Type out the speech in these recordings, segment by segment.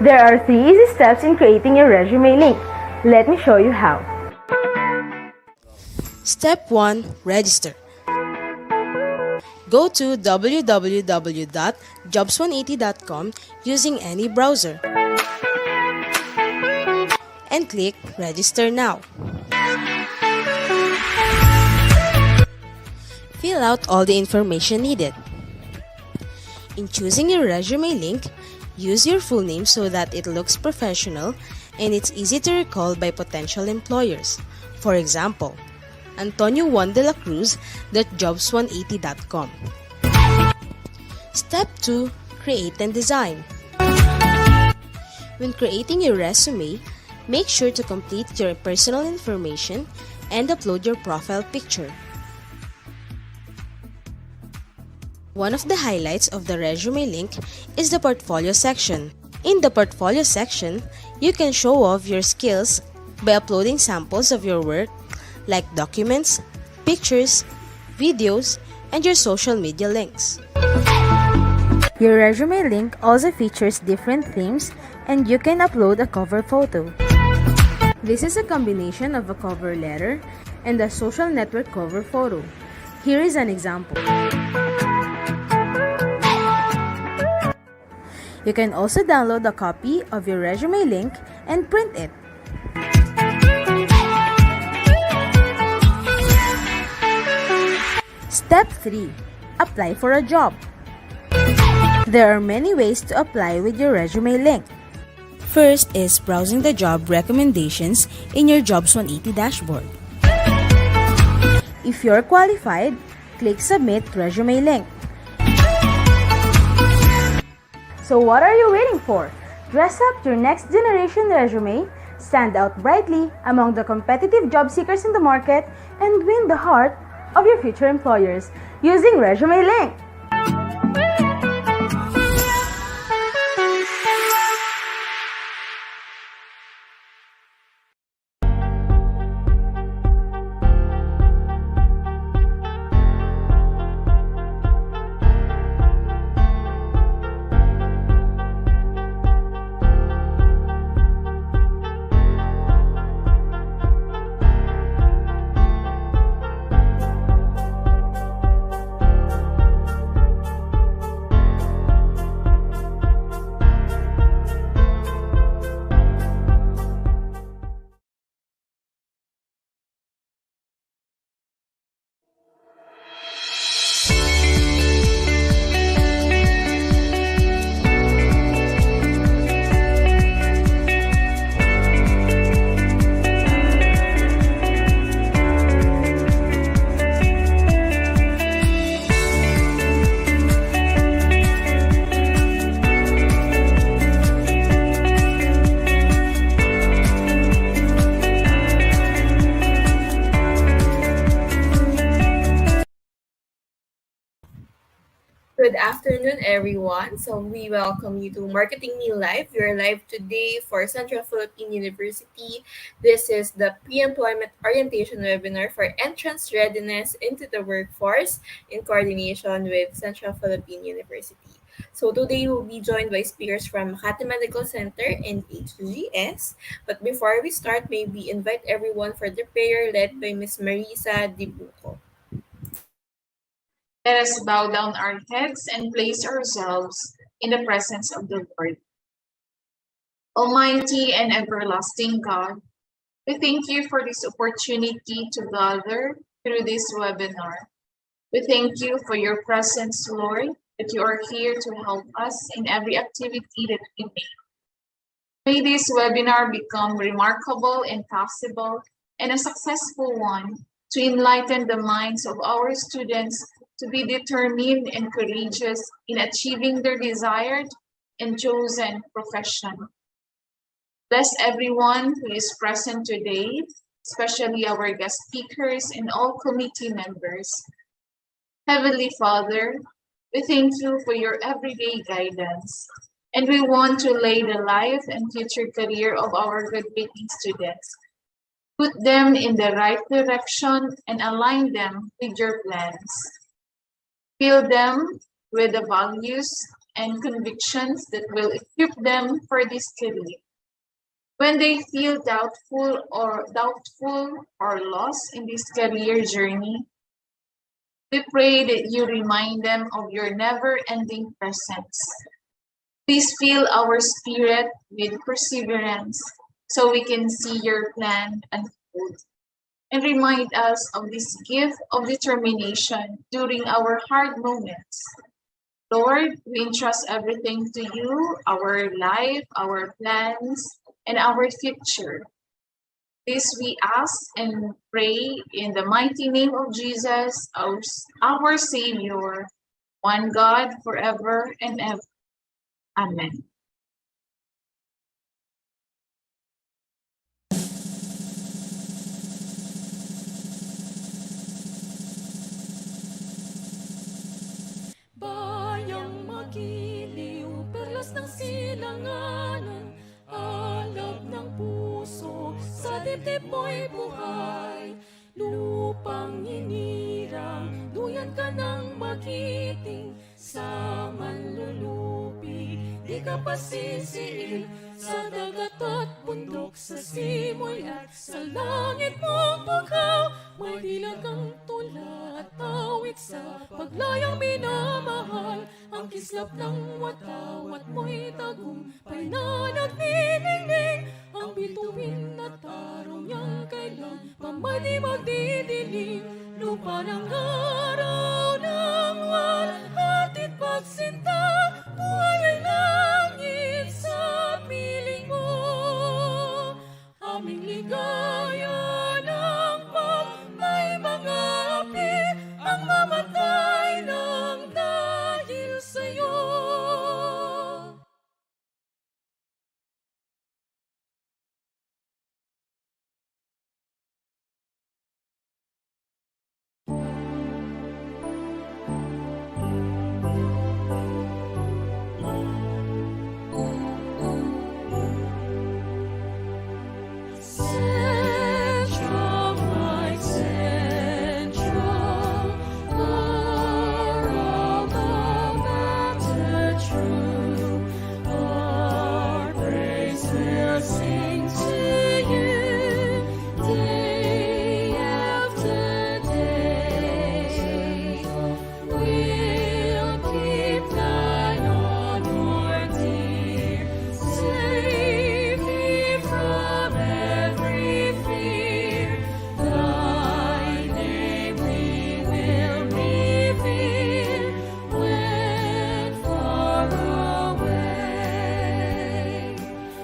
There are 3 easy steps in creating your resume link. Let me show you how. Step 1. Register. Go to www.jobs180.com using any browser and click Register Now. Fill out all the information needed. In choosing your resume link, use your full name so that it looks professional and it's easy to recall by potential employers. For example, Antonio Juan de la Cruz .jobs180.com. Step 2. Create and design. When creating your resume, make sure to complete your personal information and upload your profile picture. One of the highlights of the resume link is the portfolio section. In the portfolio section, you can show off your skills by uploading samples of your work like documents, pictures, videos, and your social media links. Your resume link also features different themes and you can upload a cover photo. This is a combination of a cover letter and a social network cover photo. Here is an example. You can also download a copy of your resume link and print it. Step 3. Apply for a job. There are many ways to apply with your resume link. First is browsing the job recommendations in your Jobs 180 dashboard. If you're qualified, click Submit Resume Link. So what are you waiting for? Dress up your next generation resume, stand out brightly among the competitive job seekers in the market, and win the heart of your future employers using Resume Link. Good afternoon, everyone. So we welcome you to Marketing Me Live. We're live today for Central Philippine University. This is the pre-employment orientation webinar for entrance readiness into the workforce in coordination with Central Philippine University. So today we'll be joined by speakers from Makati Medical Center and HGS. But before we start, may we invite everyone for the prayer led by Ms. Marisa Dibuco. Let us bow down our heads and place ourselves in the presence of the Lord. Almighty and everlasting God, we thank you for this opportunity to gather through this webinar. We thank you for your presence, Lord, that you are here to help us in every activity that we make. May this webinar become remarkable and possible and a successful one to enlighten the minds of our students to be determined and courageous in achieving their desired and chosen profession. Bless everyone who is present today, especially our guest speakers and all committee members. Heavenly Father, we thank you for your everyday guidance, and we want to lay the life and future career of our graduating students. Put them in the right direction and align them with your plans. Fill them with the values, and convictions that will equip them for this career. When they feel doubtful or lost in this career journey, we pray that you remind them of your never-ending presence. Please fill our spirit with perseverance so we can see your plan unfold. And remind us of this gift of determination during our hard moments. Lord, we entrust everything to you, our life, our plans, and our future. This we ask and pray in the mighty name of Jesus, our Savior, one God forever and ever. Amen. Bayang magiliw, perlas ng silanganan, alab ng puso, sa dibdib mo'y buhay. Lupang inirang, duyan ka ng magiting, sa manlulupi, di ka pasisiil, sa dagat at bundok, sa simoy at sa langit mong bukaw, may dilag ang tula at awit sa paglayang minamahal, ang kislap ng watawat mo'y tagumpay na nagniningning, ang bituin na tarong niyang kailan pamay di magdidilim, lupa ng araw ng walhatit pagsinta, buhay ay langit sa piling mo, aming ligaya ng may mga api ang mamatay ng dahil sa'yo. Central, my central, around the matter true, our praise will sing to you day after day. We'll keep thine honor dear, save thee from every fear. Thy name we will reveal when far away.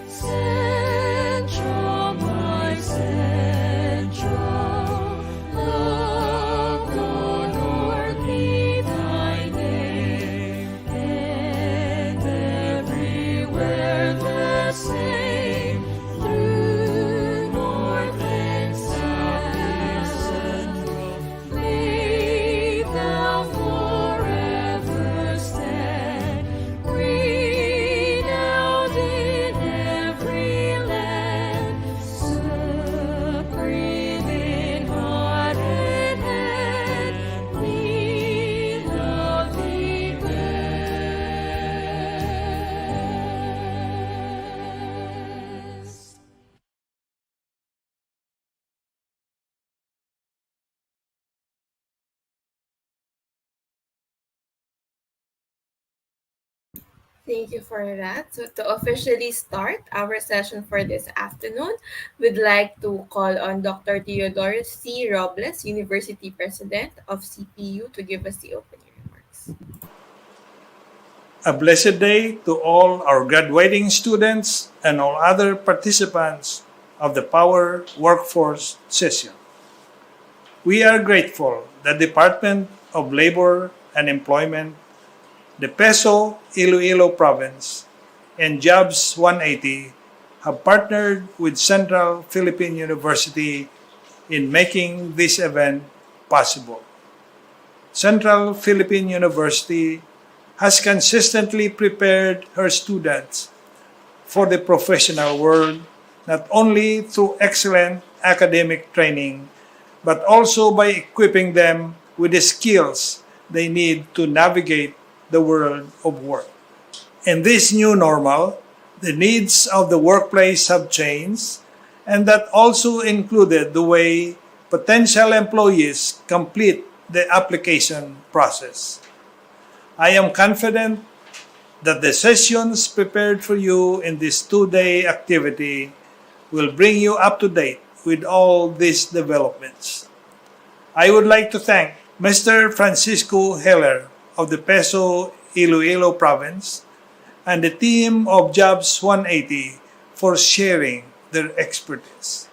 Central, my central, love the Lord be thy name, and everywhere the same, through north and south. May thou forever stand, renowned in every land, supreme in heart and hand. We love thee best. Thank you for that. So to officially start our session for this afternoon, we'd like to call on Dr. Theodore C. Robles, University President of CPU, to give us the opening remarks. A blessed day to all our graduating students and all other participants of the Power Workforce session. We are grateful that the Department of Labor and Employment, the PESO Iloilo Province, and Jobs 180 have partnered with Central Philippine University in making this event possible. Central Philippine University has consistently prepared her students for the professional world not only through excellent academic training, but also by equipping them with the skills they need to navigate the world of work. In this new normal, the needs of the workplace have changed, and that also included the way potential employees complete the application process. I am confident that the sessions prepared for you in this 2-day activity will bring you up to date with all these developments. I would like to thank Mr. Francisco Heller of the Peso Iloilo Province and the team of Jobs 180 for sharing their expertise.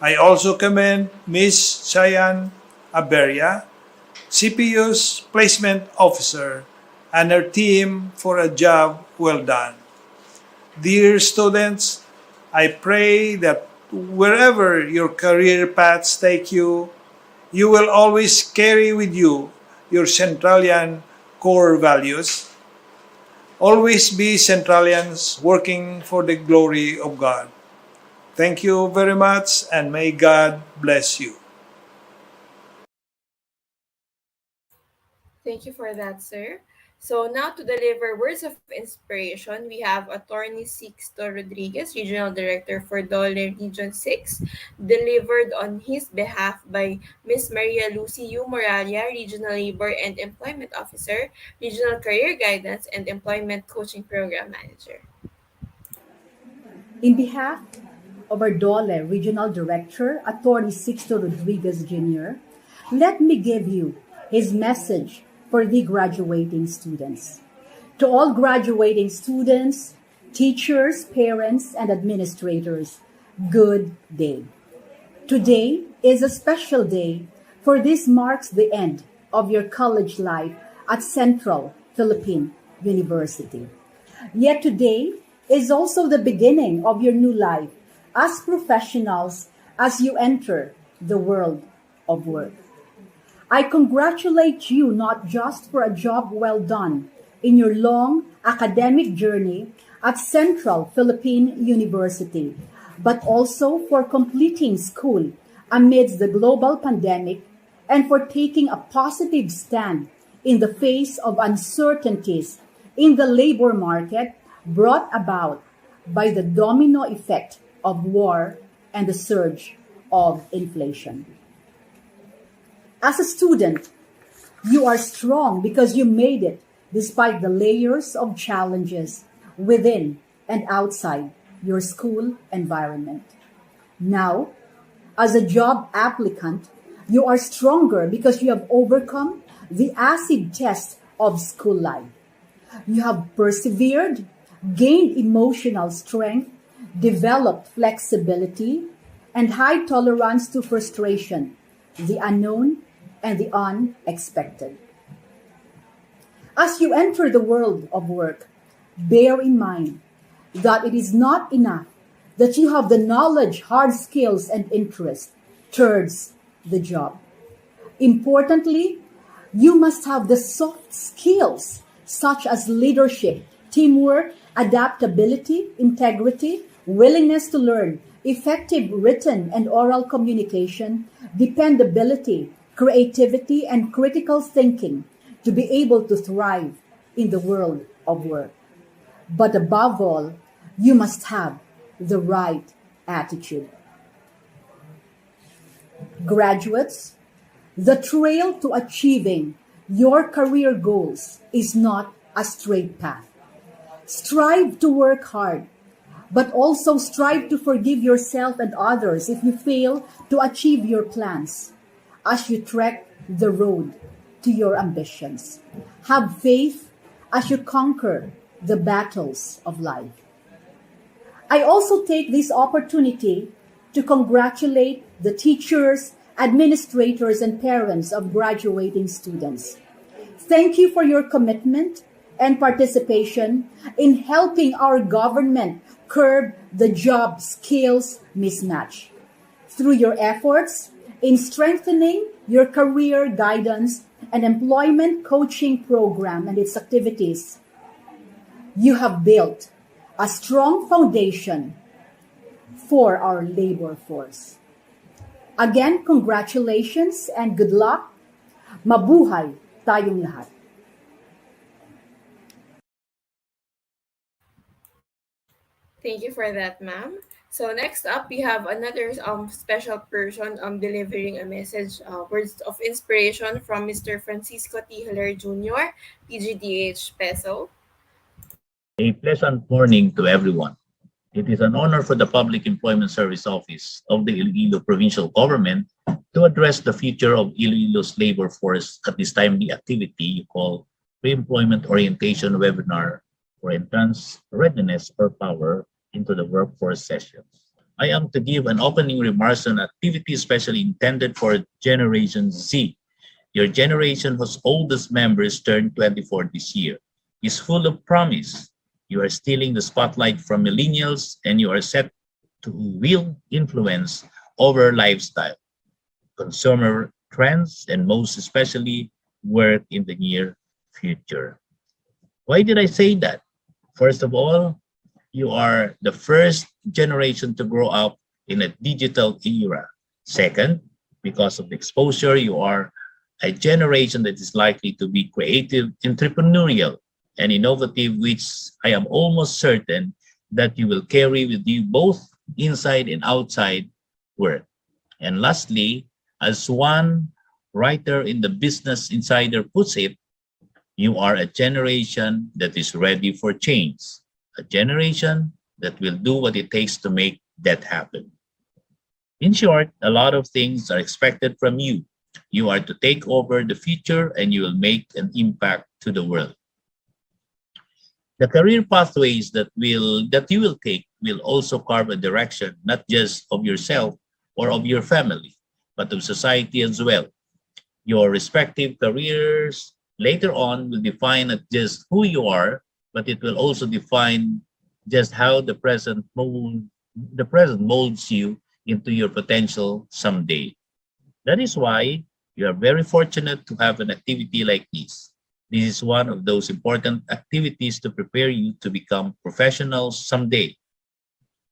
I also commend Ms. Cheyenne Aberia, CPU's placement officer, and her team for a job well done. Dear students, I pray that wherever your career paths take you, you will always carry with you your Centralian core values. Always be Centralians working for the glory of God. Thank you very much, and may God bless you. Thank you for that, sir. So now to deliver words of inspiration, we have Attorney Sixto Rodriguez, Regional Director for Dole Region 6, delivered on his behalf by Ms. Maria Lucy U. Moralia, Regional Labor and Employment Officer, Regional Career Guidance and Employment Coaching Program Manager. In behalf of our Dole Regional Director, Attorney Sixto Rodriguez Jr., let me give you his message for the graduating students. To all graduating students, teachers, parents, and administrators, good day. Today is a special day, for this marks the end of your college life at Central Philippine University. Yet today is also the beginning of your new life as professionals as you enter the world of work. I congratulate you not just for a job well done in your long academic journey at Central Philippine University, but also for completing school amidst the global pandemic and for taking a positive stand in the face of uncertainties in the labor market brought about by the domino effect of war and the surge of inflation. As a student, you are strong because you made it despite the layers of challenges within and outside your school environment. Now, as a job applicant, you are stronger because you have overcome the acid test of school life. You have persevered, gained emotional strength, developed flexibility, and high tolerance to frustration, the unknown, and the unexpected. As you enter the world of work, bear in mind that it is not enough that you have the knowledge, hard skills, and interest towards the job. Importantly, you must have the soft skills such as leadership, teamwork, adaptability, integrity, willingness to learn, effective written and oral communication, dependability, creativity, and critical thinking to be able to thrive in the world of work. But above all, you must have the right attitude. Graduates, the trail to achieving your career goals is not a straight path. Strive to work hard, but also strive to forgive yourself and others if you fail to achieve your plans as you trek the road to your ambitions. Have faith as you conquer the battles of life. I also take this opportunity to congratulate the teachers, administrators, and parents of graduating students. Thank you for your commitment and participation in helping our government curb the job skills mismatch. Through your efforts in strengthening your career guidance and employment coaching program and its activities, you have built a strong foundation for our labor force. Again, congratulations and good luck. Mabuhay tayong lahat. Thank you for that, ma'am. So next up, we have another special person delivering a message, words of inspiration from Mr. Francisco T. Hilaire Jr., PGDH Peso. A pleasant morning to everyone. It is an honor for the Public Employment Service Office of the Iloilo Provincial Government to address the future of Iloilo's labor force at this timely activity you call Pre-Employment Orientation Webinar for Entrance Readiness or Power into the Workforce session. I am to give an opening remarks on activity especially intended for Generation Z. Your generation whose oldest members turned 24 this year is full of promise. You are stealing the spotlight from millennials and you are set to wield influence over lifestyle, consumer trends, and most especially work in the near future. Why did I say that? First of all, you are the first generation to grow up in a digital era. Second, because of the exposure, you are a generation that is likely to be creative, entrepreneurial, and innovative, which I am almost certain that you will carry with you both inside and outside work. And lastly, as one writer in the Business Insider puts it, you are a generation that is ready for change, a generation that will do what it takes to make that happen. In short, a lot of things are expected from you. You are to take over the future and you will make an impact to the world. The career pathways that you will take will also carve a direction not just of yourself or of your family, but of society as well. Your respective careers later on will define not just who you are, but it will also define just how the present molds you into your potential someday. That is why you are very fortunate to have an activity like this. This is one of those important activities to prepare you to become professionals someday.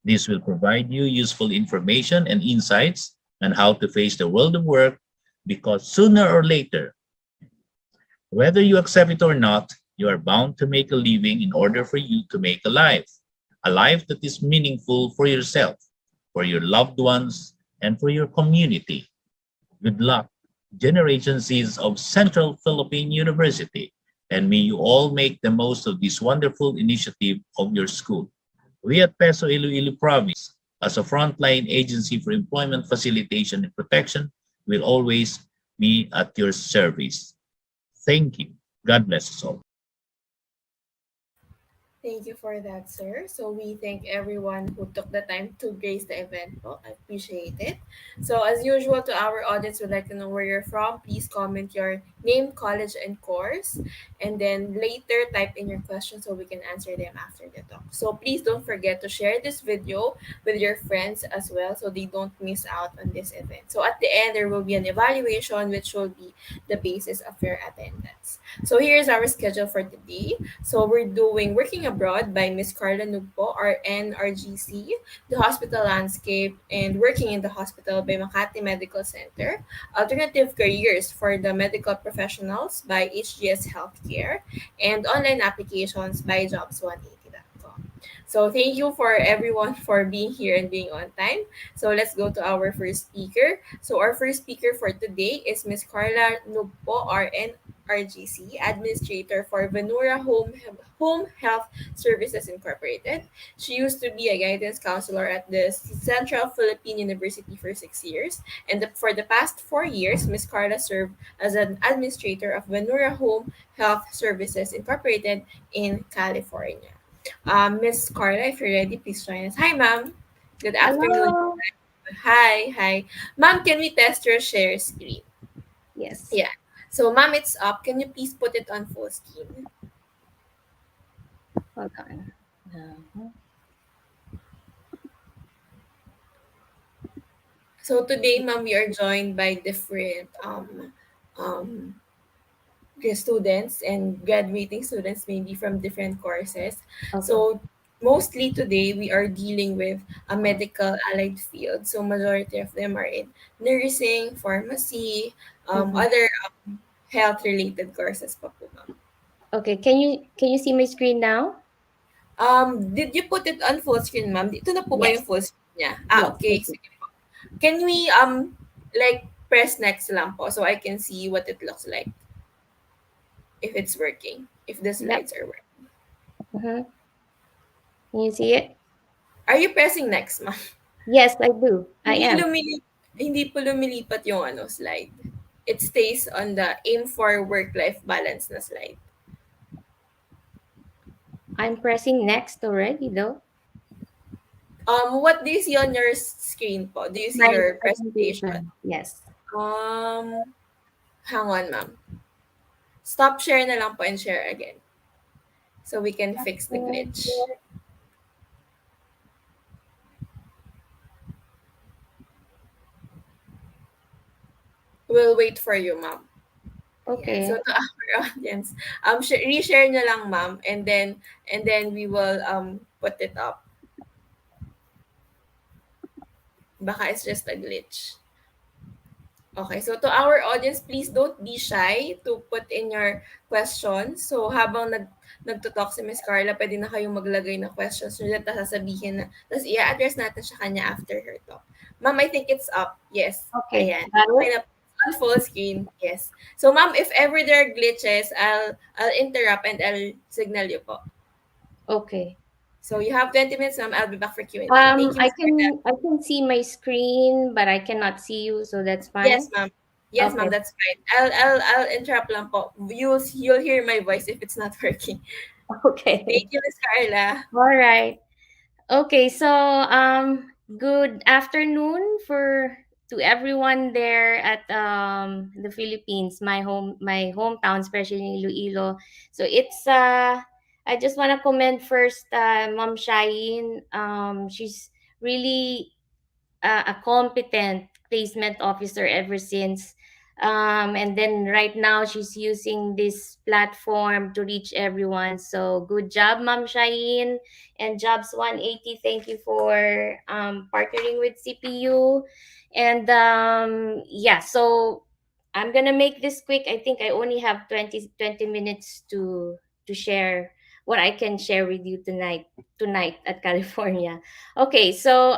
This will provide you useful information and insights on how to face the world of work because sooner or later, whether you accept it or not, you are bound to make a living in order for you to make a life that is meaningful for yourself, for your loved ones, and for your community. Good luck, Generation Z's of Central Philippine University, and may you all make the most of this wonderful initiative of your school. We at Peso Iloilo Province, as a frontline agency for employment facilitation and protection, will always be at your service. Thank you. God bless us all. Thank you for that, sir. So we thank everyone who took the time to grace the event. Po. I appreciate it. So as usual, to our audience, we'd like to know where you're from. Please comment your name, college, and course. And then later, type in your questions so we can answer them after the talk. So please don't forget to share this video with your friends as well so they don't miss out on this event. So at the end, there will be an evaluation which will be the basis of your attendance. So here's our schedule for today. So we're doing Working Abroad by Miss Carla Nugpo, RN, RGC, The Hospital Landscape, and Working in the Hospital by Makati Medical Center, Alternative Careers for the Medical Professionals by HGS Healthcare, and Online Applications by Jobs180.com. So thank you for everyone for being here and being on time. So let's go to our first speaker. So our first speaker for today is Miss Carla Nugpo, RN, RGC, Administrator for Venura Home Health Services Incorporated. She used to be a guidance counselor at the Central Philippine University for 6 years, and for the past 4 years, Ms. Carla served as an administrator of Venura Home Health Services Incorporated in California. Ms. Carla, if you're ready, please join us. Hi, ma'am. Good afternoon. Hello. Hi. Ma'am, can we test your share screen? Yes. Yeah. So, ma'am, it's up. Can you please put it on full screen? Hold on. Uh, So today, ma'am, we are joined by different um, students and graduating students, maybe from different courses. Okay. So mostly today, we are dealing with a medical allied field. So majority of them are in nursing, pharmacy, Mhm. other health related courses pa po, ma'am. Okay. Can you see my screen now? Did you put it on full screen, ma'am? Dito na po ba Yes. yung full screen niya? Yes. Okay. Okay. Sige po. Can we, like, press next lang po so I can see what it looks like if it's working, if the Yep. slides are working. Uh-huh. Can you see it? Are you pressing next, ma'am? Yes, I do. I Hindi am. hindi po lumilipat yung slide. It stays on the aim for work-life balance na slide. I'm pressing next already, though. What do you see on your screen po? Do you see My your presentation? presentation. Yes. Um, Hang on, ma'am. Stop share na lang po and share again so we can fix the glitch. We'll wait for you, ma'am. Ayan. Okay. So to our audience, reshare nyo lang, ma'am, and then we will put it up. Baka it's just a glitch. Okay, so to our audience, please don't be shy to put in your questions. So habang nagtutalk si Miss Carla, pwede na kayong maglagay ng questions nyo at sasabihin na, tapos i-address natin siya kanya after her talk. Ma'am, I think it's up. Yes. Okay. Ayan. Got Okay it? na. On full screen. Yes. So ma'am, if ever there are glitches, I'll interrupt and I'll signal you po. Okay. So you have 20 minutes, ma'am. I'll be back for Q&A. Thank you, I Miss Carla. can see my screen, but I cannot see you, so that's Yes, fine. ma'am. Yes, ma'am, Okay. that's fine. I'll interrupt lang po. You'll hear my voice if it's not working. Thank Okay. you, Miss Carla. All right. Okay, so good afternoon for to everyone there at the Philippines, my hometown, especially Iloilo. So it's I just want to commend first Mom Shine. She's really a competent placement officer ever since. And then right now she's using this platform to reach everyone. So good job, Ma'am Shaheen and Jobs 180. Thank you for partnering with CPU. And yeah, so I'm gonna make this quick. I think I only have 20 minutes to share what I can share with you tonight at California. Okay, so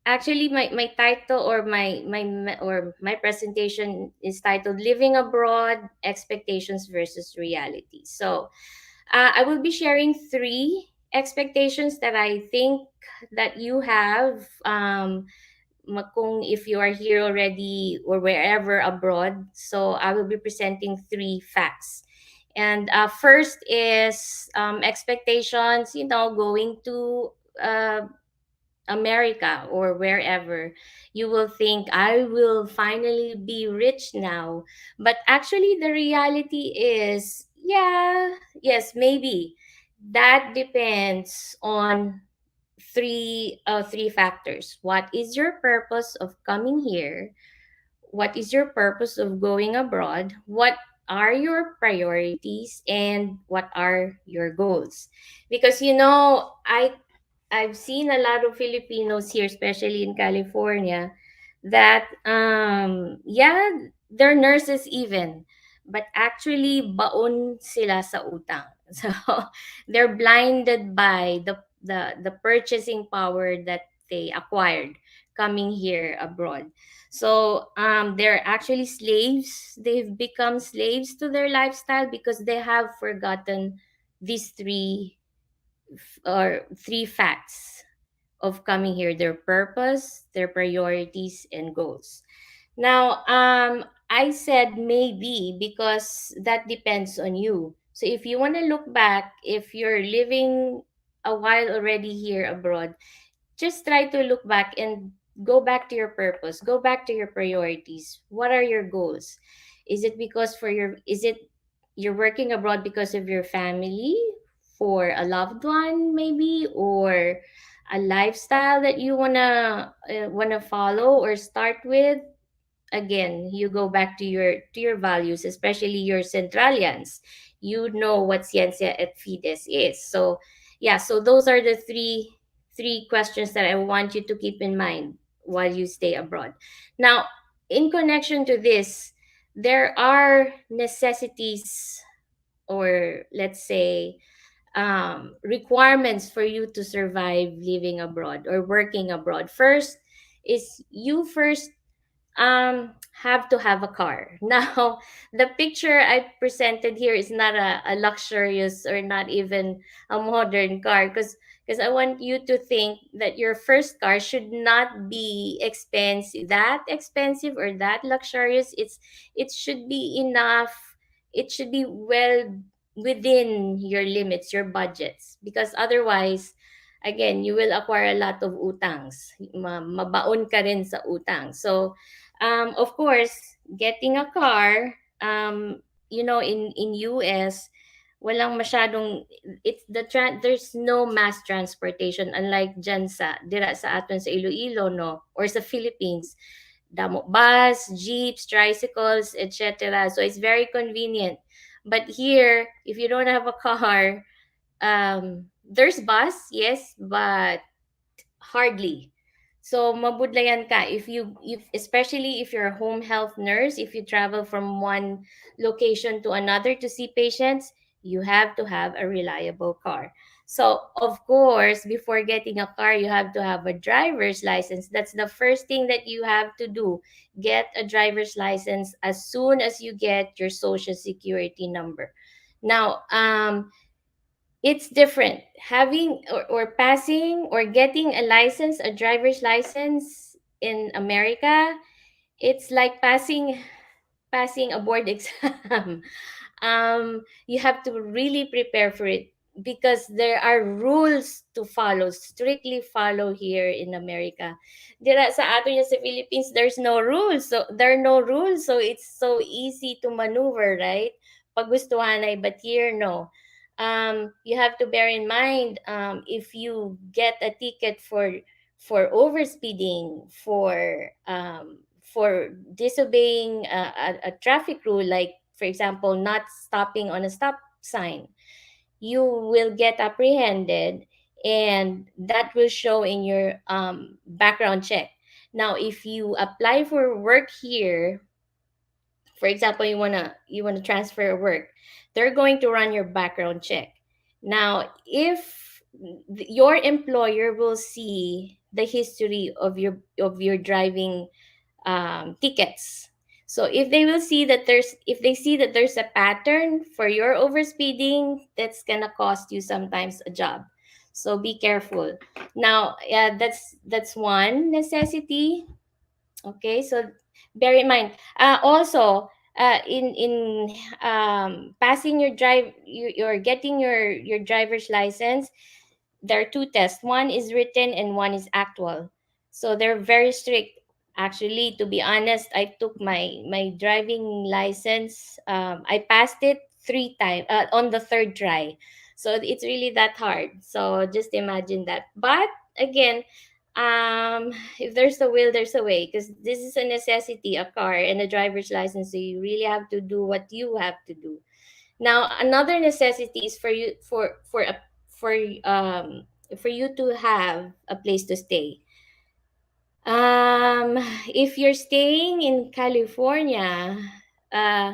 actually my title or my presentation is titled Living Abroad: Expectations versus Reality. So I will be sharing three expectations that I think that you have, kung if you are here already or wherever abroad. So I will be presenting three facts. And first is expectations, going to America or wherever, you will think, I will finally be rich now. But actually, the reality is, yeah, yes, maybe. That depends on three factors. What is your purpose of coming here? What is your purpose of going abroad? What are your priorities and what are your goals? Because I've seen a lot of Filipinos here, especially in California, that yeah, they're nurses even, but actually baon sila sa utang. So they're blinded by the purchasing power that they acquired coming here abroad. So they're actually slaves. They've become slaves to their lifestyle because they have forgotten these three facts of coming here: their purpose, their priorities, and goals. Now, I said maybe because that depends on you. So if you want to look back, if you're living a while already here abroad, just try to look back and go back to your purpose, go back to your priorities. What are your goals? Is it you're working abroad because of your family, for a loved one maybe, or a lifestyle that you wanna follow or start with? Again, you go back to your values, especially your Centralians. You know what ciencia et fides is. So yeah, so those are the three questions that I want you to keep in mind while you stay abroad. Now, in connection to this, there are necessities, or let's say requirements for you to survive living abroad or working abroad. First is you first have to have a car. Now, the picture I presented here is not a luxurious or not even a modern car, because I want you to think that your first car should not be expensive, that expensive or that luxurious. It should be enough. It should be well within your limits, your budgets, because otherwise, again, you will acquire a lot of utangs. Mabaon ka rin sa utang. So, of course, getting a car, in US, walang masyadong there's no mass transportation unlike dyan sa dira sa aton sa Iloilo, no, or sa Philippines. Damo bus, jeeps, tricycles, etc. So it's very convenient. But here, if you don't have a car, there's bus, yes, but hardly. So mabudlayan ka if especially if you're a home health nurse, if you travel from one location to another to see patients, you have to have a reliable car. So of course, before getting a car, you have to have a driver's license. That's the first thing that you have to do. Get a driver's license as soon as you get your social security number. Now, it's different having or passing or getting a license, a driver's license in America. It's like passing a board exam. You have to really prepare for it because there are rules to follow, strictly follow here in America. Dira sa ato niya sa Philippines, there's no rules. So there are no rules, so it's so easy to maneuver, right? Pag gustuhan ay, but here no. You have to bear in mind, if you get a ticket for overspeeding, for disobeying a traffic rule, like for example, not stopping on a stop sign, you will get apprehended, and that will show in your background check. Now, if you apply for work here, for example, you wanna transfer work, they're going to run your background check. Now, if your employer will see the history of your driving tickets. So if they see that there's a pattern for your overspeeding, that's gonna cost you sometimes a job. So be careful. Now, yeah, that's one necessity. Okay, so bear in mind. Also, in passing your you're getting your driver's license, there are two tests. One is written and one is actual. So they're very strict. Actually, to be honest, I took my driving license. I passed it 3 times on the third try. So it's really that hard. So just imagine that. But again, if there's a will, there's a way. Because this is a necessity, a car and a driver's license. So you really have to do what you have to do. Now, another necessity is for um for you to have a place to stay. If you're staying in California, uh,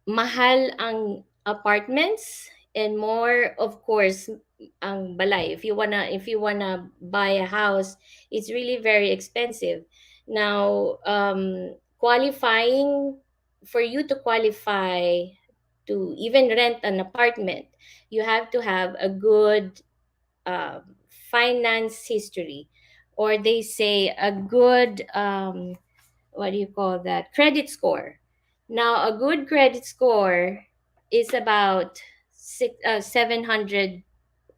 mahal ang apartments, and more of course ang balay. If you wanna buy a house, it's really very expensive. Now, qualifying for you to qualify to even rent an apartment, you have to have a good finance history, or they say a good what do you call that, credit score. Now, a good credit score is about 700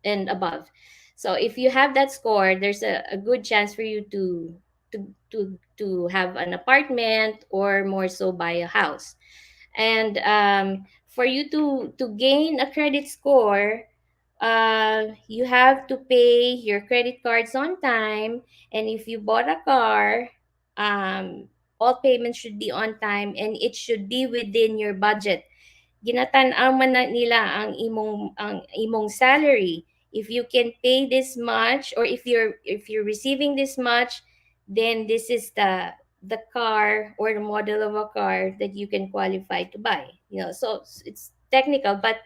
and above. So if you have that score, there's a good chance for you to have an apartment, or more so buy a house. And for you to gain a credit score, you have to pay your credit cards on time. And if you bought a car, all payments should be on time, and it should be within your budget. Ginatan-aw man na nila ang imong salary. If you can pay this much, or if you're receiving this much, then this is the car or the model of a car that you can qualify to buy. So it's technical, but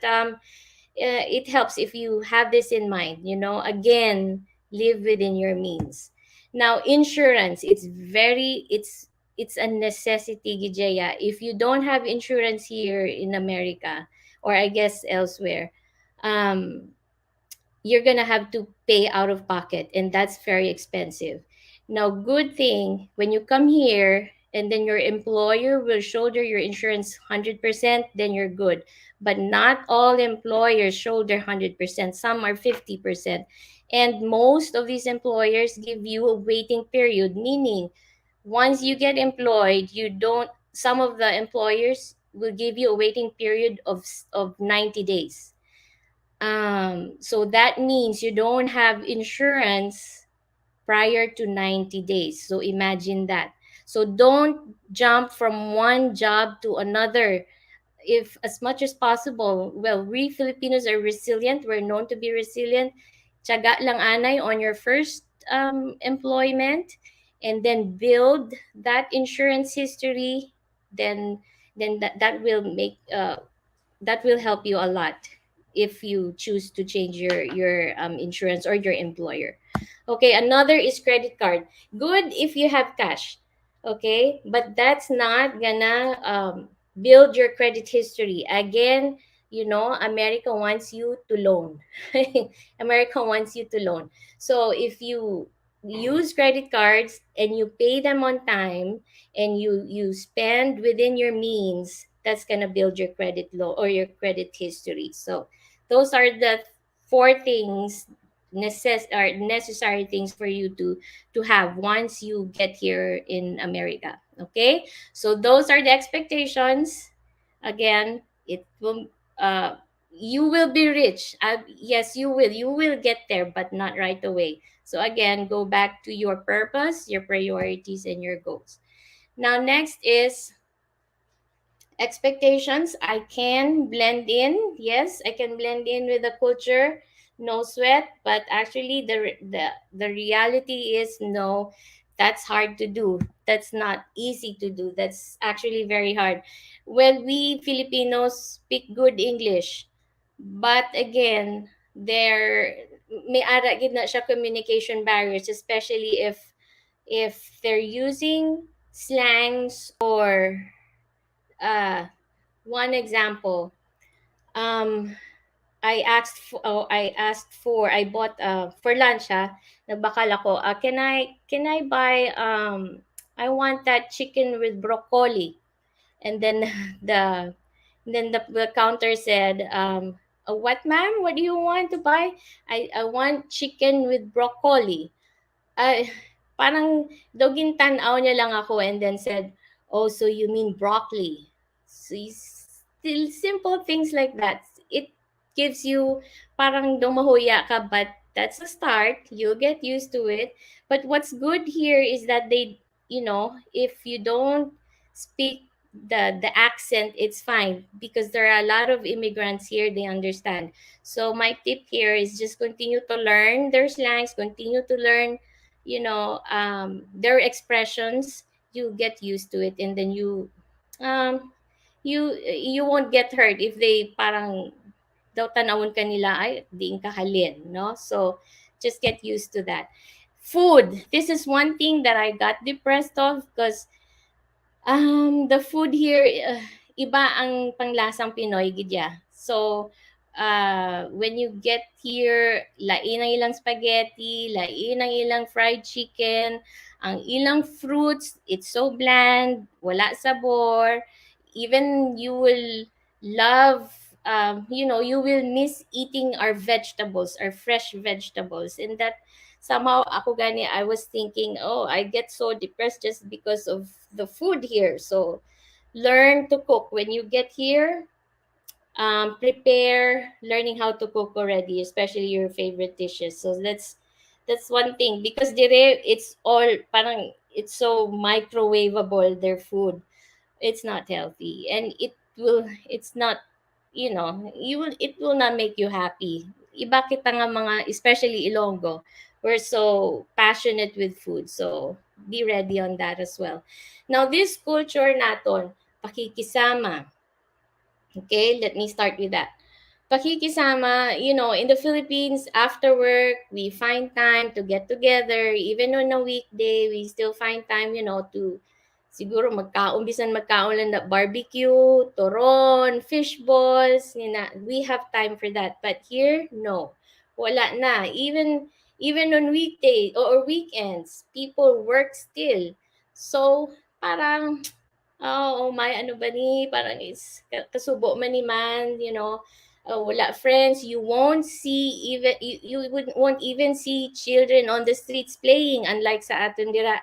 it helps if you have this in mind, again, live within your means. Now, insurance, it's a necessity, Gijaya. If you don't have insurance here in America, or I guess elsewhere, um, you're gonna have to pay out of pocket, and that's very expensive. Now, good thing, when you come here and then your employer will shoulder your insurance 100%, then you're good. But not all employers shoulder 100%, some are 50%. And most of these employers give you a waiting period, meaning once you get employed, you don't some of the employers will give you a waiting period of 90 days. So that means you don't have insurance prior to 90 days. So imagine that. So don't jump from one job to another. If as much as possible, well, we Filipinos are resilient. We're known to be resilient. Tiyaga lang anay on your first employment, and then build that insurance history. Then that will make that will help you a lot if you choose to change your insurance or your employer. Okay, another is credit card. Good if you have cash. Okay, but that's not gonna build your credit history. Again, America wants you to loan. America wants you to loan. So if you use credit cards and you pay them on time, and you spend within your means, that's going to build your credit law or your credit history. So those are the four things, are necessary things for you to have once you get here in America. Okay, so those are the expectations. Again, it will you will be rich. Yes, you will get there, but not right away. So again, go back to your purpose, your priorities, and your goals. Now, next is expectations. I can blend in. Yes, I can blend in with the culture. No sweat. But actually, the reality is no. That's hard to do. That's not easy to do. That's actually very hard. Well, we Filipinos speak good English, but again, there may ara gid na siya communication barriers, especially if they're using slangs or uh one example. um I bought for lunch, ha. Nagbakal ako, can I buy, I want that chicken with broccoli. And then the the counter said, what, ma'am, what do you want to buy? I want chicken with broccoli. Ay, parang dogin tanaw niya lang ako, and then said, "Oh, so you mean broccoli?" So, still simple things like that. It gives you parang dumahuya ka, but that's a start. You'll get used to it. But what's good here is that if you don't speak the accent, it's fine, because there are a lot of immigrants here. They understand. So my tip here is just continue to learn their slangs, continue to learn their expressions. You get used to it, and then um you won't get hurt if they parang daw tanawon ka nila, ay diin ka halin, no? So just get used to that. Food, this is one thing that I got depressed of, because the food here, iba ang panglasang Pinoy, gidya. So, when you get here, lain ang ilang spaghetti, lain ang ilang fried chicken, ang ilang fruits, it's so bland, wala sabor. Even you will love, you will miss eating our vegetables, our fresh vegetables. And that somehow ako gani, I was thinking, oh, I get so depressed just because of the food here. So learn to cook when you get here. Prepare, learning how to cook already, especially your favorite dishes. So that's one thing, because dire it's all parang it's so microwavable, their food. It's not healthy, and it's not, it will not make you happy. Iba kita nga mga, especially Ilonggo, we're so passionate with food. So be ready on that as well. Now, this culture naton, pakikisama. Okay, let me start with that. pakikisama, in the Philippines, after work, we find time to get together. Even on a weekday, we still find time, to siguro magkaumbisan magkaon lang na barbecue, toron, fish balls, we have time for that. But here, no. Wala na. Even on weekday or weekends, people work still. So, parang oh, my ano ba ni, parang is kasubo man ni man, wala friends, you won't see even won't even see children on the streets playing, unlike sa aton dira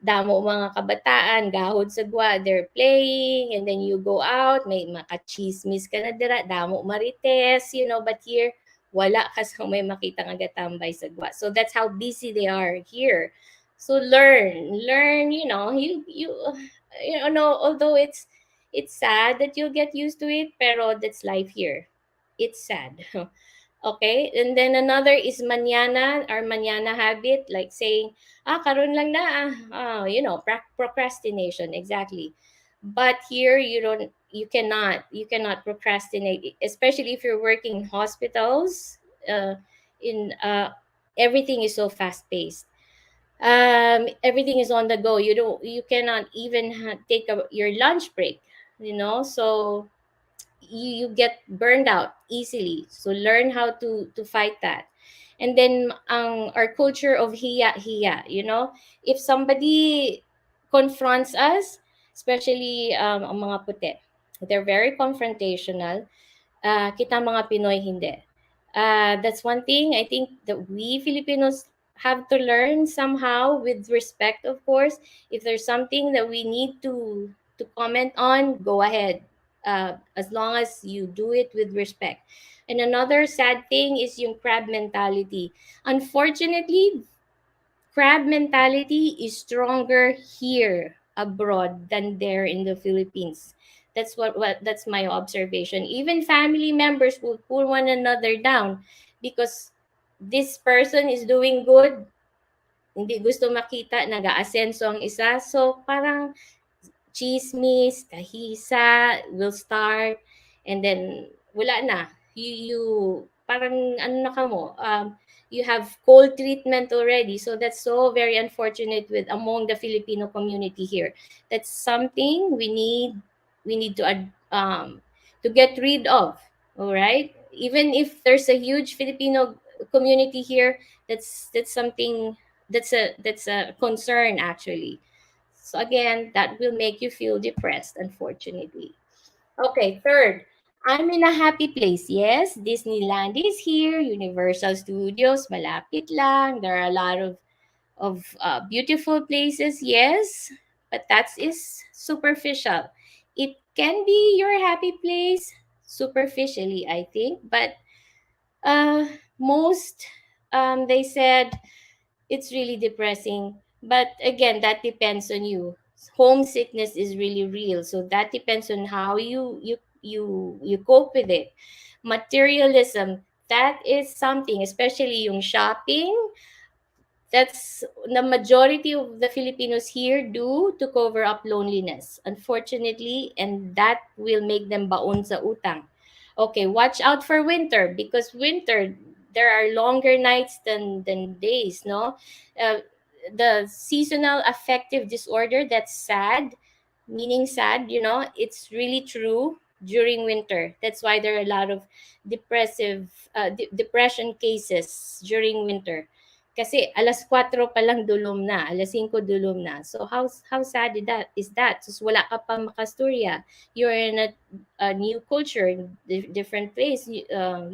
damo mga kabataan gahod sa gwa, they're playing, and then you go out, may makachismis ka na dira, damo marites, but here wala kas may makita nga gatambay sa gwa. So that's how busy they are here. So learn, no, although it's sad that you'll get used to it, pero that's life here. It's sad. Okay, and then another is manana, or manana habit, like saying, karon lang na, procrastination, exactly. But here you cannot procrastinate, especially if you're working in hospitals. In Everything is so fast paced. Everything is on the go. You cannot even take your lunch break, so you get burned out easily. So learn how to fight that. And then our culture of hiya hiya, if somebody confronts us, especially ang mga puti, they're very confrontational. Kita mga Pinoy hindi. That's one thing I think that we Filipinos have to learn somehow, with respect, of course. If there's something that we need to comment on, go ahead. As long as you do it with respect. And another sad thing is yung crab mentality. Unfortunately, crab mentality is stronger here abroad than there in the Philippines. That's my observation. Even family members will pull one another down because this person is doing good, hindi gusto makita nag-aasenso ang isa. So parang chismis, kahisa will start, and then wala na. You parang ano na ka mo, you have cold treatment already. So that's so very unfortunate with among the Filipino community here. That's something we need to get rid of. All right? Even if there's a huge Filipino community here, that's something that's a concern actually. So again, that will make you feel depressed, unfortunately. Okay, third, I'm in a happy place. Yes, Disneyland is here, Universal Studios, malapit lang. There are a lot of beautiful places, yes, but that is superficial. It can be your happy place superficially, I think, but most they said it's really depressing. But again, that depends on you. Homesickness is really real, so that depends on how you cope with it. Materialism, that is something, especially yung shopping, that's the majority of the Filipinos here do to cover up loneliness, unfortunately, and that will make them baon sa utang. Okay, watch out for winter, because winter there are longer nights than days, no? The seasonal affective disorder, that's sad, meaning sad, it's really true during winter. That's why there are a lot of depression cases during winter. Kasi alas 4 pa lang dulom na, alas 5 dulom na. So how sad is that? So wala ka pa makasturya. You're in a new culture, different place, you don't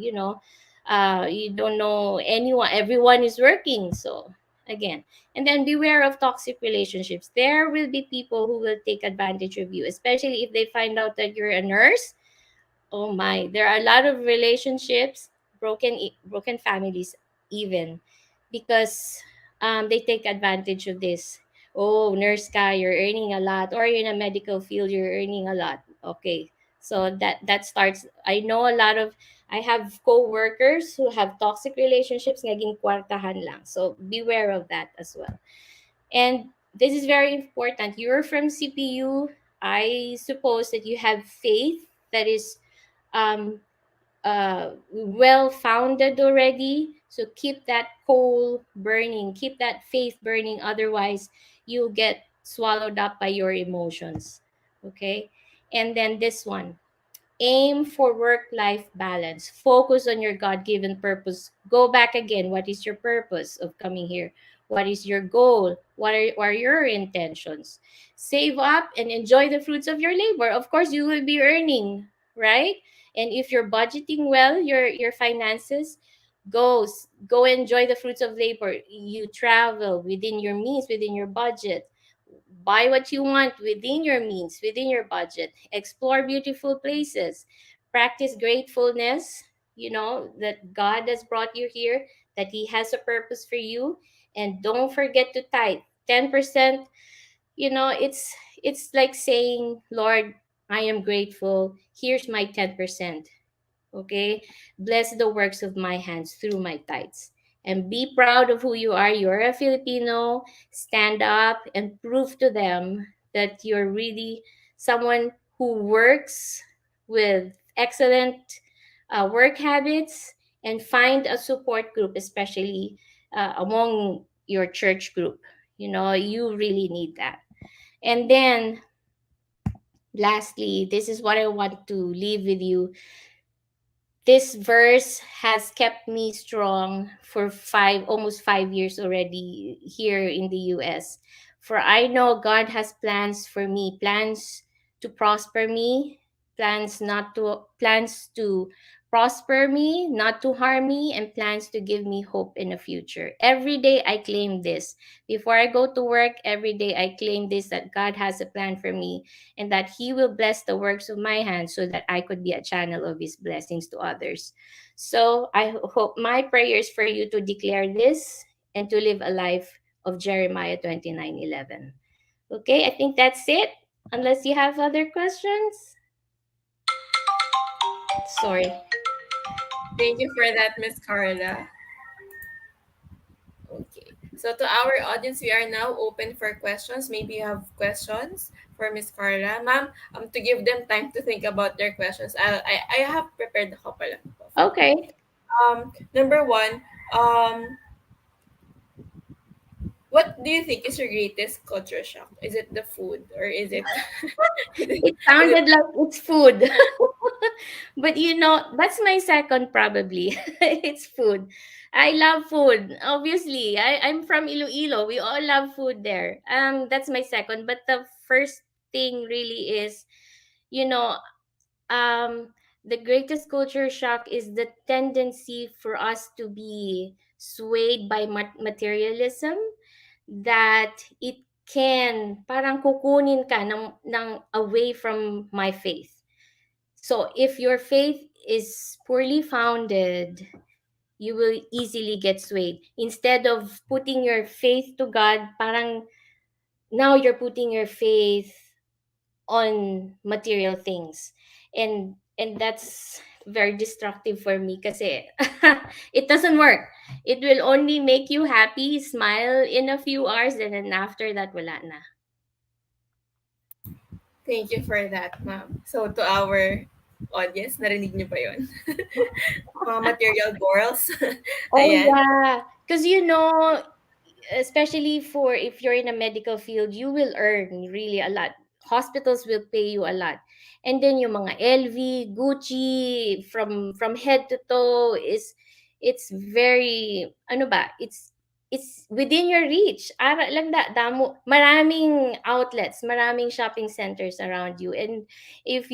know anyone, everyone is working. So again, and then beware of toxic relationships. There will be people who will take advantage of you, especially if they find out that you're a nurse. Oh my, there are a lot of relationships, broken families even, because they take advantage of this. Oh, nurse ka, you're earning a lot, or you're in a medical field, you're earning a lot. Okay, so that starts. I have co-workers who have toxic relationships, naging kwartahan lang. So beware of that as well. And this is very important. You're from CPU. I suppose that you have faith that is um, well founded already. So keep that coal burning, keep that faith burning. Otherwise, you'll get swallowed up by your emotions. Okay. And then this one, aim for work life balance. Focus on your God given purpose. Go back again. What is your purpose of coming here? What is your goal? What are your intentions? Save up and enjoy the fruits of your labor. Of course, you will be earning, right? And if you're budgeting well your finances, go enjoy the fruits of labor. You travel within your means, within your budget. Buy what you want within your means, within your budget. Explore beautiful places. Practice gratefulness, that God has brought you here, that He has a purpose for you. And don't forget to tithe. 10%, it's like saying, Lord, I am grateful. Here's my 10%. Okay? Bless the works of my hands through my tithes. And be proud of who you are. You're a Filipino. Stand up and prove to them that you're really someone who works with excellent work habits, and find a support group, especially among your church group. You really need that. And then, lastly, this is what I want to leave with you. This verse has kept me strong for almost 5 years already here in the US. For I know God has plans for me, plans to prosper me, plans to prosper me, not to harm me, and plans to give me hope in the future. Every day I claim this. Before I go to work, every day I claim this, that God has a plan for me, and that He will bless the works of my hands so that I could be a channel of His blessings to others. So I hope my prayers for you to declare this and to live a life of Jeremiah 29:11. Okay, I think that's it. Unless you have other questions. Sorry. Thank you for that, Miss Carla. Okay. So to our audience, we are now open for questions. Maybe you have questions for Miss Carla. Ma'am, to give them time to think about their questions, I have prepared a couple for them. Okay. Number one, what do you think is your greatest culture shock? Is it the food, or is it It is it sounded like it's food. But that's my second probably. It's food. I love food. Obviously, I'm from Iloilo. We all love food there. That's my second. But the first thing really is, you know, um, the greatest culture shock is the tendency for us to be swayed by materialism, that it can parang kukunin ka ng away from my faith. So if your faith is poorly founded, you will easily get swayed. Instead of putting your faith to God, parang now you're putting your faith on material things. And that's very destructive for me kasi it doesn't work. It will only make you happy, smile in a few hours, and then after that, wala na. Thank you for that, ma'am. So to our audience, narinig niyo ba yun? Mga material girls. Oh Ayan. yeah, because especially for if you're in a medical field, you will earn really a lot. Hospitals will pay you a lot. And then yung mga LV, Gucci, from head to toe, it's very ano ba? It's within your reach. Ara lang maraming outlets, maraming shopping centers around you. And if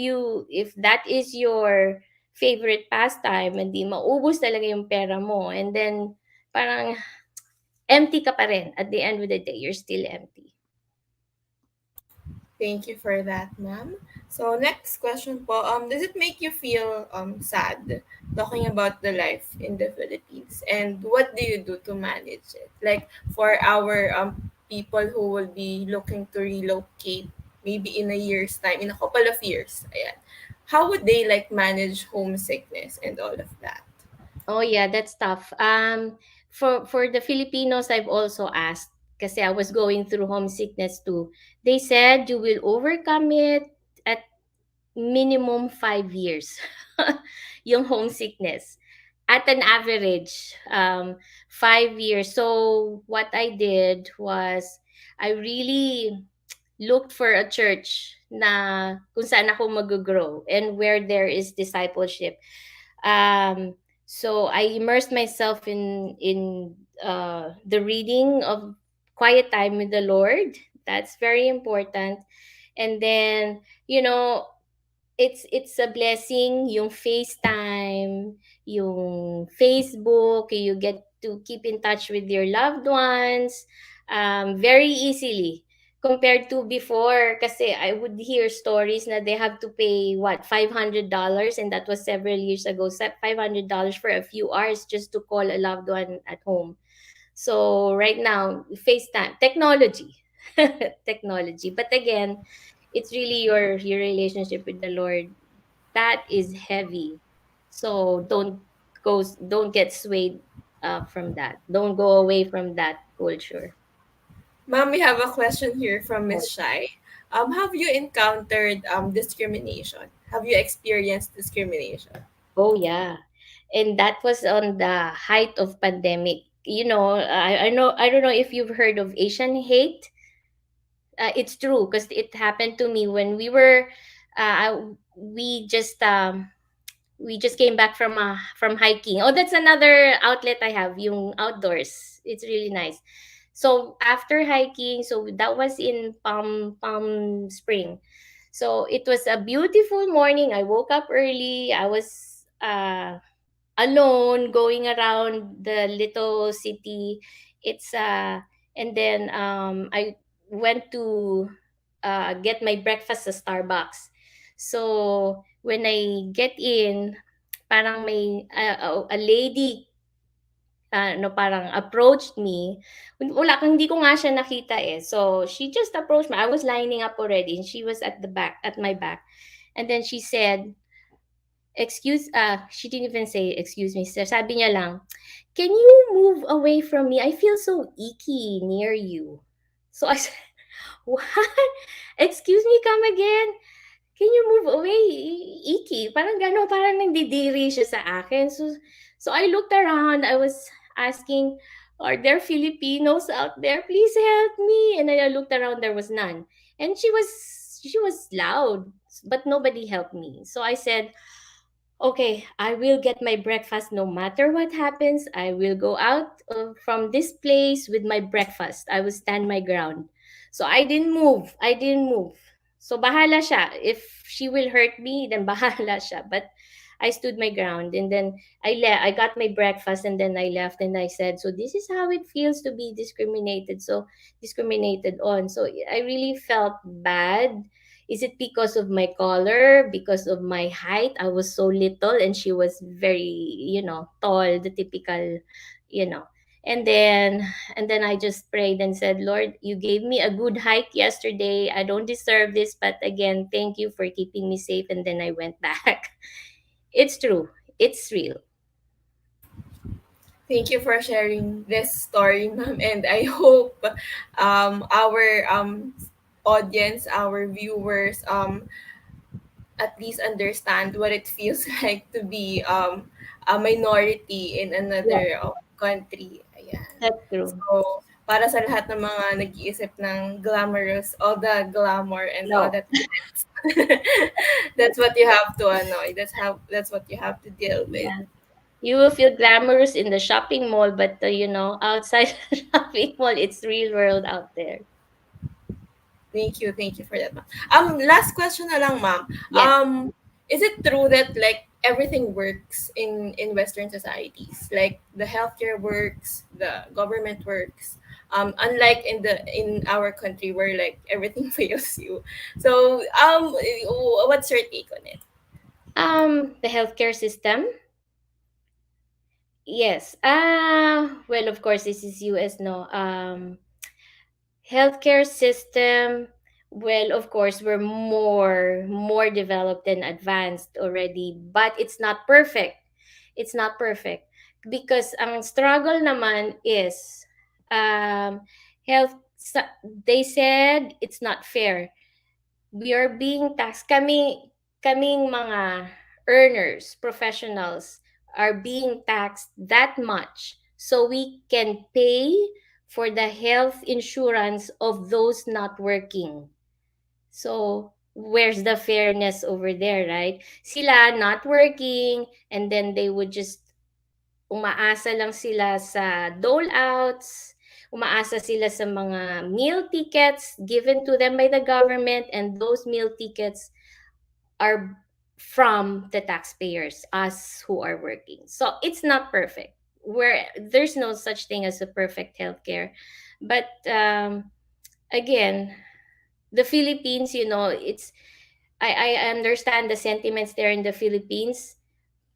that is your favorite pastime, hindi maubos talaga yung pera mo. And then parang empty ka pa rin. At the end of the day, you're still empty. Thank you for that, ma'am. So next question po, does it make you feel sad talking about the life in the Philippines? And what do you do to manage it? Like for our people who will be looking to relocate maybe in a year's time, in a couple of years. Ayan. How would they like manage homesickness and all of that? Oh yeah, that's tough. For the Filipinos, I've also asked kasi I was going through homesickness too. They said you will overcome it at minimum 5 years yung homesickness. At an average, 5 years. So what I did was I really looked for a church na kung saan ako mag-grow and where there is discipleship. Um, so I immersed myself in the reading of quiet time with the Lord. That's very important. And then, you know, it's a blessing yung FaceTime, yung Facebook, you get to keep in touch with your loved ones very easily compared to before kasi I would hear stories na they have to pay what $500 and that was several years ago, $500 for a few hours just to call a loved one at home. So right now, FaceTime, technology, technology. But again, it's really your relationship with the Lord that is heavy. So don't get swayed from that. Don't go away from that culture. Ma'am, we have a question here from Miss Shai. Have you encountered discrimination? Have you experienced discrimination? Oh yeah, and that was on the height of pandemic. You know, I don't know if you've heard of Asian hate. It's true because it happened to me when we just we just came back from hiking. Oh, that's another outlet I have, yung outdoors. It's really nice. So after hiking, so that was in Palm Spring. So it was a beautiful morning. I woke up early. I was alone going around the little city. It's and then I went to get my breakfast at Starbucks. So when I get in, parang may a lady no parang approached me. Wala hindi ko nga siya nakita eh. So she just approached me. I was lining up already and she was at the back at my back. And then she said, she didn't even say excuse me. Sabi niya lang, "Can you move away from me? I feel so icky near you." So I said, "What? Excuse me, come again? Can you move away? Iki." Parang gano'n, parang nandidiri siya sa akin. So I looked around. I was asking, "Are there Filipinos out there? Please help me." And then I looked around. There was none. And she was loud, but nobody helped me. So I said, "Okay, I will get my breakfast no matter what happens. I will go out from this place with my breakfast. I will stand my ground." So I didn't move. I didn't move. So bahala siya. If she will hurt me, then bahala siya. But I stood my ground and then I got my breakfast and then I left and I said, "So this is how it feels to be discriminated." So discriminated on. So I really felt bad. Is it because of my color? Because of my height? I was so little and she was very, tall, the typical, you know. And then I just prayed and said, "Lord, you gave me a good hike yesterday. I don't deserve this, but again, thank you for keeping me safe." And then I went back. It's true. It's real. Thank you for sharing this story, ma'am. And I hope our audience, our viewers, at least understand what it feels like to be a minority in Yeah, another country. Ayan. that's true. So, para sa lahat ng mga nag-iisip ng glamorous, all the glamour and all No. that glitz, that's what you have to annoy. That's what you have to deal with. Yeah. You will feel glamorous in the shopping mall, but outside the shopping mall, it's real world out there. Thank you for that, ma'am. Last question na lang, ma'am. Yes. Is it true that like everything works in Western societies? Like the healthcare works, the government works. Unlike in our country where like everything fails you. So what's your take on it? The healthcare system. Yes. Well, of course, this is US, no. Healthcare system. Well, of course, we're more developed and advanced already, but it's not perfect. It's not perfect because ang struggle naman is health. They said it's not fair. We are being taxed. kaming mga earners, professionals, are being taxed that much so we can pay for the health insurance of those not working. So, where's the fairness over there, right? Sila not working, and then they would just umaasa lang sila sa dole outs, umaasa sila sa mga meal tickets given to them by the government, and those meal tickets are from the taxpayers, us who are working. So it's not perfect. Where there's no such thing as a perfect healthcare, but again, the Philippines, it's I understand the sentiments there in the Philippines,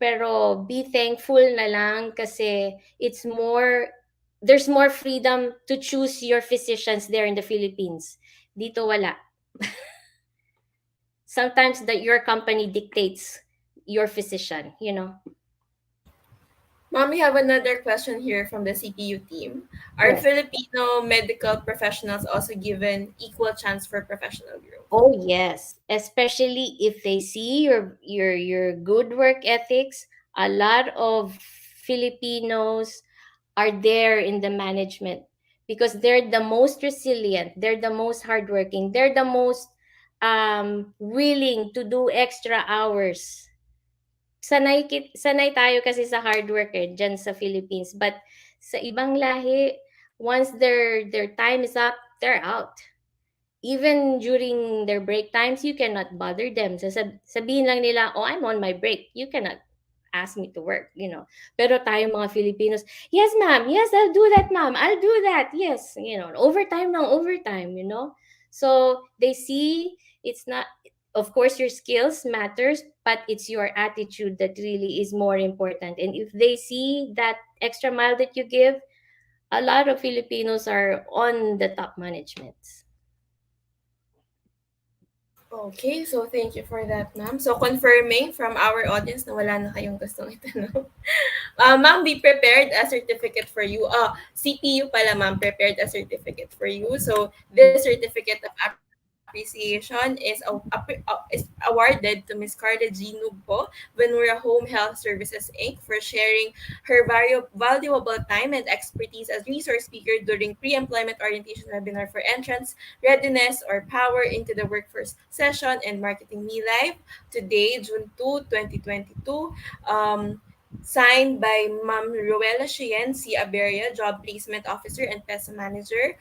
pero be thankful na lang kasi there's more freedom to choose your physicians there in the Philippines. Dito wala. Sometimes that your company dictates your physician. Mom, we have another question here from the CPU team. Are Yes. Filipino medical professionals also given equal chance for professional growth? Oh yes, especially if they see your good work ethics. A lot of Filipinos are there in the management because they're the most resilient, they're the most hardworking, they're the most willing to do extra hours. Sanay tayo kasi sa hard work dyan sa Philippines, but sa ibang lahi, once their time is up, they're out. Even during their break times, you cannot bother them. Sabihin lang nila, oh, I'm on my break. You cannot ask me to work. Pero tayo mga Filipinos, yes, ma'am. Yes, I'll do that, ma'am. I'll do that. Yes. Overtime lang, overtime. So they see it's not, of course, your skills matters, but it's your attitude that really is more important. And if they see that extra mile that you give, a lot of Filipinos are on the top managements. Okay, so thank you for that, ma'am. So confirming from our audience na wala na kayong gustong itanong. Ma'am, we prepared a certificate for you. CPU pala, ma'am, prepared a certificate for you. So this certificate of appreciation is awarded to Miss Carla G. Nugpo, Venura Home Health Services Inc. for sharing her valuable time and expertise as resource speaker during pre-employment orientation webinar for entrance readiness or power into the workforce session and marketing me live today, June 2, 2022. Signed by Ma'am Ruela Chien C. Aberia, Job Placement Officer and PESA Manager,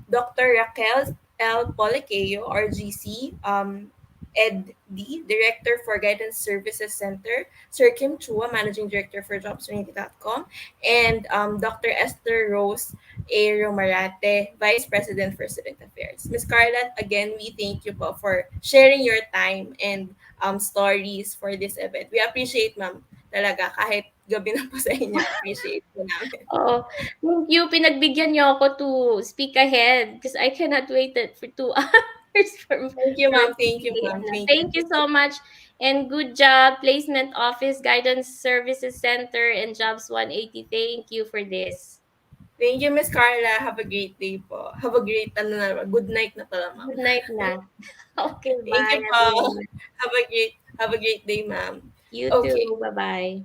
Dr. Raquel L. Polikeo, RGC, Ed D, Director for Guidance Services Center, Sir Kim Chua, Managing Director for JobsTrinity.com, and Dr. Esther Rose A. Romarate, Vice President for Student Affairs. Ms. Carla, again, we thank you po for sharing your time and stories for this event. We appreciate, ma'am, talaga, kahit gabi na po sa inyo, appreciate po namin. Oo. Thank you. Pinagbigyan niyo ako to speak ahead because I cannot wait for 2 hours Thank you, from ma'am. Thank you, today. ma'am. Thank you. Thank you so much and good job, Placement Office, Guidance Services Center, and Jobs 180. Thank you for this. Thank you, Miss Carla. Have a great day po. Have a great, good night na pala, ma'am. Good night na. Okay, Thank bye you po. everyone. Have a great day, ma'am. You Okay. too. Bye-bye.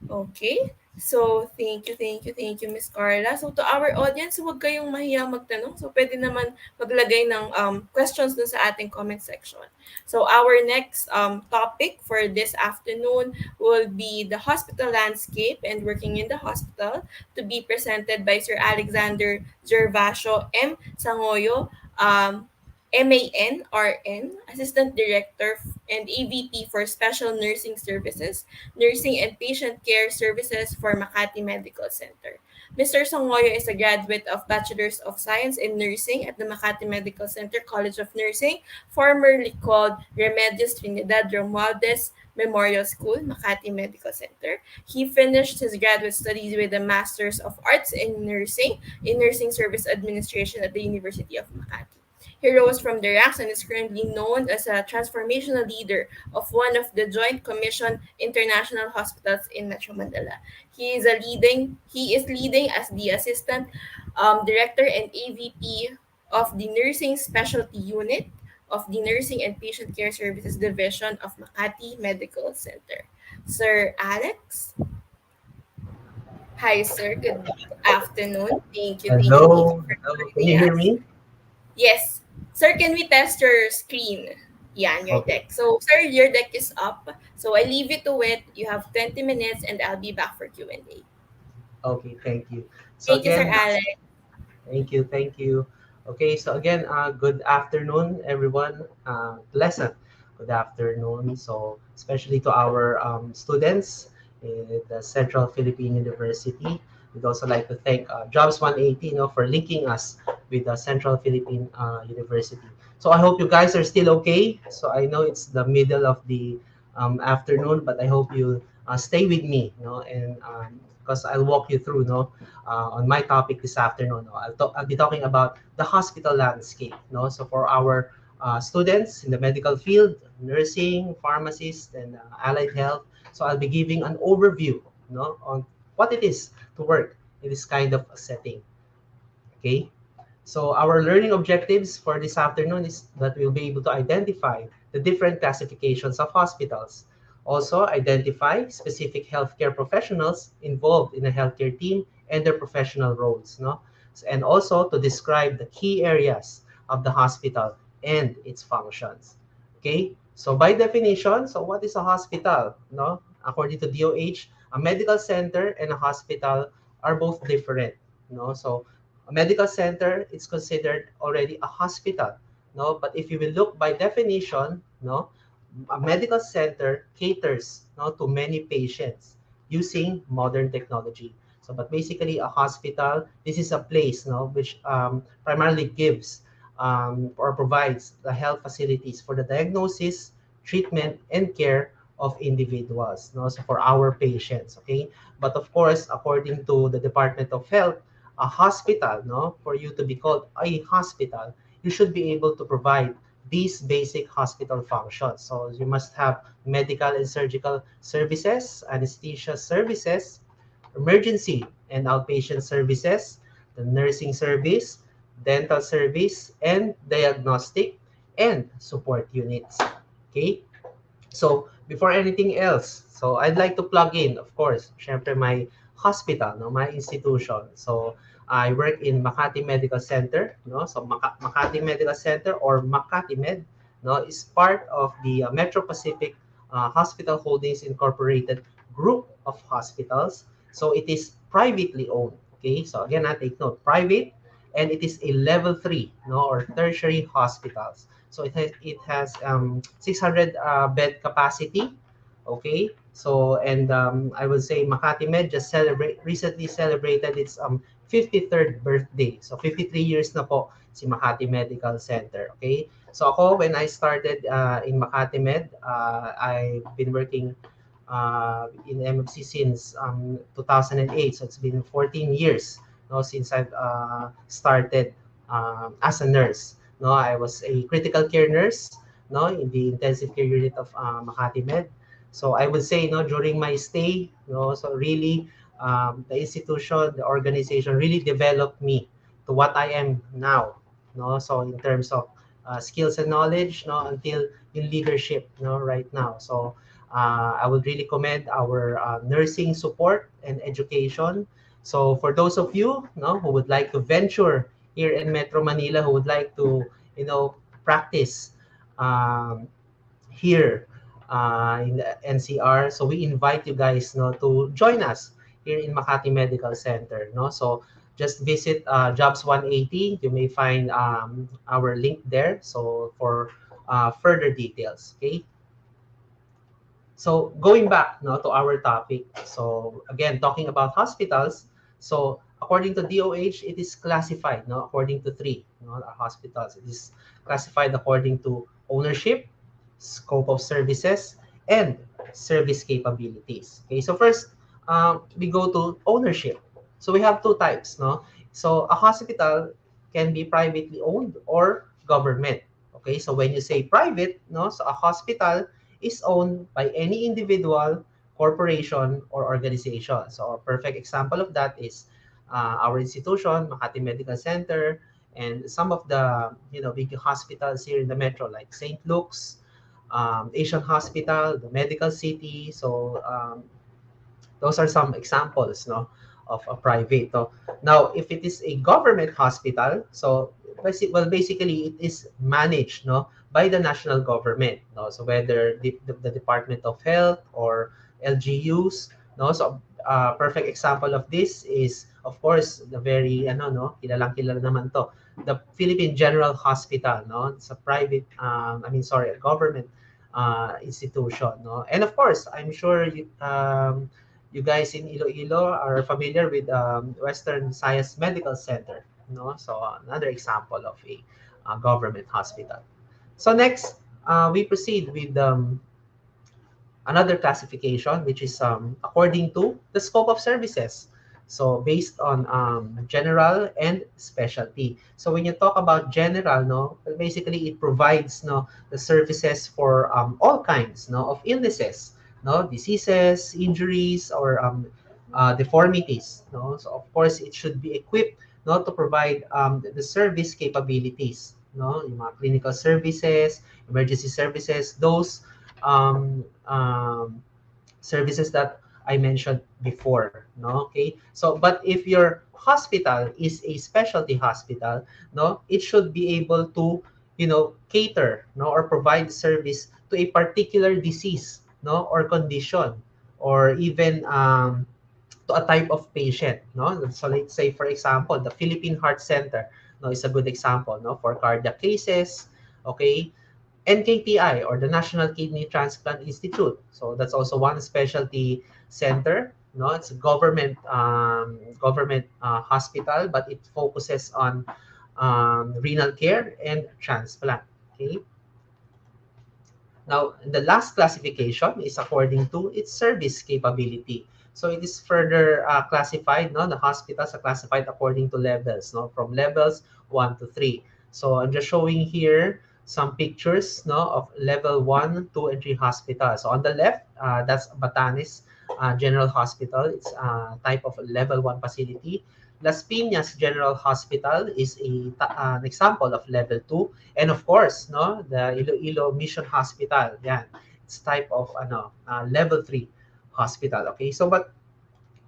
Okay. So, thank you, Miss Carla. So, to our audience, huwag kayong mahiyang magtanong. So, pwede naman maglagay ng questions dun sa ating comment section. So, our next topic for this afternoon will be the hospital landscape and working in the hospital, to be presented by Sir Alexander Gervacio M. Sangoyo, MANRN, Assistant Director and AVP for Special Nursing Services, Nursing and Patient Care Services for Makati Medical Center. Mr. Sangoyo is a graduate of Bachelor's of Science in Nursing at the Makati Medical Center College of Nursing, formerly called Remedios Trinidad Romualdez Memorial School, Makati Medical Center. He finished his graduate studies with a Master's of Arts in Nursing Service Administration at the University of Makati. He rose from the ranks and is currently known as a transformational leader of one of the Joint Commission International Hospitals in Metro Manila. He is leading as the Assistant Director and AVP of the Nursing Specialty Unit of the Nursing and Patient Care Services Division of Makati Medical Center. Sir Alex? Hi, sir. Good afternoon. Thank you. Thank you. Thank you Hello, for hello. Can you joining hear us. me? Yes. Sir, can we test your screen? Yeah, and your Okay, deck. So, sir, your deck is up. So, I leave you to it. You have 20 minutes and I'll be back for Q&A. okay, thank you. So Thank you, Sir again, Alex. thank you, thank you. Okay, so again, good afternoon, everyone. Pleasant good afternoon. So especially to our students at the Central Philippine University. We'd also like to thank Jobs 180, for linking us with the Central Philippine University. So I hope you guys are still okay. So I know it's the middle of the afternoon, but I hope you stay with me, and because I'll walk you through, on my topic this afternoon. I'll be talking about the hospital landscape. So for our students in the medical field, nursing, pharmacists, and allied health. So I'll be giving an overview, on what it is to work in this kind of setting. Okay. So our learning objectives for this afternoon is that we'll be able to identify the different classifications of hospitals. Also, identify specific healthcare professionals involved in a healthcare team and their professional roles. No? And also to describe the key areas of the hospital and its functions. Okay? So by definition, so what is a hospital? No? According to DOH, a medical center and a hospital are both different. So a medical center is considered already a hospital, but if you will look by definition, a medical center caters, to many patients using modern technology. So but basically a hospital, this is a place, which primarily gives or provides the health facilities for the diagnosis, treatment, and care of individuals, so for our patients. Okay, but of course, according to the Department of Health, a hospital, for you to be called a hospital, you should be able to provide these basic hospital functions. So you must have medical and surgical services, anesthesia services, emergency and outpatient services, the nursing service, dental service, and diagnostic and support units. Okay? So before anything else, so I'd like to plug in, of course, syempre my hospital, my institution. So I work in Makati Medical Center, So Makati Medical Center, or Makati Med, is part of the Metro Pacific Hospital Holdings Incorporated group of hospitals. So it is privately owned. Okay, so again, I take note, private, and it is a level 3, or tertiary hospitals. So it has 600 bed capacity. Okay, so and I would say Makati Med just recently celebrated its 53rd birthday. So 53 years na po si Makati Medical Center. Okay, so ako when I started in Makati Med, I've been working in MFC since 2008. So it's been 14 years, since I've started as a nurse. I was a critical care nurse, in the intensive care unit of Makati Med. So I would say, during my stay, so really, the institution, the organization really developed me to what I am now. So in terms of skills and knowledge, until in leadership, right now. So I would really commend our nursing support and education. So for those of you, who would like to venture here in Metro Manila, who would like to, practice um, here in the NCR. So we invite you guys, to join us here in Makati Medical Center. So just visit Jobs 180. You may find our link there. So for further details. Okay. So going back, to our topic. So again, talking about hospitals. So according to DOH, it is classified, according to three, hospitals. It is classified according to ownership, scope of services, and service capabilities. Okay, so first, we go to ownership. So we have two types, So a hospital can be privately owned or government. Okay, so when you say private, so a hospital is owned by any individual, corporation, or organization. So a perfect example of that is our institution, Makati Medical Center, And some of the big hospitals here in the metro, like St. Luke's, Asian Hospital, the Medical City. So those are some examples, no, of a private. No? Now, if it is a government hospital, so basically it is managed, no, by the national government. No? So whether the Department of Health or LGUs, no. So perfect example of this is, of course, the very no, kilalang kilala naman to, the Philippine General Hospital. No, it's a private, sorry, a government institution. No, and of course, I'm sure you guys in Iloilo are familiar with Western Science Medical Center, no? So another example of a government hospital. So next, we proceed with another classification, which is according to the scope of services. So based on general and specialty. So when you talk about general, no, well, basically it provides, no, the services for all kinds, no, of illnesses, no, diseases, injuries, or deformities. No, so of course it should be equipped, no, to provide the service capabilities. No, yung mga clinical services, emergency services, those services that I mentioned before. No, okay. So, but if your hospital is a specialty hospital, no, it should be able to, cater, no, or provide service to a particular disease, no, or condition, or even to a type of patient. No, so let's say, for example, the Philippine Heart Center, no, is a good example, no, for cardiac cases. Okay, NKTI, or the National Kidney Transplant Institute. So that's also one specialty center. No, it's a government hospital, but it focuses on renal care and transplant. Okay. Now, the last classification is according to its service capability. So it is further classified. No, the hospitals are classified according to levels. No, from levels 1 to 3. So I'm just showing here some pictures, no, of level 1, 2, and 3 hospitals. So on the left, that's Batanes General Hospital. It's a type of level 1 facility. Las Piñas General Hospital is an example of level 2. And of course, no, the Iloilo Mission Hospital, yan, it's type of level 3 hospital. Okay, so but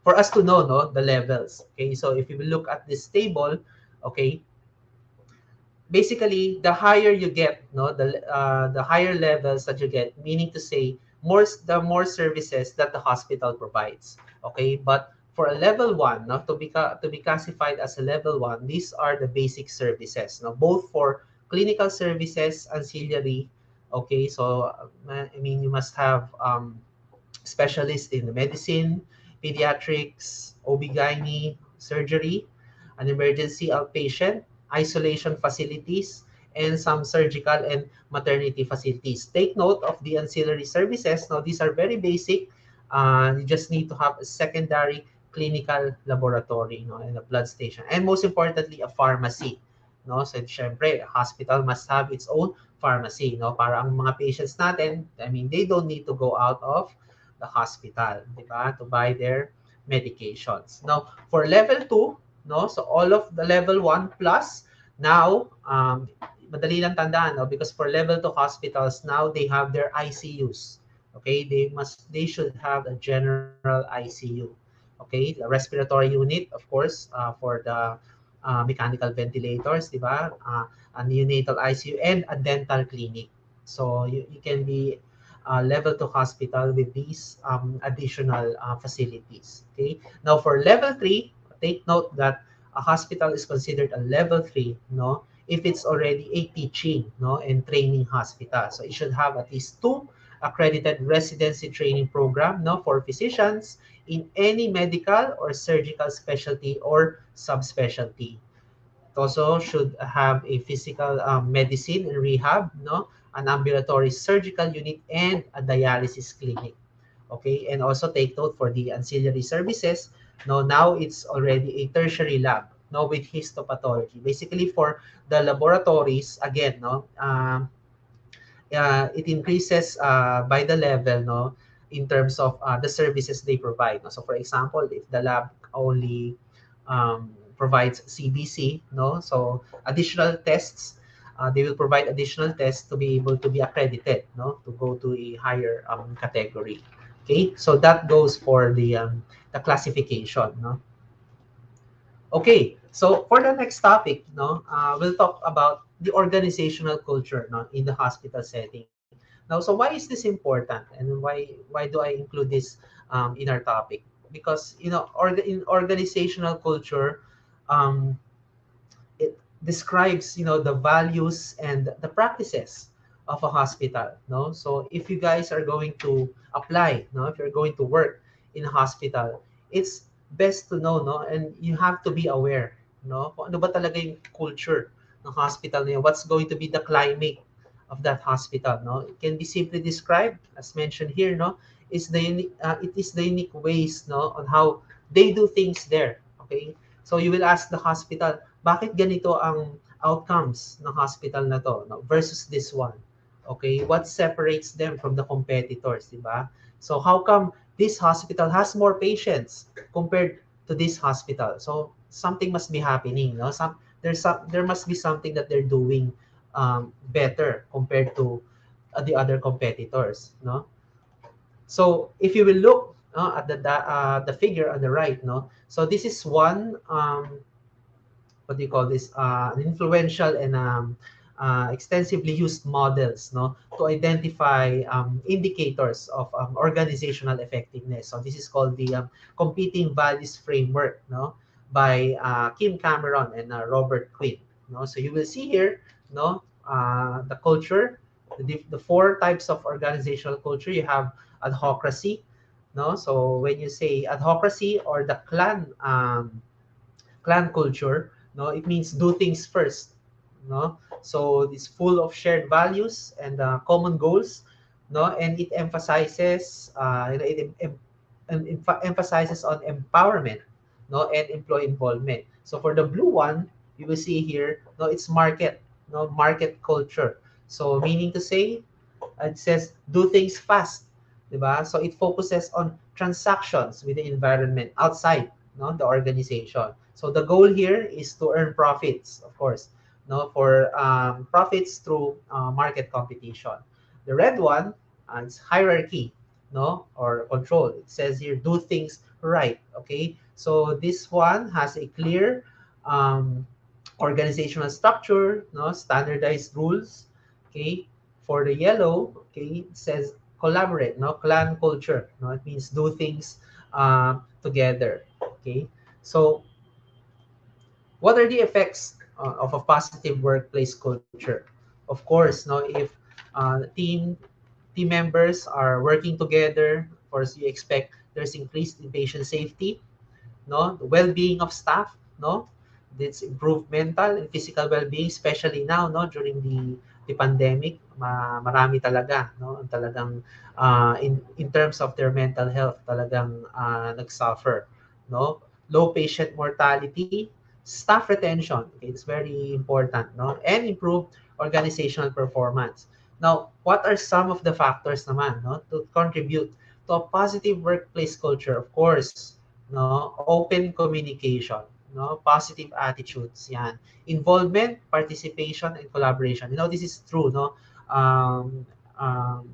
for us to know, no, the levels. Okay, so if you look at this table, okay, basically the higher you get, no, the higher levels that you get, meaning to say the more services that the hospital provides. Okay, but for a level 1, no, to be classified as a level 1, these are the basic services, no, both for clinical services, ancillary. Okay, so you must have specialists in the medicine, pediatrics, OB/GYN, surgery, an emergency outpatient, isolation facilities, and some surgical and maternity facilities. Take note of the ancillary services. Now, these are very basic. You just need to have a secondary clinical laboratory, no, and a blood station. And most importantly, a pharmacy. No? So, syempre, a hospital must have its own pharmacy. No? Para ang mga patients natin, they don't need to go out of the hospital, di ba, to buy their medications. Now, for level 2, no, so all of the level 1 plus, now, madali lang tandaan, no, because for level 2 hospitals, now they have their ICUs. Okay, they should have a general ICU. Okay, the respiratory unit, of course, for the mechanical ventilators, di ba? A neonatal ICU and a dental clinic. So you can be level 2 hospital with these additional facilities. Okay. Now for level 3, take note that a hospital is considered a level 3, no, if it's already a teaching, no, and training hospital. So it should have at least 2 accredited residency training program, no, for physicians in any medical or surgical specialty or subspecialty. It also should have a physical medicine and rehab, no, an ambulatory surgical unit, and a dialysis clinic. Okay, and also take note for the ancillary services. No, now it's already a tertiary lab, no, with histopathology. Basically, for the laboratories, again, no, it increases by the level, no, in terms of the services they provide. No? So, for example, if the lab only provides CBC, no? So additional tests, they will provide additional tests to be able to be accredited, no? To go to a higher category. Okay, so that goes for the classification, no? Okay, so for the next topic, no, we'll talk about the organizational culture, no, in the hospital setting. Now, so why is this important, and why do I include this in our topic? Because in organizational culture, um, it describes the values and the practices of a hospital, no? So if you guys are going to apply, no, if you're going to work in a hospital, it's best to know, no, and you have to be aware, no, kung ano ba talaga yung culture ng hospital niyo, what's going to be the climate of that hospital, no? It can be simply described as mentioned here, no, is it is the unique ways, no, on how they do things there. Okay, so you will ask the hospital, bakit ganito ang outcomes ng hospital na to, no, versus this one? Okay, what separates them from the competitors, di ba? So how come this hospital has more patients compared to this hospital? So something must be happening, no? There must be something that they're doing better compared to the other competitors, no? So if you will look at the figure on the right, no, so this is one what do you call this, an influential and extensively used models, no, to identify indicators of organizational effectiveness. So this is called the competing values framework, no, by Kim Cameron and Robert Quinn, no. So you will see here, no, the culture, the four types of organizational culture. You have adhocracy, no. So when you say adhocracy or the clan culture, no, it means do things first, no. So it's full of shared values and common goals, no, and it emphasizes emphasizes on empowerment, no, and employee involvement. So for the blue one, you will see here, no, it's market, no, market culture. So meaning to say, it says do things fast, diba? So it focuses on transactions with the environment outside, no, the organization. So the goal here is to earn profits, of course, no, for profits through market competition. The red one, is hierarchy, no, or control. It says here do things right. Okay, so this one has a clear um, organizational structure, no, standardized rules. Okay, for the yellow, okay, it says collaborate, no, clan culture, no, it means do things together. Okay, so what are the effects of a positive workplace culture? Of course, no, if team members are working together, of course you expect there's increased in patient safety, no, the well-being of staff, no, this improved mental and physical well-being, especially now, no, during the pandemic, marami talaga, no, ang talagang in terms of their mental health, talagang nagsuffer, no, low patient mortality, staff retention, okay, it's very important, no, and improved organizational performance. Now, what are some of the factors naman, no, to contribute to a positive workplace culture? Of course, no, open communication, no, positive attitudes, yan, involvement, participation, and collaboration. This is true, no, um, um,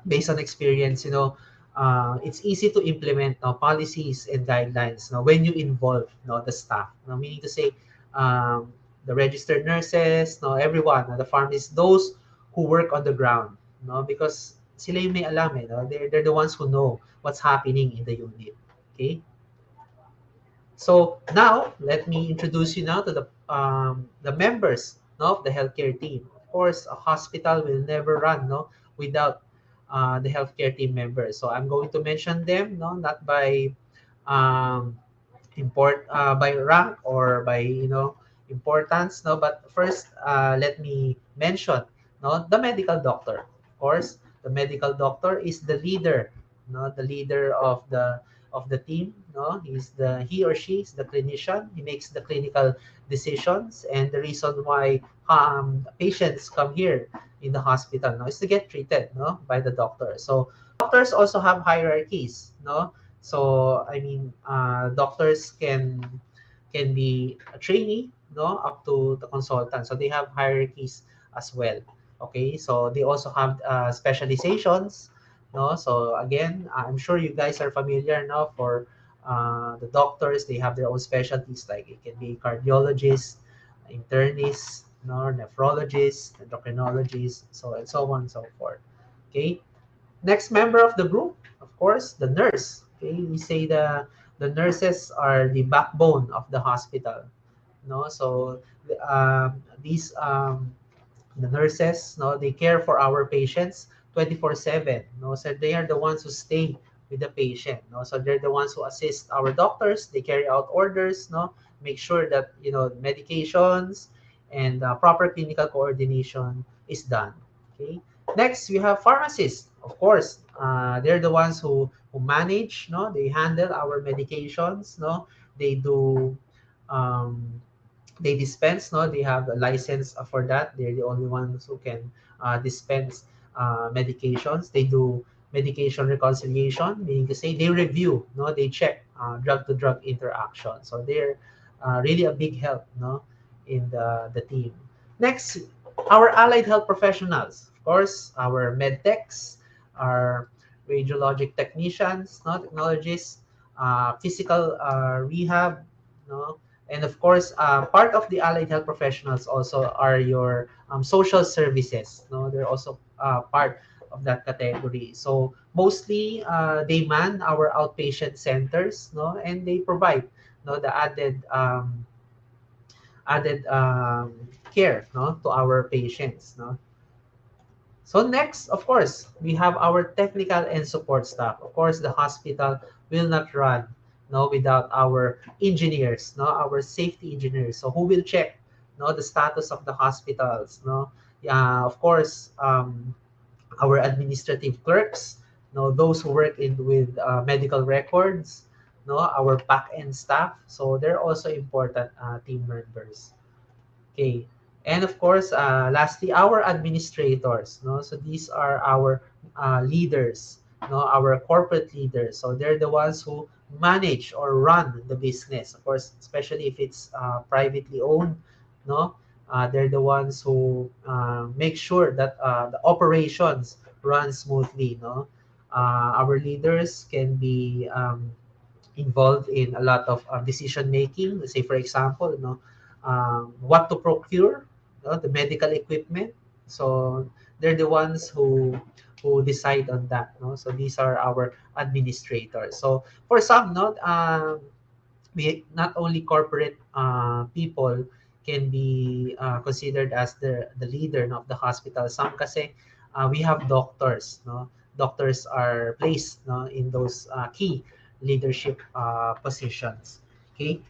based on experience, it's easy to implement, no, policies and guidelines, no, when you involve, no, the staff, no, meaning to say, um, the registered nurses, no, everyone, no, the pharmacists, those who work on the ground, no, because sila yung may alam, no? They're the ones who know what's happening in the unit. Okay. So now, let me introduce you now to the members, no, of the healthcare team. Of course, a hospital will never run, no, without the healthcare team members. So I'm going to mention them, no, not by um, by rank or by importance, no, but first let me mention, no, the medical doctor. Of course, the medical doctor is the leader, no, the leader of the team, no. He or she is the clinician. He makes the clinical decisions, and the reason why patients come here in the hospital, no, is to get treated, no, by the doctor. So doctors also have hierarchies, no. So I mean, doctors can be a trainee, no, up to the consultant. So they have hierarchies as well. Okay, so they also have specializations, no. So again, I'm sure you guys are familiar now for the doctors. They have their own specialties, like it can be cardiologists, internists, no, nephrologists, endocrinologists, so and so on and so forth. Okay, next member of the group, of course, the nurse. Okay, we say the nurses are the backbone of the hospital. No, so these the nurses, no, they care for our patients 24/7. No, so they are the ones who stay with the patient. No, so they're the ones who assist our doctors. They carry out orders. No, make sure that medications and proper clinical coordination is done. Okay. Next, we have pharmacists. Of course, they're the ones who manage. No, they handle our medications. No, they do. Um, they dispense, no, they have a license for that. They're the only ones who can dispense medications. They do medication reconciliation, meaning to say they review, no, they check drug to drug interaction. So they're really a big help, no, in the team. Next, our allied health professionals, of course, our med techs, our radiologic technicians, no, technologists, physical rehab, no, and of course, part of the allied health professionals also are your social services. No, they're also part of that category. So mostly they man our outpatient centers, no, and they provide, no, the added care, no, to our patients, no. So next, of course, we have our technical and support staff. Of course, the hospital will not run, no, without our engineers, no, our safety engineers. So who will check, no, the status of the hospitals, no? Yeah, of course, our administrative clerks, no, those who work in with medical records, no, our back end staff. So they're also important team members. Okay. And of course, lastly, our administrators. No, so these are our leaders, no, our corporate leaders. So they're the ones who manage or run the business. Of course, especially if it's privately owned, no, they're the ones who make sure that the operations run smoothly. No, our leaders can be involved in a lot of decision making. Let's say, for example, what to procure, the medical equipment. So they're the ones who decide on that. No? So these are our administrators. So for some, we not only corporate people can be considered as the leader, no, of the hospital. Some kasi we have doctors, no. Doctors are placed, no, in those key leadership positions. Okay.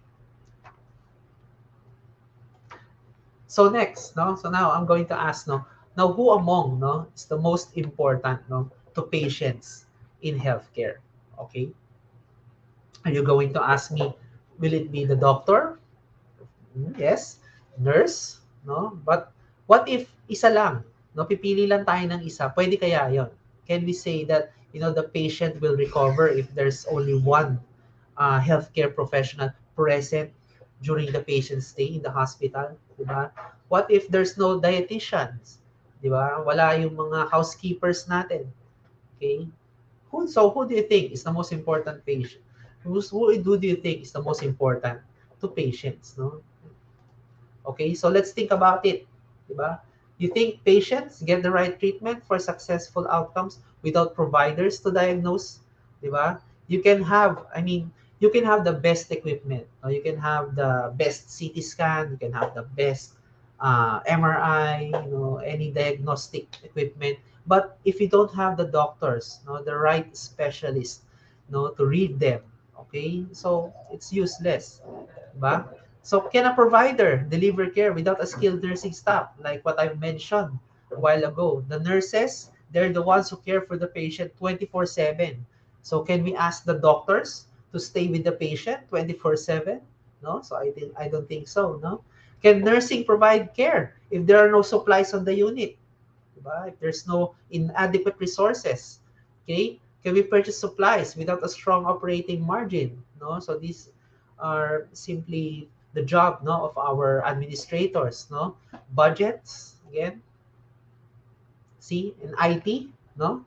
So next, no. So now I'm going to ask, no. Now, who among, no, is the most important, no, to patients in healthcare? Okay. Are you going to ask me? Will it be the doctor? Yes, nurse, no? But what if isa lang, no? Pipili lang tayo ng isa. Pwede kaya 'yon? Can we say that, the patient will recover if there's only one healthcare professional present during the patient's stay in the hospital, 'di ba? What if there's no dietitians? 'Di ba? Wala yung mga housekeepers natin. Okay? Who do you think is the most important patient? Who do you think is the most important to patients, no? Okay, so let's think about it. Diba? You think patients get the right treatment for successful outcomes without providers to diagnose? Diba? You can have, I mean, you can have the best equipment. Or you can have the best CT scan. You can have the best MRI, any diagnostic equipment. But if you don't have the doctors, the right specialists, to read them, okay, so it's useless. Diba? So can a provider deliver care without a skilled nursing staff? Like what I mentioned a while ago. The nurses, they're the ones who care for the patient 24/7. So can we ask the doctors to stay with the patient 24/7? No? So I don't think so, no? Can nursing provide care if there are no supplies on the unit? Diba? If there's no inadequate resources, okay? Can we purchase supplies without a strong operating margin? No? So these are simply the job, no, of our administrators, no. Budgets, again, see, in IT, no.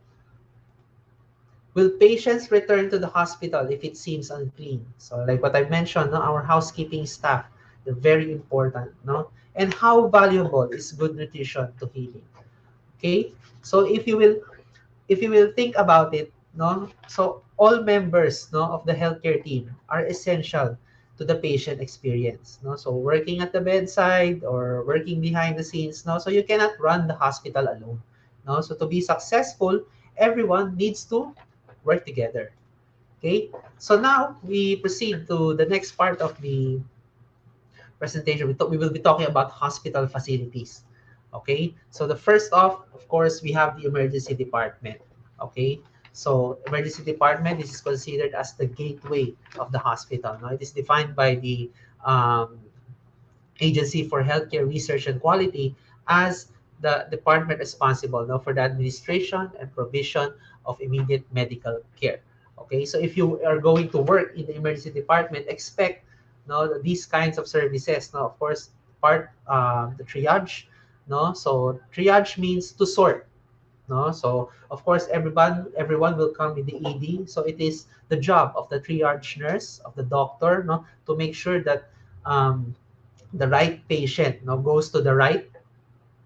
Will patients return to the hospital if it seems unclean? So like what I mentioned, no, our housekeeping staff, they're very important, no. And how valuable is good nutrition to healing? Okay, so if you will think about it, no, so all members, no, of the healthcare team are essential to the patient experience, no. So working at the bedside or working behind the scenes, no, so you cannot run the hospital alone, no. So to be successful, everyone needs to work together. Okay, so now we proceed to the next part of the presentation. We will be talking about hospital facilities. Okay, so the first off, of course, we have the emergency department. Okay, so emergency department, this is considered as the gateway of the hospital. No? It is defined by the um, Agency for Healthcare Research and Quality as the department responsible, no, for the administration and provision of immediate medical care. Okay, so if you are going to work in the emergency department, expect, no, these kinds of services. No, of course, the triage. No, so triage means to sort. No, so of course everyone will come with the ED. So it is the job of the triage nurse, of the doctor, no, to make sure that um, the right patient, no, goes to the right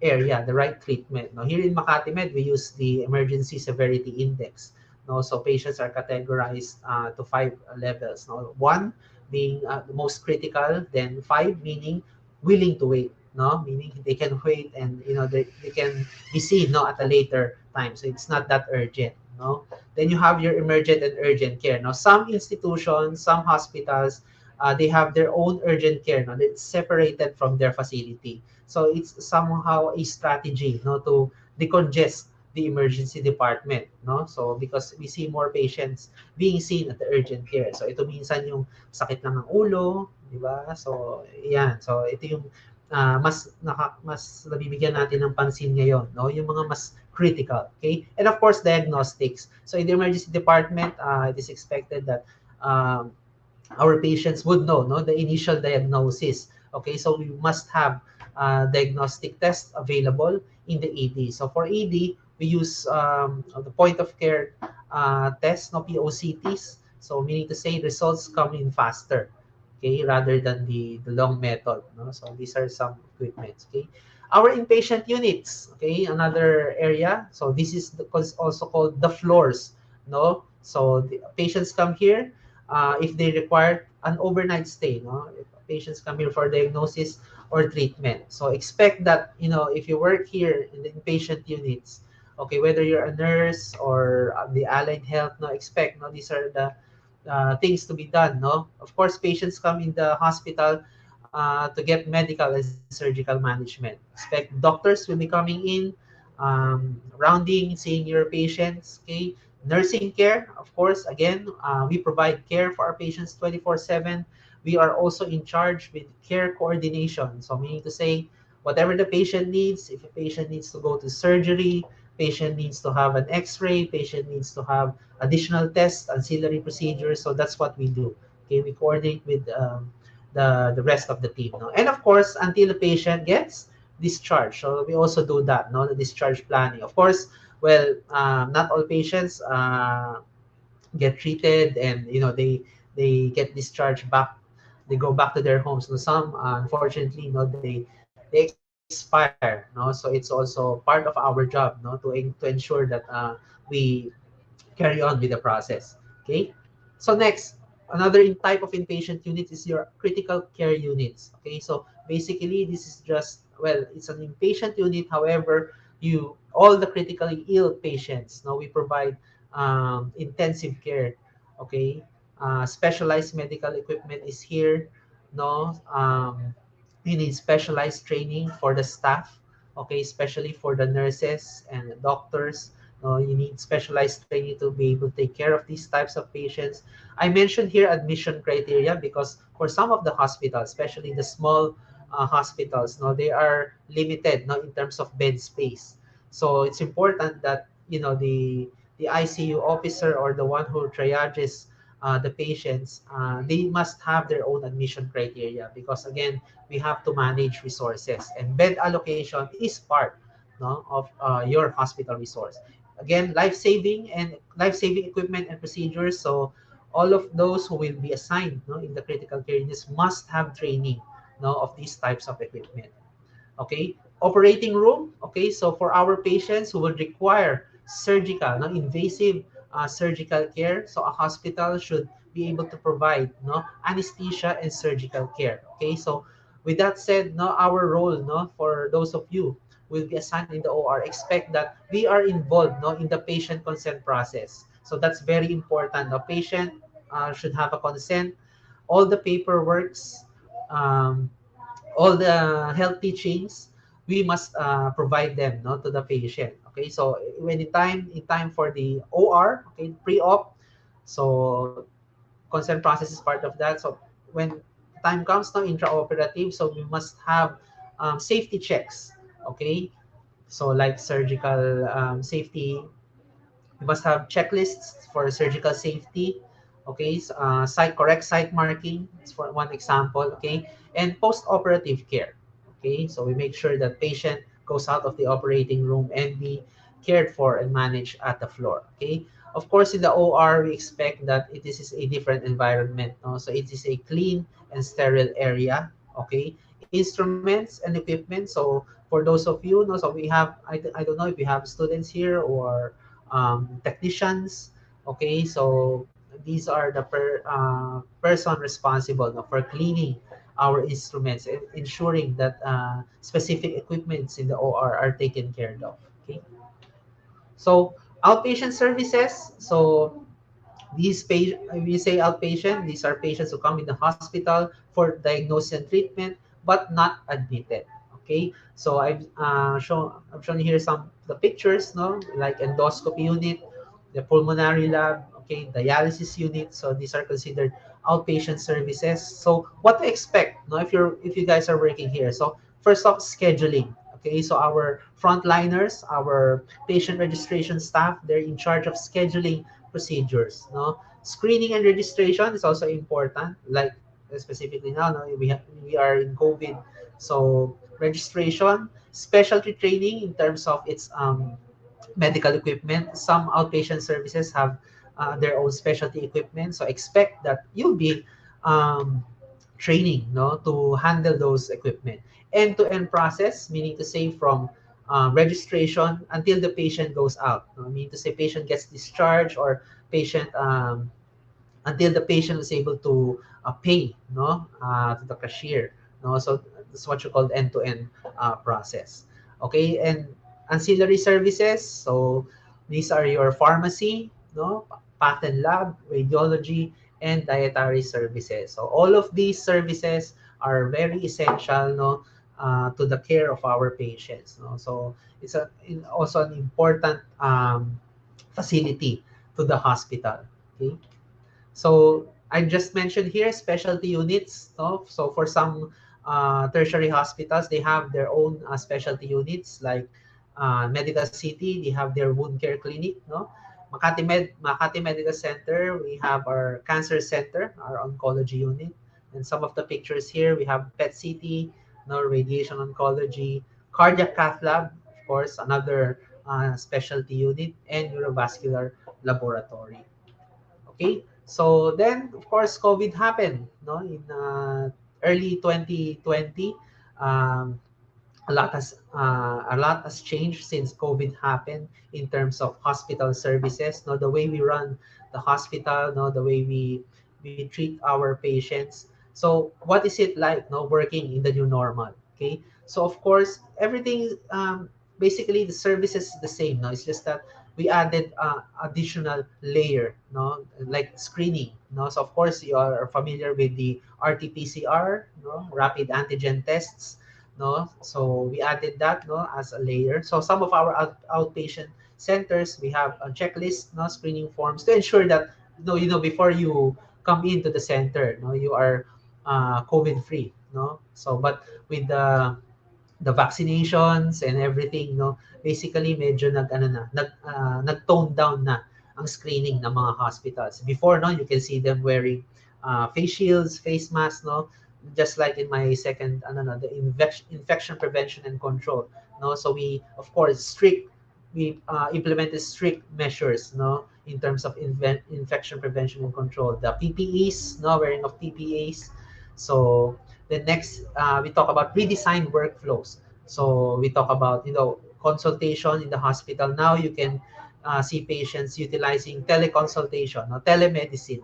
area, the right treatment. Now, here in Makati Med, we use the emergency severity index. No, so patients are categorized to five levels. No, one being the most critical, then five meaning willing to wait. No, meaning they can wait and they can be seen, no, at a later time. So it's not that urgent. No, then you have your emergent and urgent care. Now, some institutions, some hospitals, they have their own urgent care. Now, it's separated from their facility. So it's somehow a strategy, no, to decongest the emergency department, no? So because we see more patients being seen at the urgent care. So ito minsan yung sakit lang ng ulo, di ba? So yan. So ito yung mas nabibigyan natin ng pansin ngayon, no? Yung mga mas critical, okay? And of course, diagnostics. So in the emergency department, it is expected that our patients would know, no, the initial diagnosis. Okay, so we must have diagnostic tests available in the ED. So for ED, we use the point of care tests, no, POCTs. So meaning to say results come in faster, okay, rather than the long method. No? So these are some equipments. Okay, our inpatient units. Okay, another area. So this is also called the floors. No, so the patients come here if they require an overnight stay. No, if patients come here for diagnosis or treatment. So expect that, if you work here in the inpatient units, okay, whether you're a nurse or the allied health, no, expect, no, these are the things to be done. No, of course, patients come in the hospital to get medical and surgical management. Expect doctors will be coming in, rounding, seeing your patients. Okay, nursing care, of course, again, we provide care for our patients 24/7. We are also in charge with care coordination. So meaning to say, whatever the patient needs, if a patient needs to go to surgery, patient needs to have an x-ray, patient needs to have additional tests, ancillary procedures. So that's what we do. Okay, we coordinate with the rest of the team. No? And of course, until the patient gets discharged. So we also do that, no, the discharge planning. Of course, well, not all patients get treated and they get discharged back. They go back to their homes. So some, unfortunately, they expire. No, so it's also part of our job, no, to ensure that we carry on with the process. Okay. So next, another type of inpatient unit is your critical care units. Okay. So basically, this is just, well, it's an inpatient unit. However, all the critically ill patients, no, we provide intensive care. Okay. Specialized medical equipment is here. No. You need specialized training for the staff. Okay, especially for the nurses and doctors. You need specialized training to be able to take care of these types of patients. I mentioned here admission criteria because for some of the hospitals, especially the small hospitals, no, they are limited, no, in terms of bed space. So it's important that the ICU officer or the one who triages the patients, they must have their own admission criteria because again, we have to manage resources and bed allocation is part, no, of your hospital resource. Again, life saving equipment and procedures. So all of those who will be assigned, no, in the critical care units must have training, no, of these types of equipment. Okay, operating room. Okay, so for our patients who will require surgical, non-invasive surgical care, so a hospital should be able to provide, no, anesthesia and surgical care. Okay, so with that said, no, our role, no, for those of you will be assigned in the OR, expect that we are involved, no, in the patient consent process. So that's very important. The patient should have a consent. All the paperworks, um, all the health teachings, we must provide them, no, to the patient. Okay, so when in time for the OR, okay, pre-op, so consent process is part of that. So when time comes, no, intraoperative, so we must have safety checks. Okay, so like surgical safety, you must have checklists for surgical safety. Okay, so, correct site marking is for one example. Okay, and post-operative care. Okay, so we make sure that patient goes out of the operating room and be cared for and managed at the floor. Okay, of course in the OR we expect that it is a different environment. No? So it is a clean and sterile area. Okay, instruments and equipment. So for those of you, no, so we have I don't know if we have students here or technicians. Okay, so these are the person responsible, no, for cleaning our instruments and ensuring that specific equipments in the OR are taken care of. Okay, so outpatient services. So we say outpatient, these are patients who come in the hospital for diagnosis and treatment, but not admitted. Okay, so I've shown here some the pictures, no, like endoscopy unit, the pulmonary lab, okay, dialysis unit. So these are considered outpatient services. So what to expect, no, if you guys are working here. So first off, scheduling. Okay, so our frontliners, our patient registration staff, they're in charge of scheduling procedures. No, screening and registration is also important. Like specifically now, no, we are in COVID, so registration, specialty training in terms of its medical equipment. Some outpatient services have their own specialty equipment, so expect that you'll be um, training, no, to handle those equipment. End-to-end process, meaning to say from registration until the patient goes out. No? Meaning to say patient gets discharged or patient until the patient is able to pay, no, to the cashier. No, so that's what you call end-to-end process. Okay, and ancillary services. So these are your pharmacy, no, path and lab, radiology, and dietary services. So all of these services are very essential, no, to the care of our patients. No, so it's also an important facility to the hospital. Okay. So I just mentioned here specialty units. No? So for some tertiary hospitals, they have their own specialty units like Medical City. They have their wound care clinic. No, Makati Medical Center. We have our cancer center, our oncology unit, and some of the pictures here we have PET CT, no, radiation oncology, cardiac cath lab, of course, another specialty unit, and neurovascular laboratory. Okay, so then of course COVID happened, no, in early 2020. Um, a lot has changed since COVID happened in terms of hospital services. No, the way we run the hospital, no, the way we treat our patients. So what is it like, no, working in the new normal? Okay, so of course everything basically the service is the same. No, it's just that we added additional layer, no, like screening. No, so of course you are familiar with the RT-PCR, no, rapid antigen tests. No, so we added that, no, as a layer. So some of our outpatient centers, we have a checklist, no, screening forms to ensure that before you come into the center, no, you are COVID free. No, so but with the vaccinations and everything, no, basically medyo nag-tone down na ang screening ng mga hospitals. Before, no, you can see them wearing face shields, face masks, no, just like in my second, ano, no, the infection prevention and control, no. So we, of course, we implemented strict measures, no, in terms of infection prevention and control. The PPEs, no, wearing of PPEs. So the next, we talk about redesigned workflows. So we talk about, consultation in the hospital. Now you can see patients utilizing teleconsultation, no, telemedicine.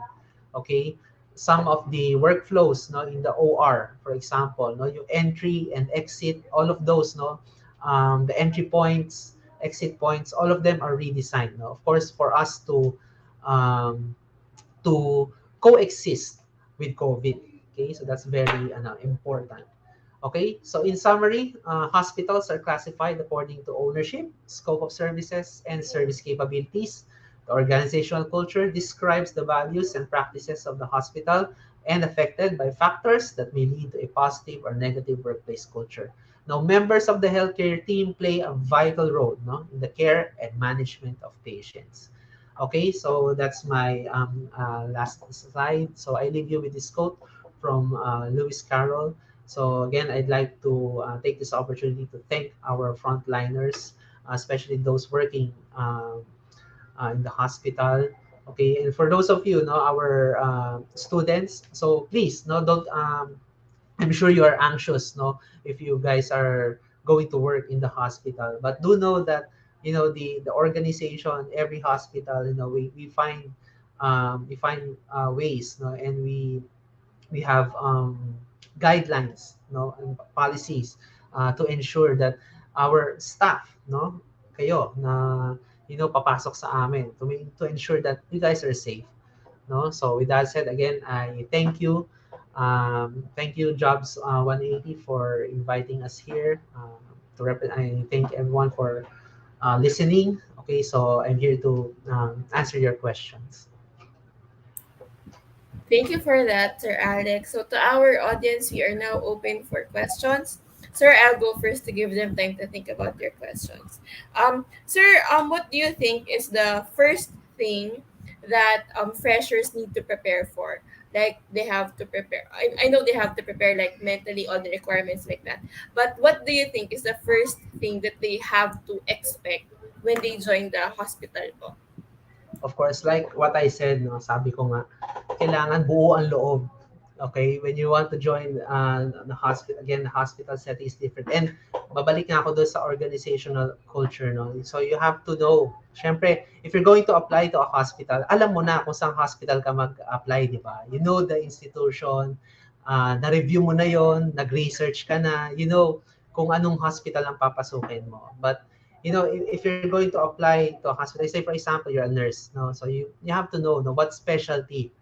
Okay, some of the workflows, no, in the OR, for example, no, your entry and exit, all of those, no, the entry points, exit points, all of them are redesigned. No? Of course, for us um, to coexist with COVID. Okay, so that's very important. Okay, so in summary, hospitals are classified according to ownership, scope of services, and service capabilities. The organizational culture describes the values and practices of the hospital and affected by factors that may lead to a positive or negative workplace culture. Now, members of the healthcare team play a vital role, no, in the care and management of patients. Okay, so that's my last slide. So I leave you with this quote from Lewis Carroll. So again, I'd like to take this opportunity to thank our frontliners, especially those working in the hospital. Okay, and for those of you, no, our students, so please, no, don't. I'm sure you are anxious, no, if you guys are going to work in the hospital, but do know that the organization, every hospital, we find ways, no, and we have guidelines, no, and policies to ensure that our staff, no, kayo na papasok sa amin to ensure that you guys are safe, no. So with that said, again, I thank you Jobs 180 for inviting us here I thank everyone for listening. Okay, so I'm here to answer your questions. Thank you for that, Sir Alex. So to our audience, we are now open for questions. Sir, I'll go first to give them time to think about their questions. Sir, what do you think is the first thing that freshers need to prepare for? Like they have to prepare. I know they have to prepare like mentally all the requirements like that. But what do you think is the first thing that they have to expect when they join the hospital po? Of course, like what I said, no, sabi ko nga, kailangan buo ang loob. Okay, when you want to join the hospital, again, the hospital setting is different. And babalik nga ako doon sa organizational culture, no. So you have to know, syempre, if you're going to apply to a hospital, alam mo na kung saan hospital ka mag-apply, di ba? You know the institution, na-review mo na yon, nag-research ka na, kung anong hospital ang papasukin mo. But if you're going to apply to a hospital, say for example, you're a nurse, no? So you have to know, no, what specialty,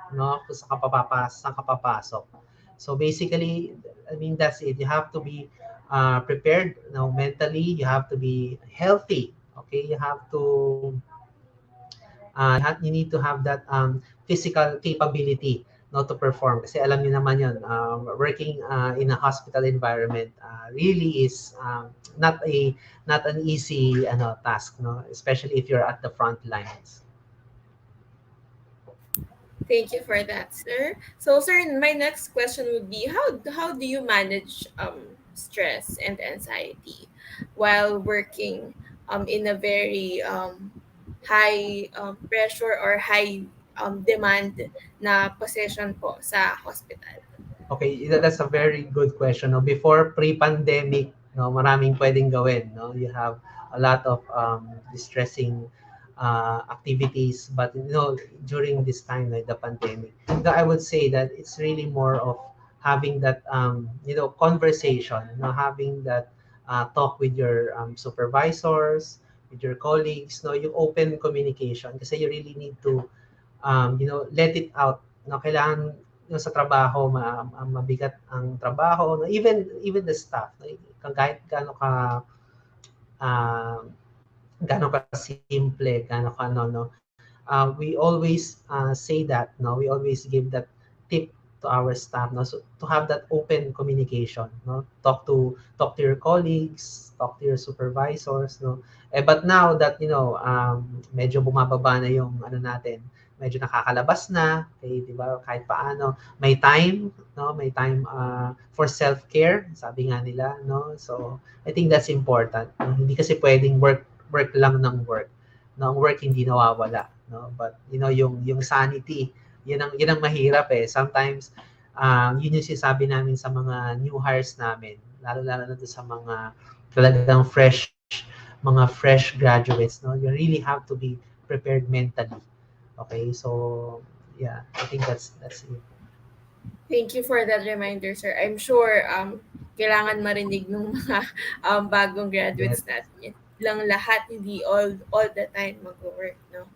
no, kung saan ka papasok. So basically, I mean, that's it. You have to be prepared, mentally. You have to be healthy. Okay, you have to you need to have that physical capability, no, to perform. Kasi alam niyo naman yun, working in a hospital environment really is not an easy task, no, especially if you're at the front lines. Thank you for that, sir. So, sir, my next question would be how do you manage stress and anxiety while working in a very high pressure or high demand na position po sa hospital? Okay, that's a very good question. No? Before pre-pandemic, no, maraming pwedeng gawin. No? You have a lot of distressing activities, but during this time, like the pandemic, I would say that it's really more of having that conversation, having that talk with your supervisors, with your colleagues, no, yung open communication, kasi you really need to let it out. No, kailangan sa trabaho mabigat ang trabaho, no? Even the staff, no? Kahit uh, gaano ka simple, gaano ka we always say that, no, we always give that tip our staff, no, so to have that open communication, no, talk to your colleagues, talk to your supervisors, no. But now that medyo bumababa na yung ano natin, medyo nakakalabas na, okay, di ba, kahit paano may time, no, may time for self-care, sabi nga nila, no. So I think that's important, no? Hindi kasi pwedeng work lang ng work, no. Ang work hindi nawawala, no, but yung sanity, yun ang mahirap eh. Sometimes, yun yung sinasabi namin sa mga new hires namin, lalo-lalo na doon sa mga talagang fresh graduates, no? You really have to be prepared mentally. Okay, so yeah, I think that's it. Thank you for that reminder, sir. I'm sure kailangan marinig ng mga bagong Yes, graduates natin. Yan lang lahat, hindi all the time mag-work, no?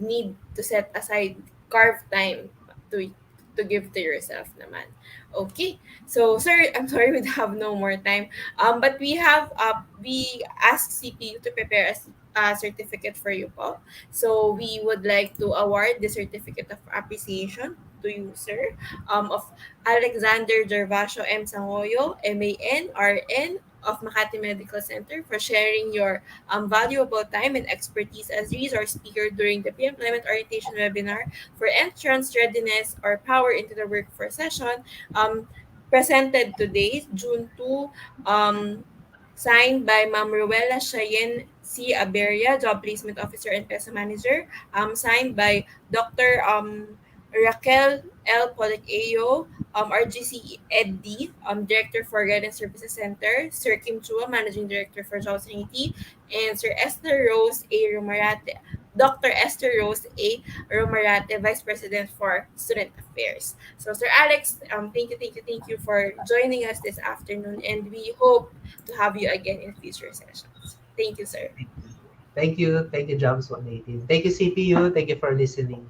Need to set aside, carve time to to give to yourself naman. Okay. So, sir, I'm sorry we have no more time. But we asked CPU to prepare a certificate for you po. So, we would like to award the certificate of appreciation to you, sir, of Alexander Gervacio M. Sangoyo, MAN, RN, of Makati Medical Center for sharing your valuable time and expertise as resource speaker during the pre-employment orientation webinar for entrance readiness or power into the workforce session presented today, June 2, signed by Ma'am Ruela Cheyenne C. Aberia, Job Placement Officer and PESA Manager, signed by Dr. Raquel L. Policeo, RGC EdD, Director for Guidance Services Center, Sir Kim Chua, Managing Director for Job Sanity, and Sir Esther Rose A. Romarate, Dr. Esther Rose A. Romarate, Vice President for Student Affairs. So, Sir Alex, thank you for joining us this afternoon, and we hope to have you again in future sessions. Thank you, sir. thank you, Jobs 118. Thank you, CPU. Thank you for listening.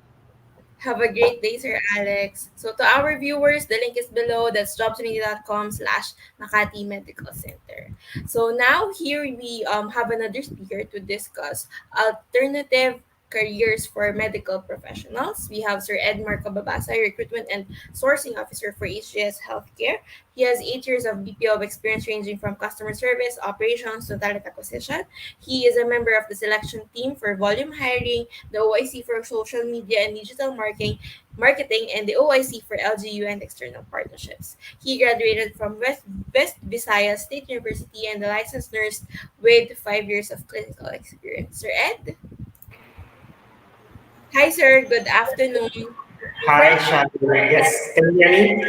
Have a great day, Sir Alex. So to our viewers, the link is below. That's jobsunity.com/Makati Medical Center. So now here we have another speaker to discuss alternative careers for medical professionals. We have Sir Edmar Cababasay, Recruitment and Sourcing Officer for HGS Healthcare. He has 8 years of BPO experience ranging from customer service, operations, to talent acquisition. He is a member of the selection team for volume hiring, the OIC for social media and digital marketing, and the OIC for LGU and external partnerships. He graduated from West Visayas State University and a licensed nurse with 5 years of clinical experience. Sir Ed? Hi, sir. Good afternoon. Before Hi, we Shannon. Yes, can you hear me?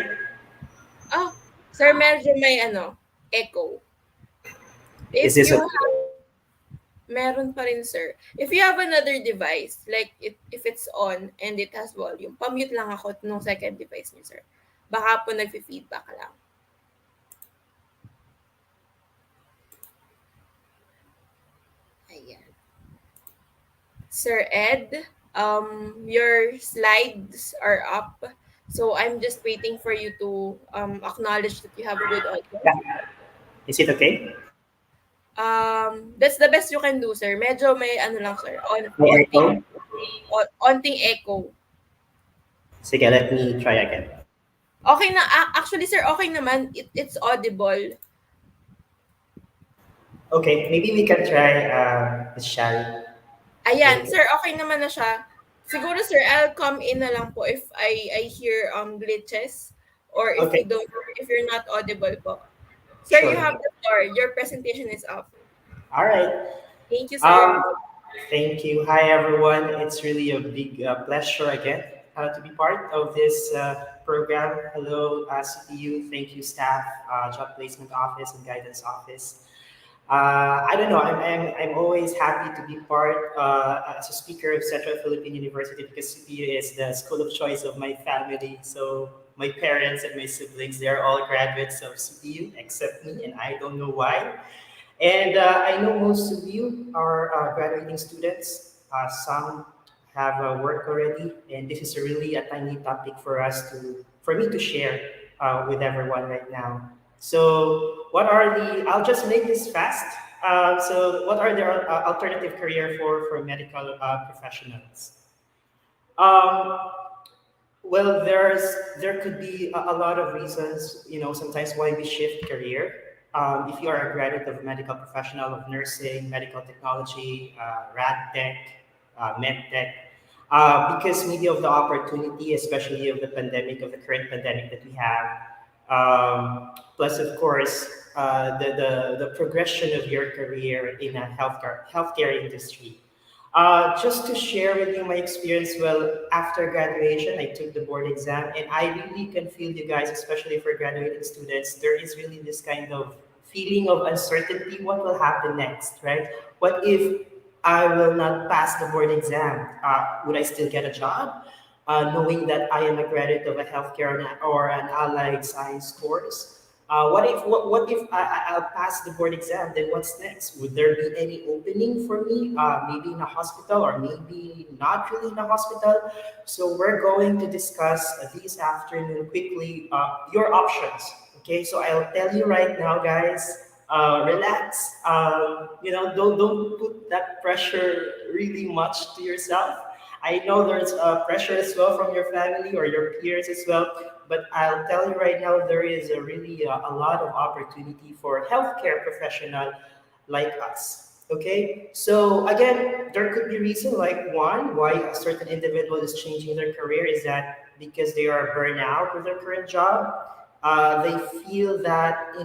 oh, sir, medyo may echo. Is If this you okay? have, meron pa rin, sir. If you have another device, like if it's on and it has volume, pamute lang ako nung second device niyo, sir. Baka po nagfi-feedback lang. Ayan. Sir Ed, your slides are up. So I'm just waiting for you to acknowledge that you have good audio. Yeah. Is it okay? That's the best you can do, sir. Medyo may lang, sir. No echo? Onting echo. Sige, let me try again. Okay na. Actually, sir, okay naman. It's audible. Okay, maybe we can try Miss Shari. Ayan, Maybe. sir, okay naman na siya. Siguro, sir, I'll come in na lang po if I hear glitches or Okay, if you're not audible po. Sir, you sure. have the floor. Your presentation is up. All right. Thank you, sir. Um, Thank you. Hi, everyone. It's really a big pleasure again to be part of this program. Hello, CPU. Thank you, staff, job placement office, and guidance office. I don't know. I'm always happy to be part as a speaker of Central Philippine University because CPU is the school of choice of my family. So my parents and my siblings, they're all graduates of CPU except me, and I don't know why. And I know most of you are graduating students. Some have work already, and this is really a tiny topic for me to share with everyone right now. So, I'll just make this fast. So, what are the alternative career for medical professionals? Um, Well, there could be a lot of reasons, sometimes why we shift career. If you are a graduate of medical professional of nursing, medical technology, rad tech, med tech, because maybe of the opportunity, especially of the pandemic, of the current pandemic that we have, plus of course the progression of your career in a healthcare industry. Just to share with you my experience, well, after graduation, I took the board exam, and I really can feel you guys, especially for graduating students. There is really this kind of feeling of uncertainty. What will happen next, right? What if I will not pass the board exam? Would I still get a job? Knowing that I am a graduate of a healthcare or an allied science course. What if I'll pass the board exam? Then what's next? Would there be any opening for me? Maybe in a hospital or maybe not really in a hospital. So we're going to discuss this afternoon quickly your options. Okay, so I'll tell you right now, guys. Relax. Don't put that pressure really much to yourself. I know there's pressure as well from your family or your peers as well, but I'll tell you right now, there is a really a lot of opportunity for healthcare professional like us. Okay, so again, there could be reason like one why a certain individual is changing their career is that because they are burned out with their current job. They feel that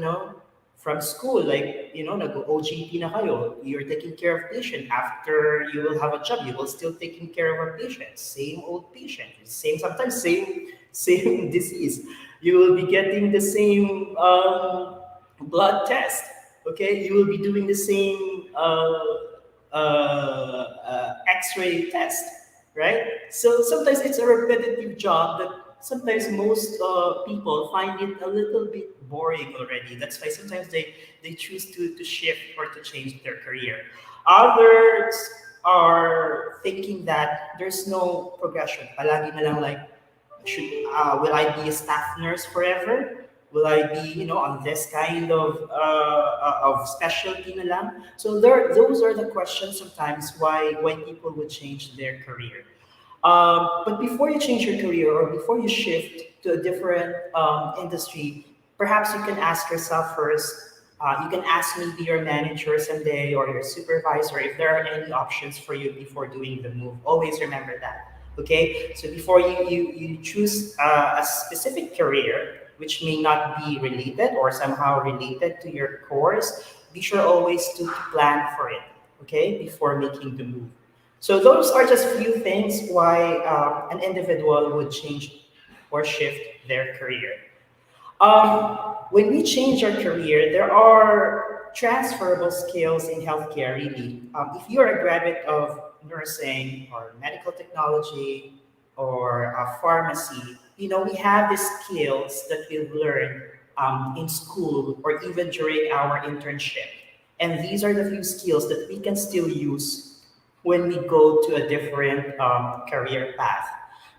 from school, like nag-OJT na kayo, you're taking care of patient. After you will have a job, you will still taking care of our patients. Same old patient, same sometimes same disease. You will be getting the same blood test. Okay, you will be doing the same X-ray test, right? So sometimes it's a repetitive job that sometimes most people find it a little bit boring already. That's why sometimes they choose to shift or to change their career. Others are thinking that there's no progression. Palagi na lang like, will I be a staff nurse forever? Will I be, on this kind of specialty na lang? So those are the questions sometimes why people would change their career. But before you change your career or before you shift to a different industry, perhaps you can ask yourself first. You can ask maybe your manager someday or your supervisor if there are any options for you before doing the move. Always remember that. Okay, so before you choose a specific career which may not be related or somehow related to your course, be sure always to plan for it. Okay, before making the move. So those are just few things why an individual would change or shift their career. When we change our career, there are transferable skills in healthcare, really. If you're a graduate of nursing or medical technology or pharmacy, we have the skills that we've learned in school or even during our internship. And these are the few skills that we can still use when we go to a different career path.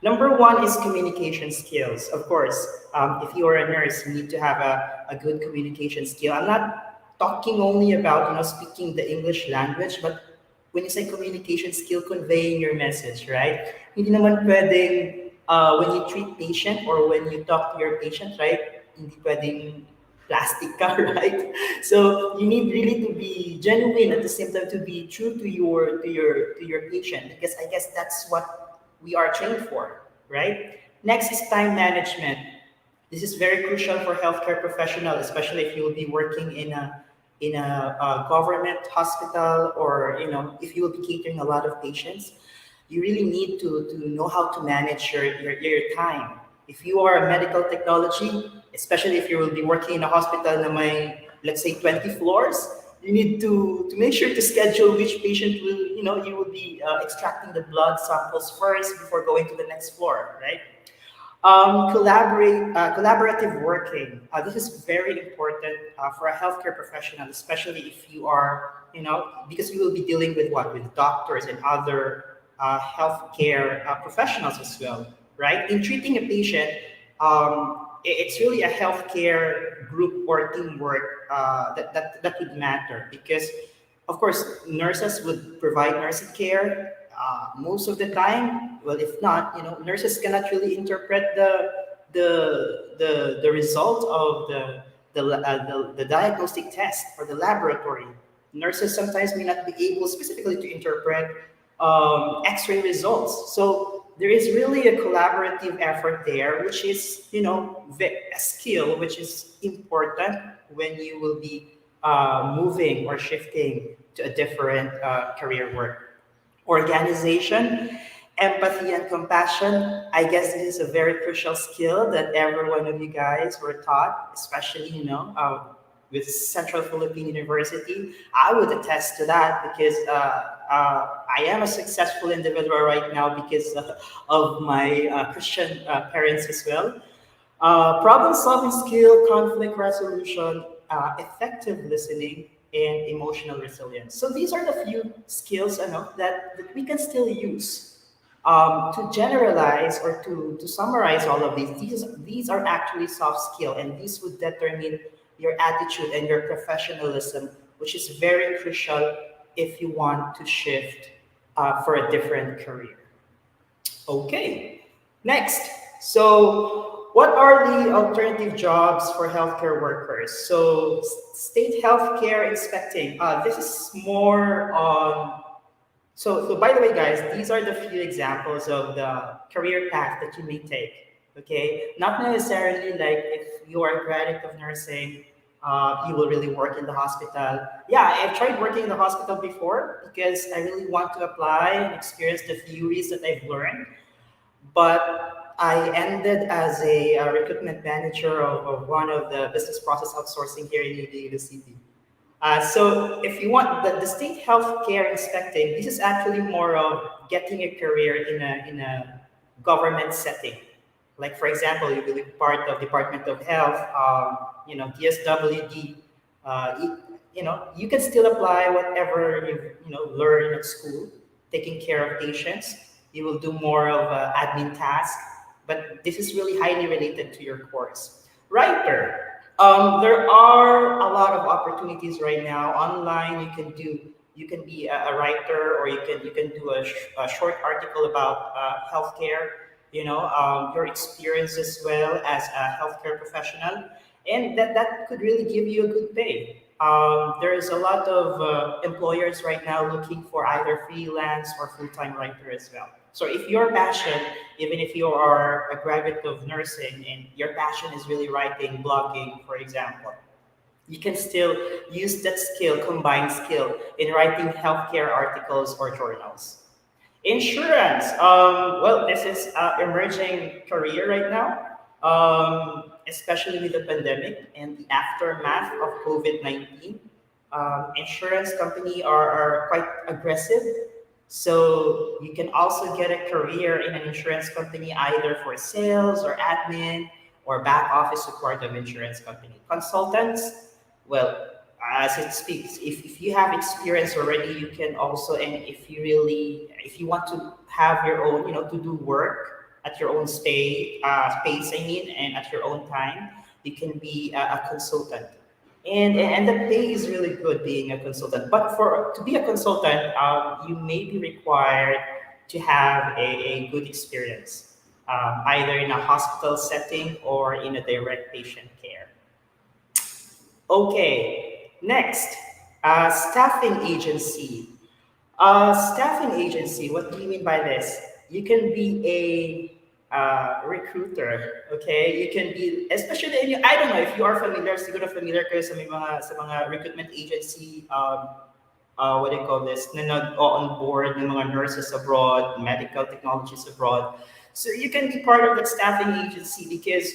Number one is communication skills. Of course, if you are a nurse, you need to have a good communication skill. I'm not talking only about speaking the English language, but when you say communication skill, conveying your message, right? Hindi naman pwedeng when you treat patient or when you talk to your patient, right? Hindi pwedeng plastic ka, right? So you need really to be genuine at the same time to be true to your patient because I guess that's what we are trained for, right? Next is time management. This is very crucial for healthcare professional, especially if you will be working in a government hospital or if you will be catering a lot of patients. You really need to know how to manage your time. If you are a medical technology, especially if you will be working in a hospital na may, let's say, 20 floors, you need to make sure to schedule which patient you will be extracting the blood samples first before going to the next floor, right? Collaborative working. This is very important for a healthcare professional, especially if you are, because you will be dealing with what? With doctors and other healthcare professionals as well, right? In treating a patient, it's really a healthcare group or teamwork that would matter because, of course, nurses would provide nursing care. most of the time, well, if not, nurses cannot really interpret the result of the diagnostic test or the laboratory. Nurses sometimes may not be able specifically to interpret X-ray results. So there is really a collaborative effort there, which is, a skill which is important when you will be moving or shifting to a different career work. Organization, empathy, and compassion. I guess this is a very crucial skill that every one of you guys were taught, especially, with Central Philippine University. I would attest to that because I am a successful individual right now because of my Christian parents as well. Problem solving skill, conflict resolution, effective listening, and emotional resilience. So these are the few skills that we can still use to generalize or to summarize all of these. These are actually soft skill, and these would determine your attitude and your professionalism, which is very crucial if you want to shift for a different career. Okay, next. So, what are the alternative jobs for healthcare workers? So, state healthcare inspecting. This is more on. So by the way, guys, these are the few examples of the career path that you may take. Okay, not necessarily like if you are a graduate of nursing, you will really work in the hospital. Yeah, I've tried working in the hospital before because I really want to apply and experience the theories that I've learned, but I ended as a recruitment manager of one of the business process outsourcing here in the city. So if you want the state healthcare inspecting, this is actually more of getting a career in a government setting. Like for example, you will be part of Department of Health, DSWD. You can still apply whatever you learn at school, taking care of patients. You will do more of admin tasks, but this is really highly related to your course. Writer. There are a lot of opportunities right now online. You can be a writer, or you can do a short article about healthcare. Your experience as well as a healthcare professional, and that could really give you a good pay. There is a lot of employers right now looking for either freelance or full-time writer as well. So if your passion, even if you are a graduate of nursing and your passion is really writing, blogging, for example, you can still use that skill, combined skill, in writing healthcare articles or journals. Insurance. Well, this is an emerging career right now, especially with the pandemic and the aftermath of COVID-19. Insurance company are quite aggressive. So you can also get a career in an insurance company either for sales or admin or back office support of insurance company. Consultants, well, as it speaks, if you have experience already, you can also, and if you want to have your own, to do work at your own space, and at your own time, you can be a consultant. And the pay is really good being a consultant. But for to be a consultant, you may be required to have a good experience, either in a hospital setting or in a direct patient care. Okay, next, staffing agency. Staffing agency, what do you mean by this? You can be a recruiter, okay? You can be, especially, I don't know if you are familiar, siguro familiar kayo sa mga recruitment agency, what do you call this, na on board ng mga nurses abroad, medical technologies abroad. So you can be part of that staffing agency because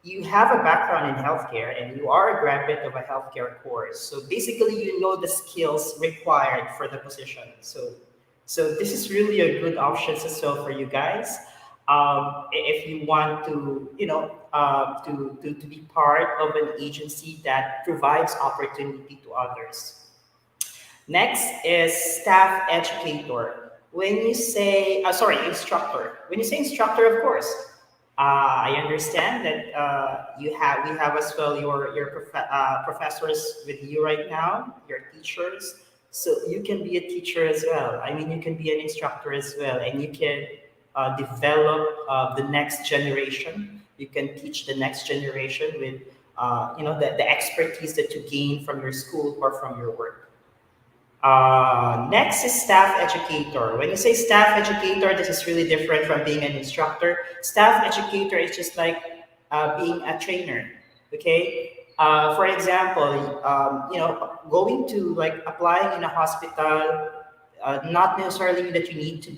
you have a background in healthcare and you are a graduate of a healthcare course. So basically, you know the skills required for the position. So this is really a good option as well for you guys. If you want to, to be part of an agency that provides opportunity to others. Next is staff educator. When you say, instructor. When you say instructor, of course, I understand that we have as well your professors with you right now, your teachers. So you can be a teacher as well. I mean, you can be an instructor as well, and you can develop the next generation. You can teach the next generation with, the expertise that you gain from your school or from your work. Next is staff educator. When you say staff educator, this is really different from being an instructor. Staff educator is just like being a trainer. Okay. For example, going to like applying in a hospital, not necessarily mean that you need to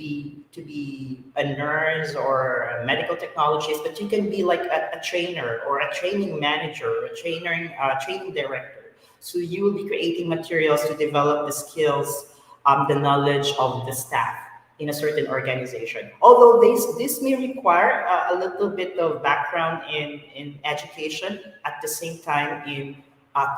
be a nurse or a medical technologist, but you can be like a trainer or a training manager or a training director. So you will be creating materials to develop the skills, the knowledge of the staff in a certain organization. Although this may require a little bit of background in education at the same time in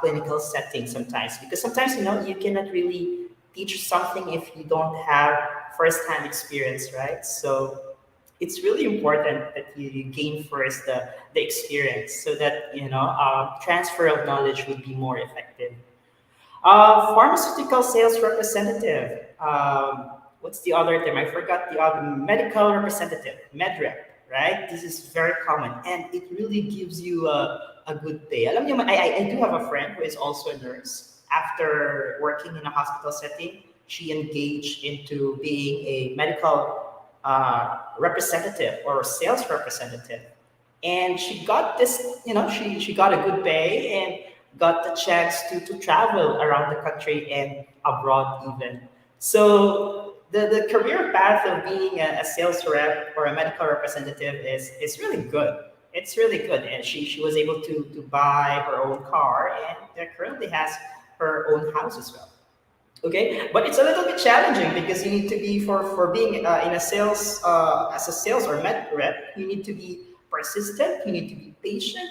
clinical setting sometimes, because sometimes you cannot really teach something if you don't have first-hand experience, right? So it's really important that you gain first the experience so that transfer of knowledge would be more effective. Pharmaceutical sales representative. What's the other term? I forgot the other. Medical representative, medrep, right? This is very common, and it really gives you a good pay. Alam niyo, I do have a friend who is also a nurse. After working in a hospital setting, she engaged into being a medical representative or sales representative, and she got this. She got a good pay and got the chance to travel around the country and abroad even. So the career path of being a sales rep or a medical representative is really good. It's really good. And she was able to buy her own car and currently has her own house as well. Okay, but it's a little bit challenging because you need to be for being in a sales as a sales or med rep. You need to be persistent. You need to be patient.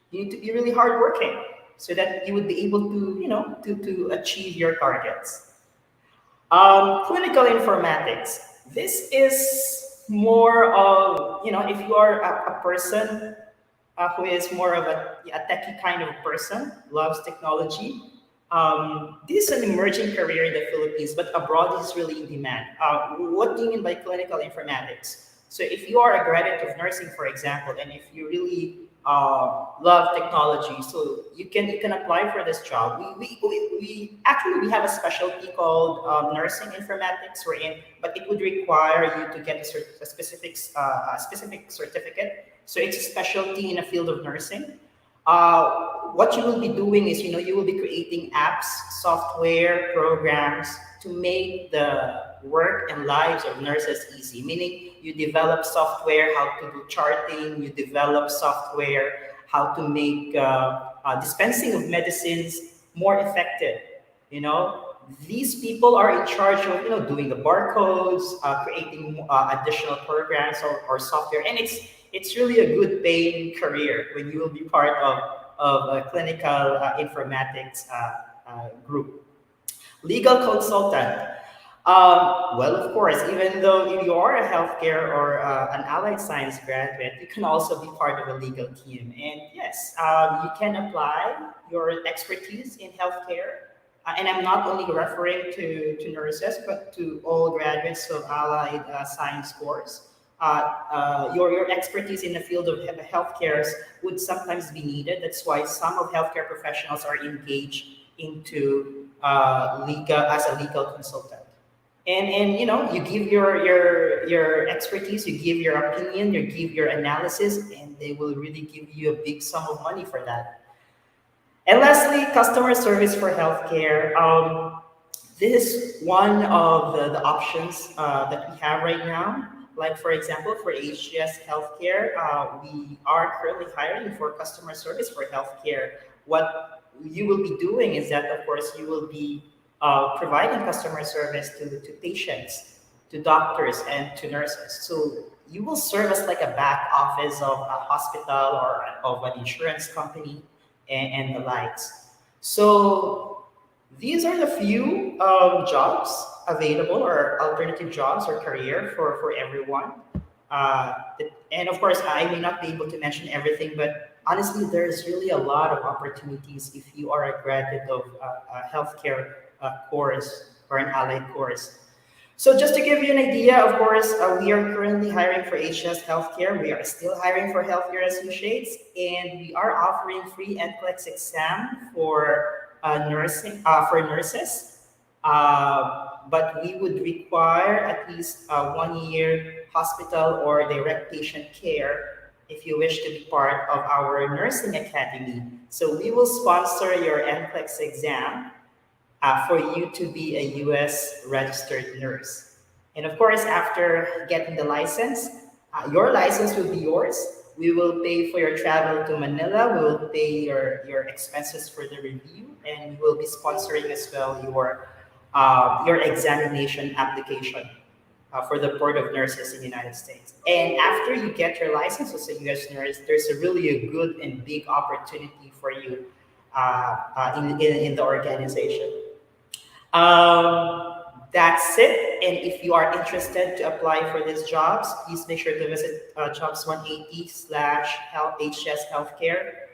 You need to be really hardworking so that you would be able to to achieve your targets. Clinical informatics. This is more of if you are a person who is more of a techie kind of person, loves technology. This is an emerging career in the Philippines, but abroad is really in demand. What do you mean by clinical informatics? So if you are a graduate of nursing, for example, and if you really love technology, so you can apply for this job. We actually we have a specialty called nursing informatics we're in, but it would require you to get a specific certificate. So it's a specialty in a field of nursing. What you will be doing is, you will be creating apps, software, programs to make the work and lives of nurses easy. Meaning, you develop software how to do charting, you develop software how to make dispensing of medicines more effective. You know, these people are in charge of doing the barcodes, creating additional programs or software, and it's really a good paying career when you will be part of a clinical informatics group. Legal consultant. Well, of course, even though you are a healthcare or an allied science graduate, you can also be part of a legal team. And yes, you can apply your expertise in healthcare. And I'm not only referring to nurses, but to all graduates of allied science course. Your expertise in the field of healthcare would sometimes be needed. That's why some of healthcare professionals are engaged into legal as a legal consultant. And you give your expertise, you give your opinion, you give your analysis, and they will really give you a big sum of money for that. And lastly, customer service for healthcare. This is one of the options that we have right now. Like, for example, for HGS Healthcare, we are currently hiring for customer service for healthcare. What you will be doing is that, of course, you will be providing customer service to patients, to doctors, and to nurses. So you will serve as like a back office of a hospital or of an insurance company and the likes. So these are the few jobs available or alternative jobs or career for everyone. And of course, I may not be able to mention everything, but honestly, there's really a lot of opportunities if you are a graduate of a healthcare course or an allied course. So just to give you an idea, of course, we are currently hiring for HS Healthcare. We are still hiring for Healthcare Associates, and we are offering free NCLEX exam for nurses. But we would require at least 1 year hospital or direct patient care if you wish to be part of our nursing academy. So we will sponsor your NCLEX exam for you to be a US registered nurse. And of course, after getting the license, your license will be yours. We will pay for your travel to Manila. We will pay your expenses for the review, and we will be sponsoring as well your examination application for the Board of Nurses in the United States. And after you get your license as a US nurse, there's really a good and big opportunity for you in the organization. That's it. And if you are interested to apply for these jobs, please make sure to visit jobs 180 slash HS Healthcare.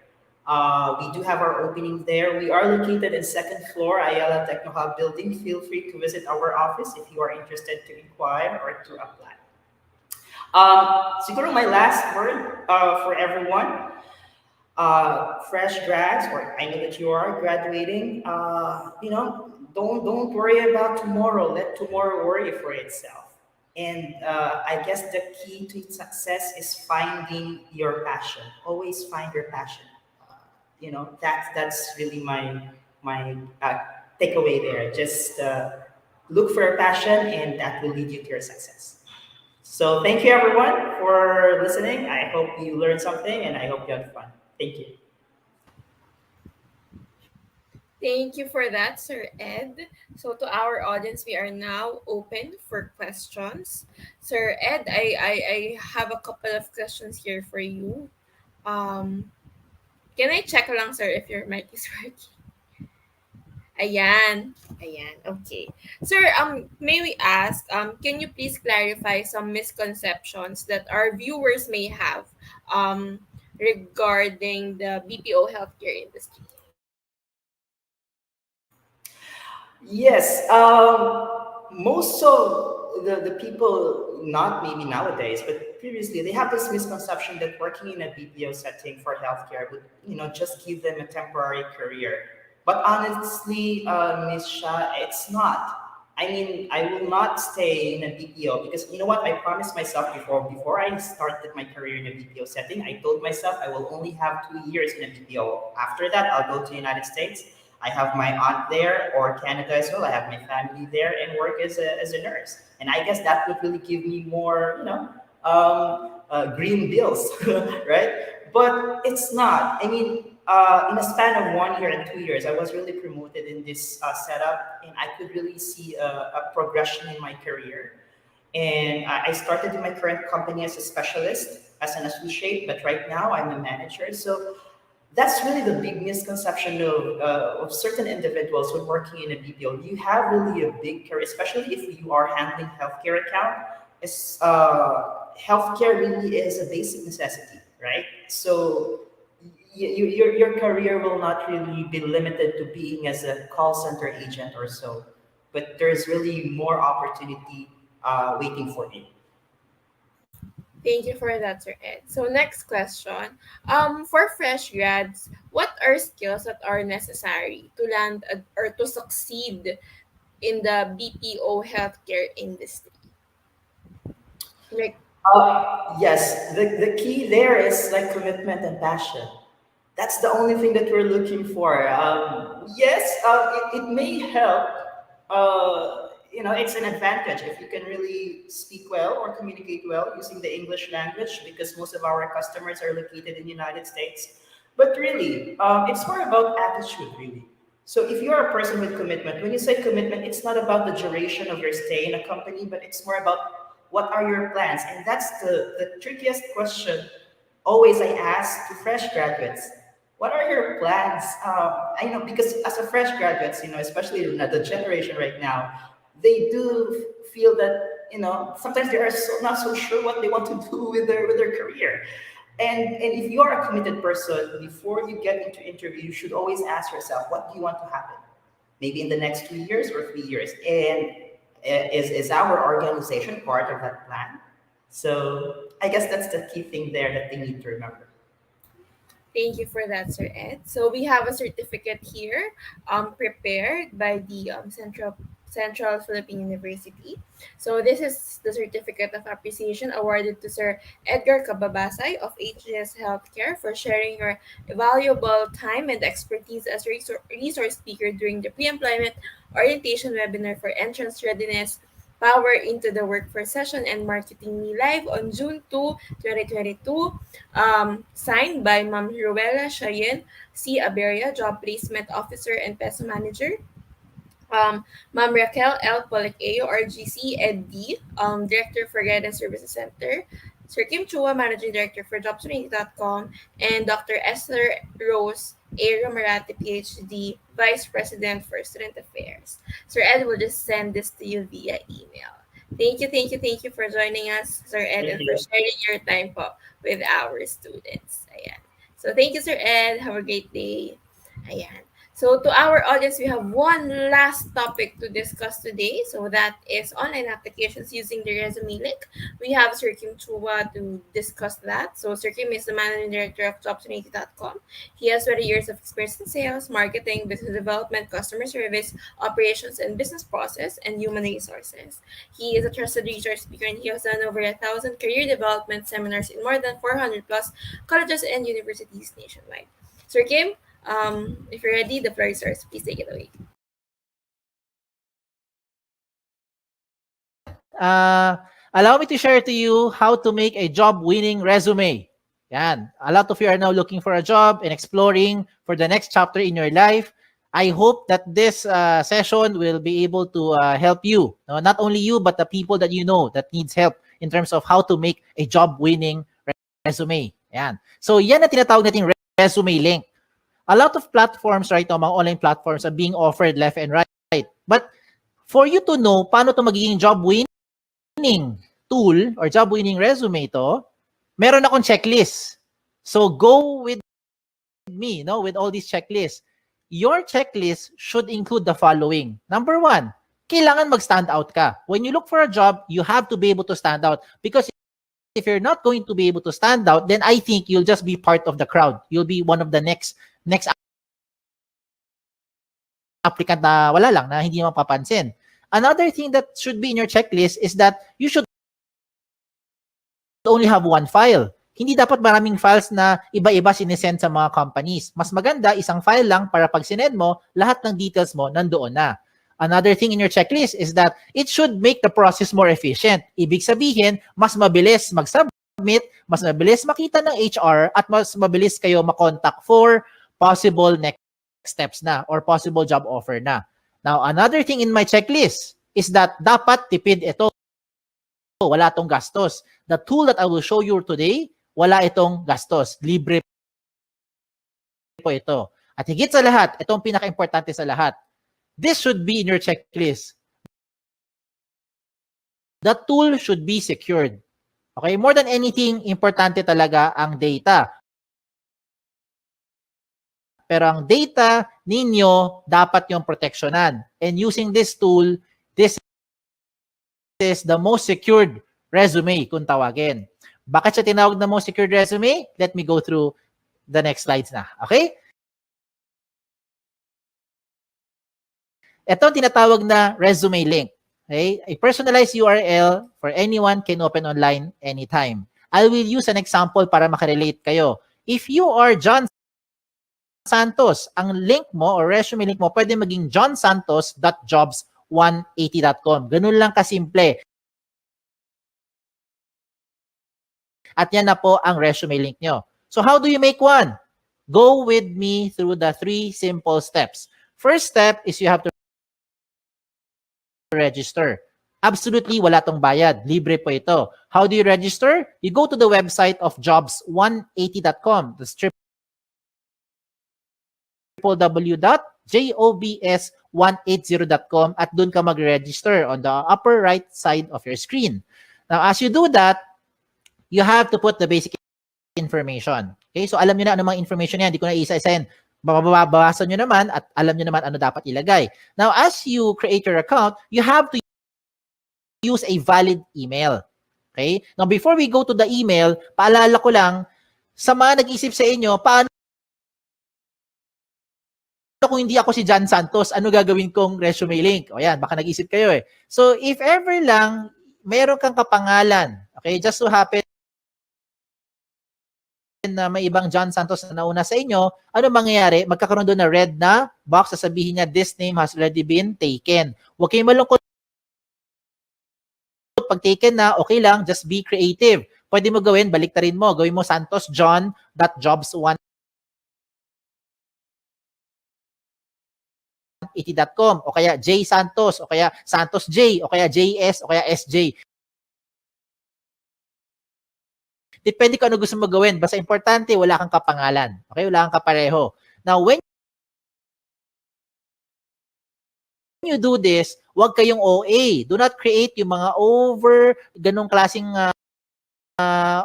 We do have our openings there. We are located in second floor Ayala Techno Hub building. Feel free to visit our office if you are interested to inquire or to apply. Siguro my last word for everyone, fresh grads, or I know that you are graduating, don't worry about tomorrow. Let tomorrow worry for itself. And I guess the key to success is finding your passion. Always find your passion. That's really my takeaway there. Just look for a passion, and that will lead you to your success. So thank you everyone for listening. I hope you learned something, and I hope you had fun. Thank you. Thank you for that, Sir Ed. So to our audience, we are now open for questions. Sir Ed, I have a couple of questions here for you. Um, can I check lang, sir, if your mic is working? Ayan. Ayan. Okay. Sir, may we ask, can you please clarify some misconceptions that our viewers may have regarding the BPO healthcare industry? Yes, most of the people, not maybe nowadays, but previously, they have this misconception that working in a BPO setting for healthcare would, just give them a temporary career. But honestly, Miss Shah, it's not. I mean, I will not stay in a BPO because you know what? I promised myself before I started my career in a BPO setting, I told myself I will only have 2 years in a BPO. After that, I'll go to the United States. I have my aunt there, or Canada as well. I have my family there and work as a nurse. And I guess that would really give me more, green bills, right? But it's not. I mean, in a span of 1 year and 2 years, I was really promoted in this setup, and I could really see a progression in my career. And I started in my current company as a specialist, as an associate, but right now I'm a manager. So that's really the big misconception of certain individuals when working in a BPO. You have really a big career, especially if you are handling healthcare account. Healthcare really is a basic necessity, right? So your career will not really be limited to being as a call center agent or so, but there's really more opportunity waiting for you. Thank you for that, Sir Ed. So next question. For fresh grads, what are skills that are necessary to land or to succeed in the BPO healthcare industry? Like, Yes, the key there is like commitment and passion. That's the only thing that we're looking for. Yes, it may help. It's an advantage if you can really speak well or communicate well using the English language because most of our customers are located in the United States. But really, it's more about attitude, really. So if you're a person with commitment, when you say commitment, it's not about the duration of your stay in a company, but it's more about what are your plans. And that's the trickiest question always I ask to fresh graduates. What are your plans? I know because as a fresh graduates, especially in the generation right now, they do feel that sometimes they are not so sure what they want to do with their career. And if you are a committed person, before you get into interview, you should always ask yourself, what do you want to happen? maybe in the next 2 years or 3 years. And is our organization part of that plan? So I guess that's the key thing there that they need to remember. Thank you for that, Sir Ed. So we have a certificate here, prepared by the Central Philippine University. So this is the certificate of appreciation awarded to Sir Edgar Cababasay of HGS Healthcare for sharing your valuable time and expertise as resource speaker during the pre-employment orientation webinar for entrance readiness, Power into the Workforce session and Marketing Me Live on June 2, 2022. Signed by Ma'am Ruela Cheyenne C. Aberia, Job Placement Officer and Peso Manager. Ma'am Raquel L. Policeo, RGC, ED, Director for Guidance Services Center. Sir Kim Chua, Managing Director for JobStraining.com, and Dr. Esther Rose A. Romarate, PhD, Vice President for Student Affairs. Sir Ed will just send this to you via email. Thank you for joining us, Sir Ed, Thank and for you. sharing your time po with our students. Ayan. So thank you, Sir Ed. Have a great day. Ayan. So to our audience, we have one last topic to discuss today. So that is online applications using the resume link. We have Sir Kim Chua to discuss that. So Sir Kim is the managing director of jobs180.com. He has 20 years of experience in sales, marketing, business development, customer service, operations and business process, and human resources. He is a trusted resource speaker and he has done over 1,000 career development seminars in more than 400 plus colleges and universities nationwide. Sir Kim, if you're ready, the floor is yours. Please take it away. Allow me to share to you how to make a job-winning resume. Yan. A lot of you are now looking for a job and exploring for the next chapter in your life. I hope that this session will be able to help you. No, not only you, but the people that you know that needs help in terms of how to make a job-winning resume. Yan. So yan na tinatawag natin resume link. A lot of platforms right now, mga online platforms are being offered left and right. But for you to know paano to magiging job-winning tool or job-winning resume to, meron akong checklist. So go with me, no, with all these checklists. Your checklist should include the following. Number one, kailangan mag-stand out ka. When you look for a job, you have to be able to stand out. Because if you're not going to be able to stand out, then I think you'll just be part of the crowd. You'll be one of the next applicant na wala lang, na hindi mapapansin. Another thing that should be in your checklist is that you should only have one file. Hindi dapat maraming files na iba-iba sinesend sa mga companies. Mas maganda, isang file lang para pag sinend mo, lahat ng details mo nandoon na. Another thing in your checklist is that it should make the process more efficient. Ibig sabihin, mas mabilis mag-submit, mas mabilis makita ng HR, at mas mabilis kayo makontak for possible next steps na or possible job offer na. Now, another thing in my checklist is that dapat tipid ito. Wala itong gastos. The tool that I will show you today, wala itong gastos. Libre po ito. At higit sa lahat, itong pinaka-importante sa lahat, this should be in your checklist. The tool should be secured. Okay? More than anything, importante talaga ang data. Pero ang data ninyo, dapat yung protectionan. And using this tool, this is the most secured resume kung tawagin. Bakit siya tinawag na most secured resume? Let me go through the next slides na. Okay? Ito ang tinatawag na resume link. Okay? A personalized URL for anyone can open online anytime. I will use an example para makarelate kayo. If you are John Santos, ang link mo or resume link mo pwede maging johnsantos.jobs180.com. Ganun lang kasimple. At yan na po ang resume link nyo. So how do you make one? Go with me through the 3 simple steps. First step is you have to register. Absolutely wala tong bayad. Libre po ito. How do you register? You go to the website of jobs180.com. That's www.jobs180.com at dun ka mag-register on the upper right side of your screen. Now, as you do that, you have to put the basic information. Okay? So, alam niyo na ano mga information yan. Hindi ko na isa-isa yan. babawasan nyo naman at alam nyo naman ano dapat ilagay. Now, as you create your account, you have to use a valid email. Okay? Now, before we go to the email, paalala ko lang, sa mga nag-isip sa inyo, paano kung hindi ako si John Santos, ano gagawin kong resume link? O yan, baka nag-isip kayo eh. So, if ever lang, meron kang kapangalan, okay, just to happen na may ibang John Santos na nauna sa inyo, ano mangyayari? Magkakaroon doon na red na box, sasabihin niya, this name has already been taken. Huwag kayong malungkot pag taken na, okay lang, just be creative. Pwede mo gawin, baliktarin mo. Gawin mo santosjohn.jobs1 80.com o kaya J Santos o kaya Santos J o kaya JS o kaya SJ. Depende kung ano gusto mo gawin. Basta importante, wala kang kapangalan. Okay? Wala kang kapareho. Now, when you do this, huwag kayong OA. Do not create yung mga ganong klaseng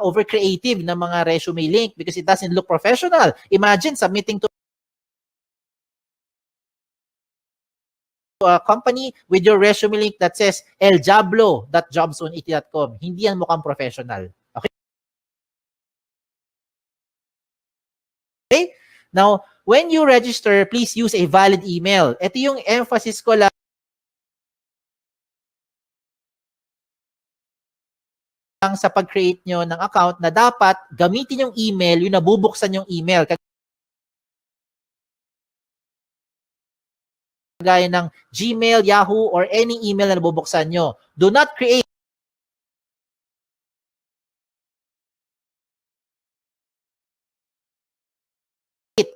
over creative na mga resume link because it doesn't look professional. Imagine submitting to a company with your resume link that says eljablo.jobs180.com. Hindi yan mukhang professional. Okay? Okay? Now, when you register, please use a valid email. Ito yung emphasis ko lang sa pag-create nyo ng account na dapat gamitin yung email, yung nabubuksan yung email. Kagaya ng Gmail, Yahoo, or any email na nabubuksan nyo. Do not create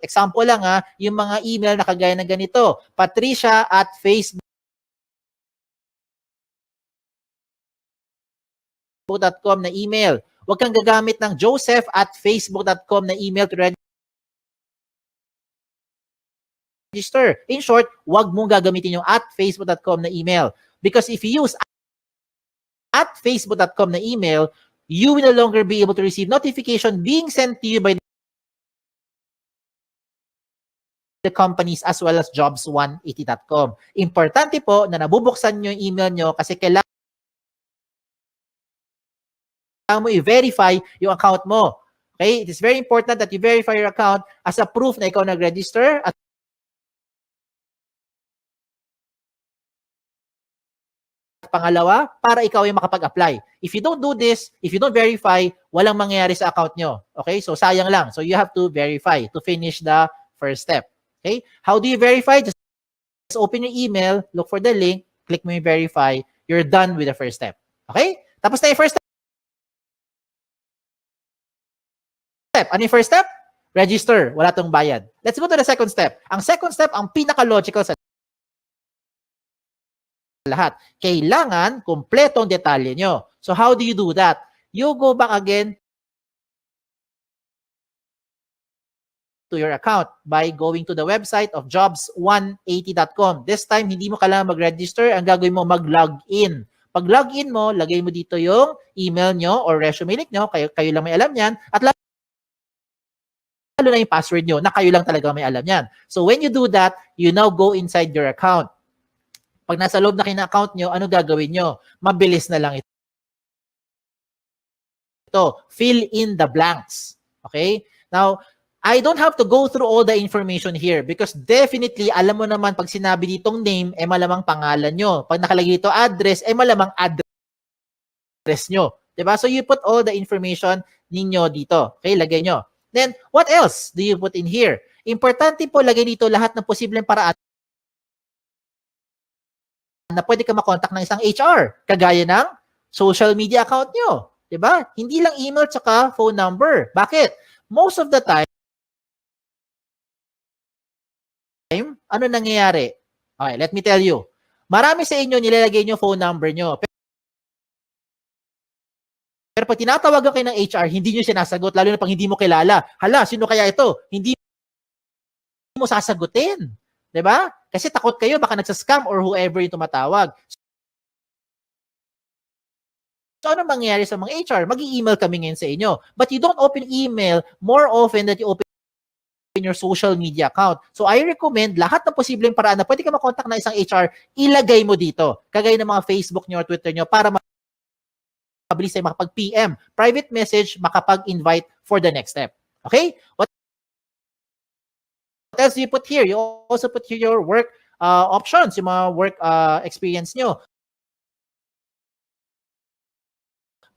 example lang yung mga email na kagaya ng ganito, patricia@facebook.com na email. Huwag kang gagamit ng joseph@facebook.com na email to register. In short, huwag mong gagamitin yung @facebook.com na email. Because if you use @facebook.com na email, you will no longer be able to receive notification being sent to you by the companies as well as jobs180.com. Importante po na nabubuksan nyo yung email nyo kasi kailangan mo i-verify yung account mo. Okay? It is very important that you verify your account as a proof na ikaw nag-register at pangalawa, para ikaw ay makapag-apply. If you don't do this, if you don't verify, walang mangyayari sa account nyo. Okay? So, sayang lang. So, you have to verify to finish the first step. Okay? How do you verify? Just open your email, look for the link, click mo yung verify, you're done with the first step. Okay? Tapos na yung first step. Ano yung first step? Register. Wala tong bayad. Let's go to the second step. Ang second step, ang pinaka-logical sa lahat. Kailangan kumpletong detalye nyo. So how do you do that? You go back again to your account by going to the website of jobs180.com. This time, hindi mo kailangan mag-register. Ang gagawin mo, mag-login. Pag login mo, lagay mo dito yung email nyo or resume link nyo. Kayo lang may alam yan. At lalo na yung password nyo na kayo lang talaga may alam yan. So when you do that, you now go inside your account. Pag nasa loob na kayo ng account nyo, ano gagawin nyo? Mabilis na lang ito. Fill in the blanks. Okay? Now, I don't have to go through all the information here because definitely, alam mo naman pag sinabi ditong name, malamang pangalan nyo. Pag nakalagay dito address, malamang address nyo. Diba? So, you put all the information ninyo dito. Okay? Lagay nyo. Then, what else do you put in here? Importante po, lagay dito lahat ng posibleng paraan na pwede ka makontak ng isang HR, kagaya ng social media account nyo. Diba? Hindi lang email tsaka phone number. Bakit? Most of the time, ano nangyayari? Okay, let me tell you. Marami sa inyo nilalagay nyo phone number nyo. Pero pag tinatawagan kayo ng HR, hindi nyo sinasagot, lalo na pag hindi mo kilala. Hala, sino kaya ito? Hindi mo sasagutin. Diba? Kasi takot kayo, baka nagsascam or whoever yung tumatawag. So, ano mangyayari sa mga HR? Mag-i-email kami ngayon sa inyo. But you don't open email more often than you open in your social media account. So I recommend lahat ng posibleng paraan na pwede ka makontak ng isang HR, ilagay mo dito. Kagaya ng mga Facebook nyo or Twitter nyo para mabilis ay makapag-PM, private message, makapag-invite for the next step. Okay? What else do you put here? You also put here your work options, yung mga work experience nyo.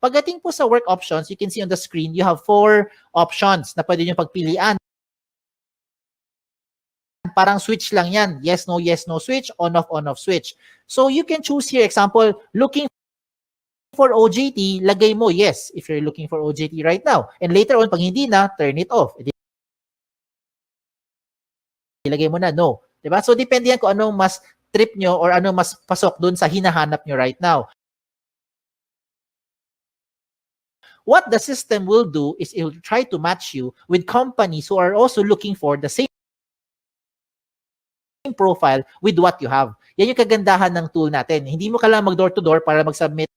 Pagdating po sa work options, you can see on the screen, you have 4 options na pwede nyo pagpilian. Parang switch lang yan. Yes, no switch, on, off switch. So you can choose here, example, looking for OJT, lagay mo yes if you're looking for OJT right now. And later on, pag hindi na, turn it off. Ilagay mo na no. Diba? So depende yan kung anong mas trip nyo or anong mas pasok dun sa hinahanap nyo right now. What the system will do is it will try to match you with companies who are also looking for the same profile with what you have. Yan yung kagandahan ng tool natin. Hindi mo kailangan mag door-to-door para mag-submit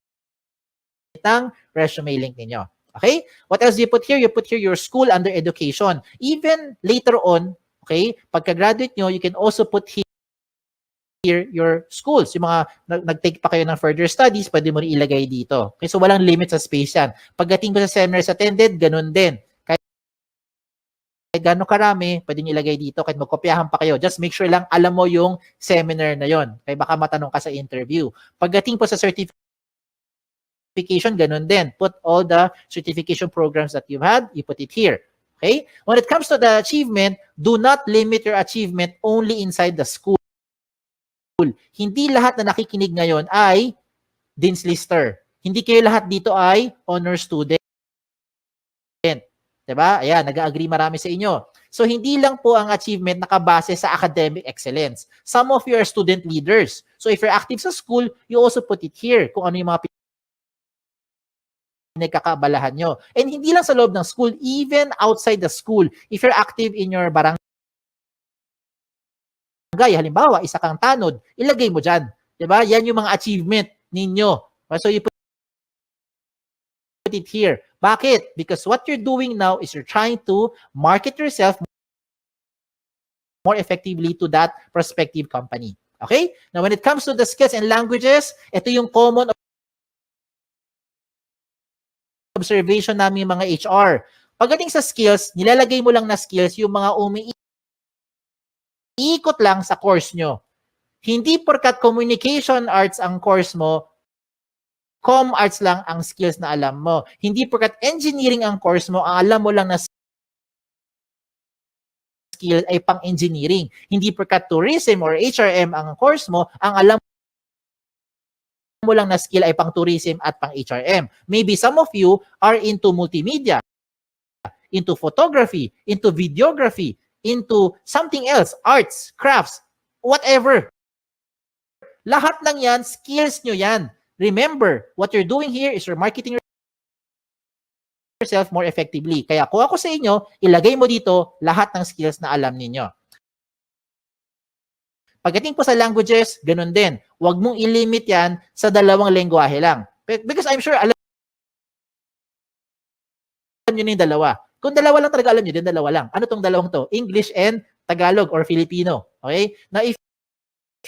ng resume link ninyo. Okay? What else do you put here? You put here your school under education. Even later on, okay, pagka-graduate nyo, you can also put here your schools. Yung mga nag-take pa kayo ng further studies, pwede mo rin ilagay dito. Okay? So walang limit sa space yan. Pagdating ko sa seminars attended, ganun din. Kahit gano'ng karami, pwede nyo ilagay dito. Kahit magkopyahan pa kayo. Just make sure lang alam mo yung seminar na yon. Kaya baka matanong ka sa interview. Pagdating po sa certification, ganun din. Put all the certification programs that you've had, you put it here. Okay? When it comes to the achievement, do not limit your achievement only inside the school. Hindi lahat na nakikinig ngayon ay Dean's Lister. Hindi kayo lahat dito ay honor student. Diba? Ayan, nag-agree marami sa inyo. So, hindi lang po ang achievement nakabase sa academic excellence. Some of you are student leaders. So, if you're active sa school, you also put it here kung ano yung mga pinagkakabalahan nyo. And hindi lang sa loob ng school, even outside the school. If you're active in your barangay, halimbawa, isa kang tanod, ilagay mo dyan. Diba? Yan yung mga achievement ninyo. So, you put it here. Bakit? Because what you're doing now is you're trying to market yourself more effectively to that prospective company. Okay? Now, when it comes to the skills and languages, ito yung common observation namin mga HR. Pagdating sa skills, nilalagay mo lang na skills yung mga umiikot lang sa course nyo. Hindi porkat communication arts ang course mo, com arts lang ang skills na alam mo. Hindi porkat engineering ang course mo, ang alam mo lang na skill ay pang-engineering. Hindi porkat tourism or HRM ang course mo, ang alam mo lang na skill ay pang-tourism at pang-HRM. Maybe some of you are into multimedia, into photography, into videography, into something else, arts, crafts, whatever. Lahat ng yan, skills nyo yan. Remember, what you're doing here is you're marketing yourself more effectively. Kaya kung ako sa inyo, ilagay mo dito lahat ng skills na alam ninyo. Pagdating po sa languages, ganun din. Huwag mong ilimit yan sa 2 lengguwahe lang. Because I'm sure alam nyo na yung 2. Kung 2 lang talaga alam nyo, din 2 lang. Ano tong 2 to? English and Tagalog or Filipino. Okay? Now, if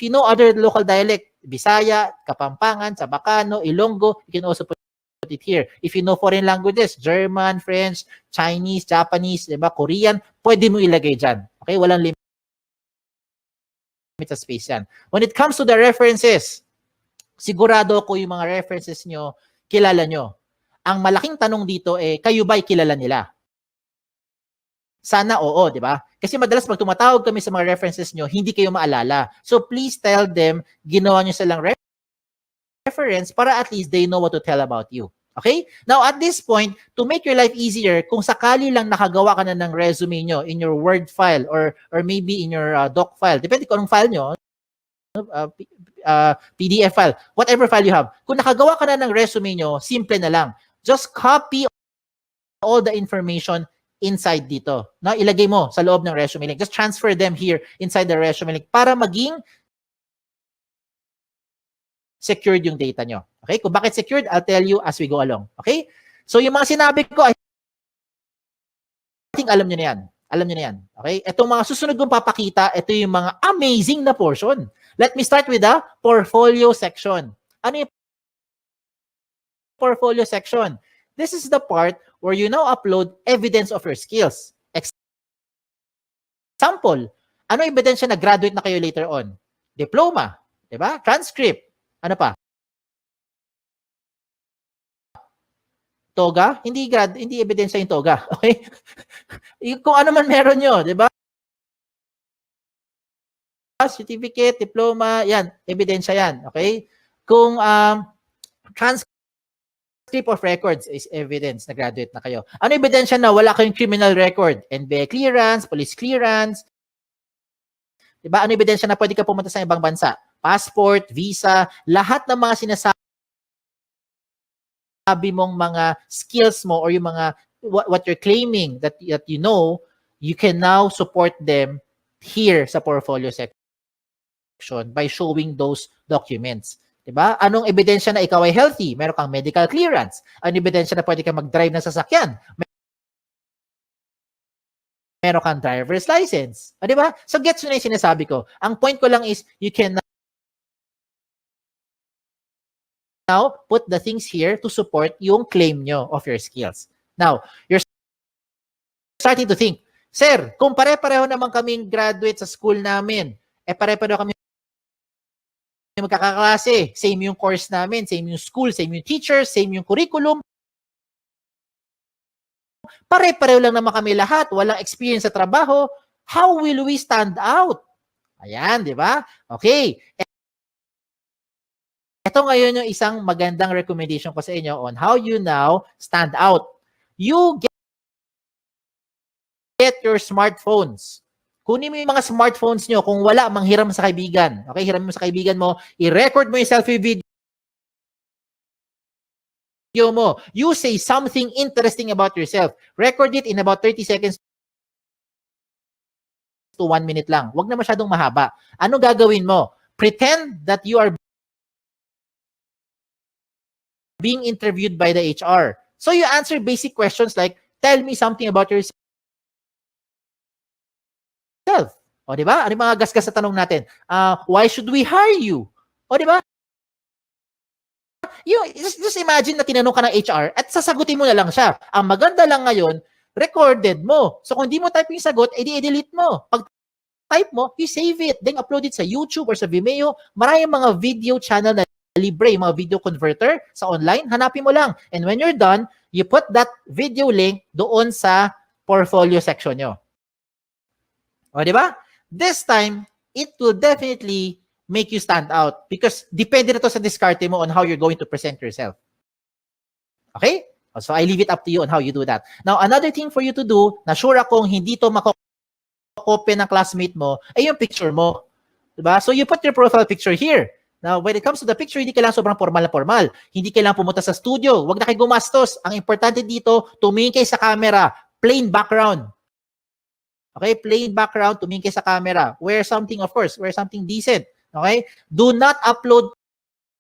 you know other local dialect, Bisaya, Kapampangan, Sabacano, Ilonggo, you can also put it here. If you know foreign languages, German, French, Chinese, Japanese, diba, Korean, pwede mo ilagay dyan. Okay? Walang limit sa space yan. When it comes to the references, sigurado ko yung mga references nyo, kilala nyo. Ang malaking tanong dito kayo ba'y kilala nila? Sana oo, di ba? Kasi madalas pag tumatawag kami sa mga references nyo, hindi kayo maalala. So please tell them, ginawa nyo silang reference para at least they know what to tell about you. Okay? Now at this point, to make your life easier, kung sakali lang nakagawa ka na ng resume nyo in your Word file or maybe in your doc file, depende kung anong file nyo, PDF file, whatever file you have. Kung nakagawa ka na ng resume nyo, simple na lang. Just copy all the information inside dito. No? Ilagay mo sa loob ng resume link. Just transfer them here inside the resume link para maging secured yung data nyo. Okay? Kung bakit secured, I'll tell you as we go along. Okay? So yung mga sinabi ko, I think alam nyo na yan. Alam niyo na yan. Okay? Itong mga susunod kong papakita, ito yung mga amazing na portion. Let me start with the portfolio section. Ano yung portfolio section? This is the part where you now upload evidence of your skills. Example, ano ebidensya na graduate na kayo later on? Diploma, di ba? Transcript, ano pa? Toga? Hindi ebidensya yung toga. Okay? Kung ano man meron nyo, di ba? Certificate, diploma, yan, ebidensya yan. Okay? Kung transcript of records is evidence na graduate na kayo. Ano ebidensya na wala kayong criminal record? NBA clearance, police clearance. Diba? Ano ebidensya na pwede ka pumunta sa ibang bansa? Passport, visa, lahat ng mga sinasabi mong mga skills mo or yung mga what you're claiming that you know, you can now support them here sa portfolio section by showing those documents. Diba? Anong ebidensya na ikaw ay healthy? Meron kang medical clearance. Anong ebidensya na pwede kang mag-drive ng sasakyan? Meron kang driver's license. O, diba? So, gets nyo na yung sinasabi ko. Ang point ko lang is, you can now put the things here to support yung claim nyo of your skills. Now, you're starting to think, Sir, kung pare-pareho naman kaming graduate sa school namin, pare-pareho kami magkakaklase, same yung course namin, same yung school, same yung teachers, same yung curriculum, pare-pareho lang naman kami lahat, walang experience sa trabaho, how will we stand out? Ayan, di ba? Okay. Ito ngayon yung isang magandang recommendation ko sa inyo on how you now stand out. You get your smartphones. Kunin mo yung mga smartphones nyo. Kung wala, manghiram sa kaibigan. Okay, hiram mo sa kaibigan mo. I-record mo yung selfie video mo. You say something interesting about yourself. Record it in about 30 seconds to 1 minute lang. Huwag na masyadong mahaba. Ano gagawin mo? Pretend that you are being interviewed by the HR. So you answer basic questions like, tell me something about yourself. O, di ba? Ano yung mga gasgas sa tanong natin? Why should we hire you? O, di ba? Just imagine na tinanong ka ng HR at sasagutin mo na lang siya. Ang maganda lang ngayon, recorded mo. So kung di mo type yung sagot, edi-delete mo. Pag type mo, you save it. Then upload it sa YouTube or sa Vimeo. Maraming mga video channel na libre, mga video converter sa online. Hanapin mo lang. And when you're done, you put that video link doon sa portfolio section nyo. O, di ba? This time, it will definitely make you stand out because depende na to sa diskarte mo on how you're going to present yourself. Okay? So, I leave it up to you on how you do that. Now, another thing for you to do, na sure akong hindi to makokopya ng classmate mo, ay yung picture mo. Diba? So, you put your profile picture here. Now, when it comes to the picture, hindi kailangan sobrang formal na formal. Hindi kailangan pumunta sa studio. Huwag na kayo gumastos. Ang importante dito, tumingin kayo sa camera. Plain background. Okay? Plain background, tumingin kayo sa camera. Wear something, of course. Wear something decent. Okay? Do not upload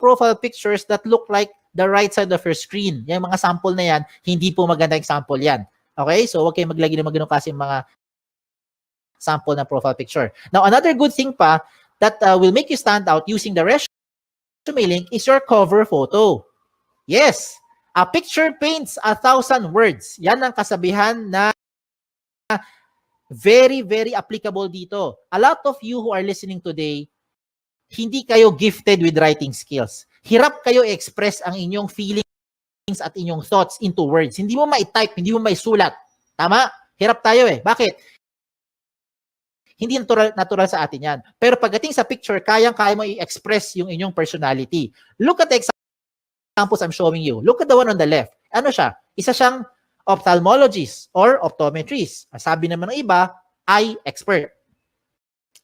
profile pictures that look like the right side of your screen. Yung mga sample na yan, hindi po maganda example yan. Okay? So, huwag kayo maglagay ng mga ganun kasi mga sample na profile picture. Now, another good thing pa that will make you stand out using the resume link is your cover photo. Yes, a picture paints 1,000 words. Yan ang kasabihan na very, very applicable dito. A lot of you who are listening today, hindi kayo gifted with writing skills. Hirap kayo i-express ang inyong feelings at inyong thoughts into words. Hindi mo ma-type, hindi mo ma-sulat. Tama? Hirap tayo eh. Bakit? Hindi natural sa atin yan. Pero pagdating sa picture, kayang-kaya mo i-express yung inyong personality. Look at the examples I'm showing you. Look at the one on the left. Ano siya? Isa siyang ophthalmologist or optometrist. Sabi naman ng iba, eye expert.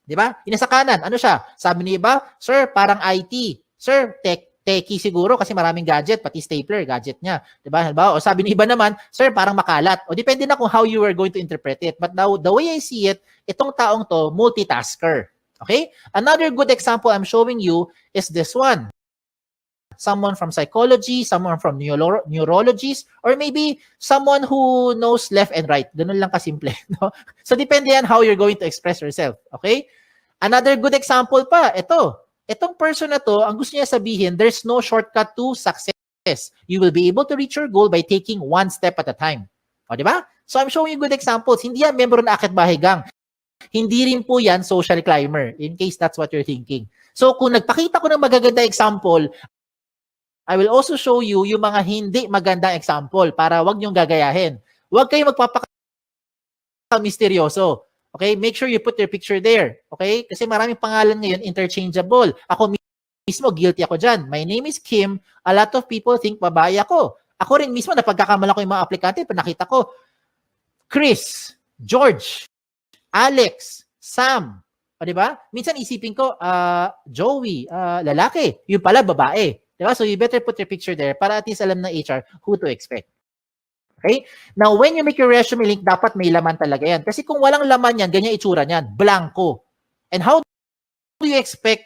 Di ba? Ina sa kanan, ano siya? Sabi ng iba, sir, parang IT. Sir, techie siguro kasi maraming gadget, pati stapler, gadget niya. Di ba? O sabi ng iba naman, sir, parang makalat. O depende na kung how you are going to interpret it. But now, the way I see it, itong taong to, multitasker. Okay? Another good example I'm showing you is this one. Someone from psychology, someone from neurologist, or maybe someone who knows left and right. Ganun lang kasimple. No? So depende yan how you're going to express yourself. Okay? Another good example pa, ito. Itong person na to, ang gusto niya sabihin, there's no shortcut to success. You will be able to reach your goal by taking one step at a time. O, di ba? So I'm showing you good examples. Hindi yan member na Akit Bahay Gang. Hindi rin po yan social climber, in case that's what you're thinking. So kung nagpakita ko ng magaganda example, I will also show you yung mga hindi magandang example para wag niyong gagayahin. Huwag kayong magpapaka-misteryoso. Okay? Make sure you put your picture there. Okay? Kasi maraming pangalan ngayon interchangeable. Ako mismo, guilty ako dyan. My name is Kim. A lot of people think babae ako. Ako rin mismo, napagkakamala ko yung mga aplikante, nakita ko, Chris, George, Alex, Sam. O, diba? Minsan isipin ko, Joey, lalaki. Yung pala, babae. Diba? So you better put your picture there para at least alam ng HR who to expect. Okay? Now, when you make your resume link, dapat may laman talaga yan. Kasi kung walang laman yan, ganyan itsura niyan, blanco. And how do you expect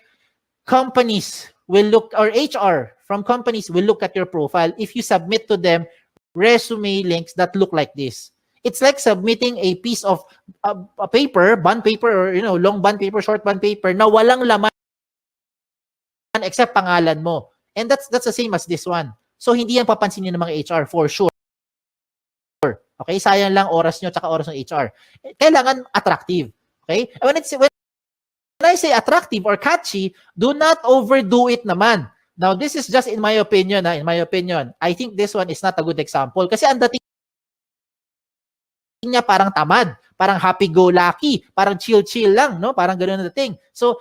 companies will look, or HR from companies will look at your profile if you submit to them resume links that look like this? It's like submitting a piece of a paper, bond paper, or long bond paper, short bond paper na walang laman except pangalan mo. And that's the same as this one. So hindi yan papansinin ng mga HR for sure. Okay? Sayang lang oras nyo tsaka oras ng HR. Kailangan attractive. Okay? When I say attractive or catchy, do not overdo it naman. Now, this is just in my opinion. In my opinion, I think this one is not a good example. Kasi ang dating niya parang tamad, parang happy-go-lucky, parang chill-chill lang, no? Parang gano'n na dating. So,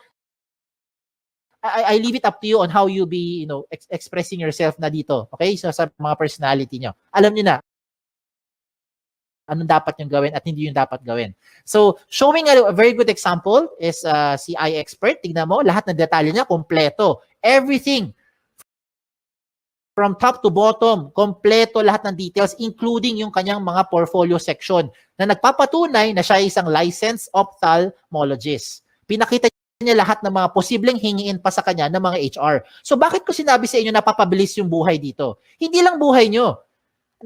I leave it up to you on how you be, expressing yourself na dito. Okay? So, sa mga personality nyo. Alam niyo na, anong dapat yung gawin at hindi yung dapat gawin. So, showing a very good example is si iExpert. Tignan mo, lahat ng detalye niya, kompleto. Everything from top to bottom, kompleto lahat ng details, including yung kanyang mga portfolio section na nagpapatunay na siya ay isang licensed ophthalmologist. Pinakita niya lahat ng mga posibleng hingiin pa sa kanya ng mga HR. So bakit ko sinabi sa inyo napapabilis yung buhay dito? Hindi lang buhay nyo.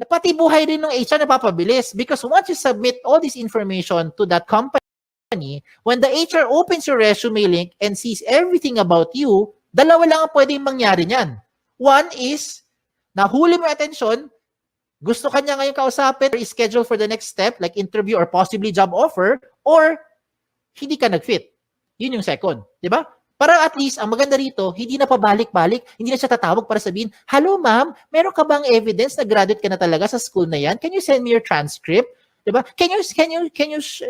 Pati buhay rin ng HR napapabilis because once you submit all this information to that company, when the HR opens your resume link and sees everything about you, dalawa lang ang pwedeng mangyari niyan. One is, nahuli mo attention, gusto ka niya ngayon kausapin or schedule for the next step like interview or possibly job offer, or hindi ka nag-fit. Yun yung second. Di ba? Para at least, ang maganda rito, hindi na pabalik-balik, hindi na siya tatawag para sabihin, hello ma'am, meron ka bang evidence na graduate ka na talaga sa school na yan? Can you send me your transcript? Di ba? Can you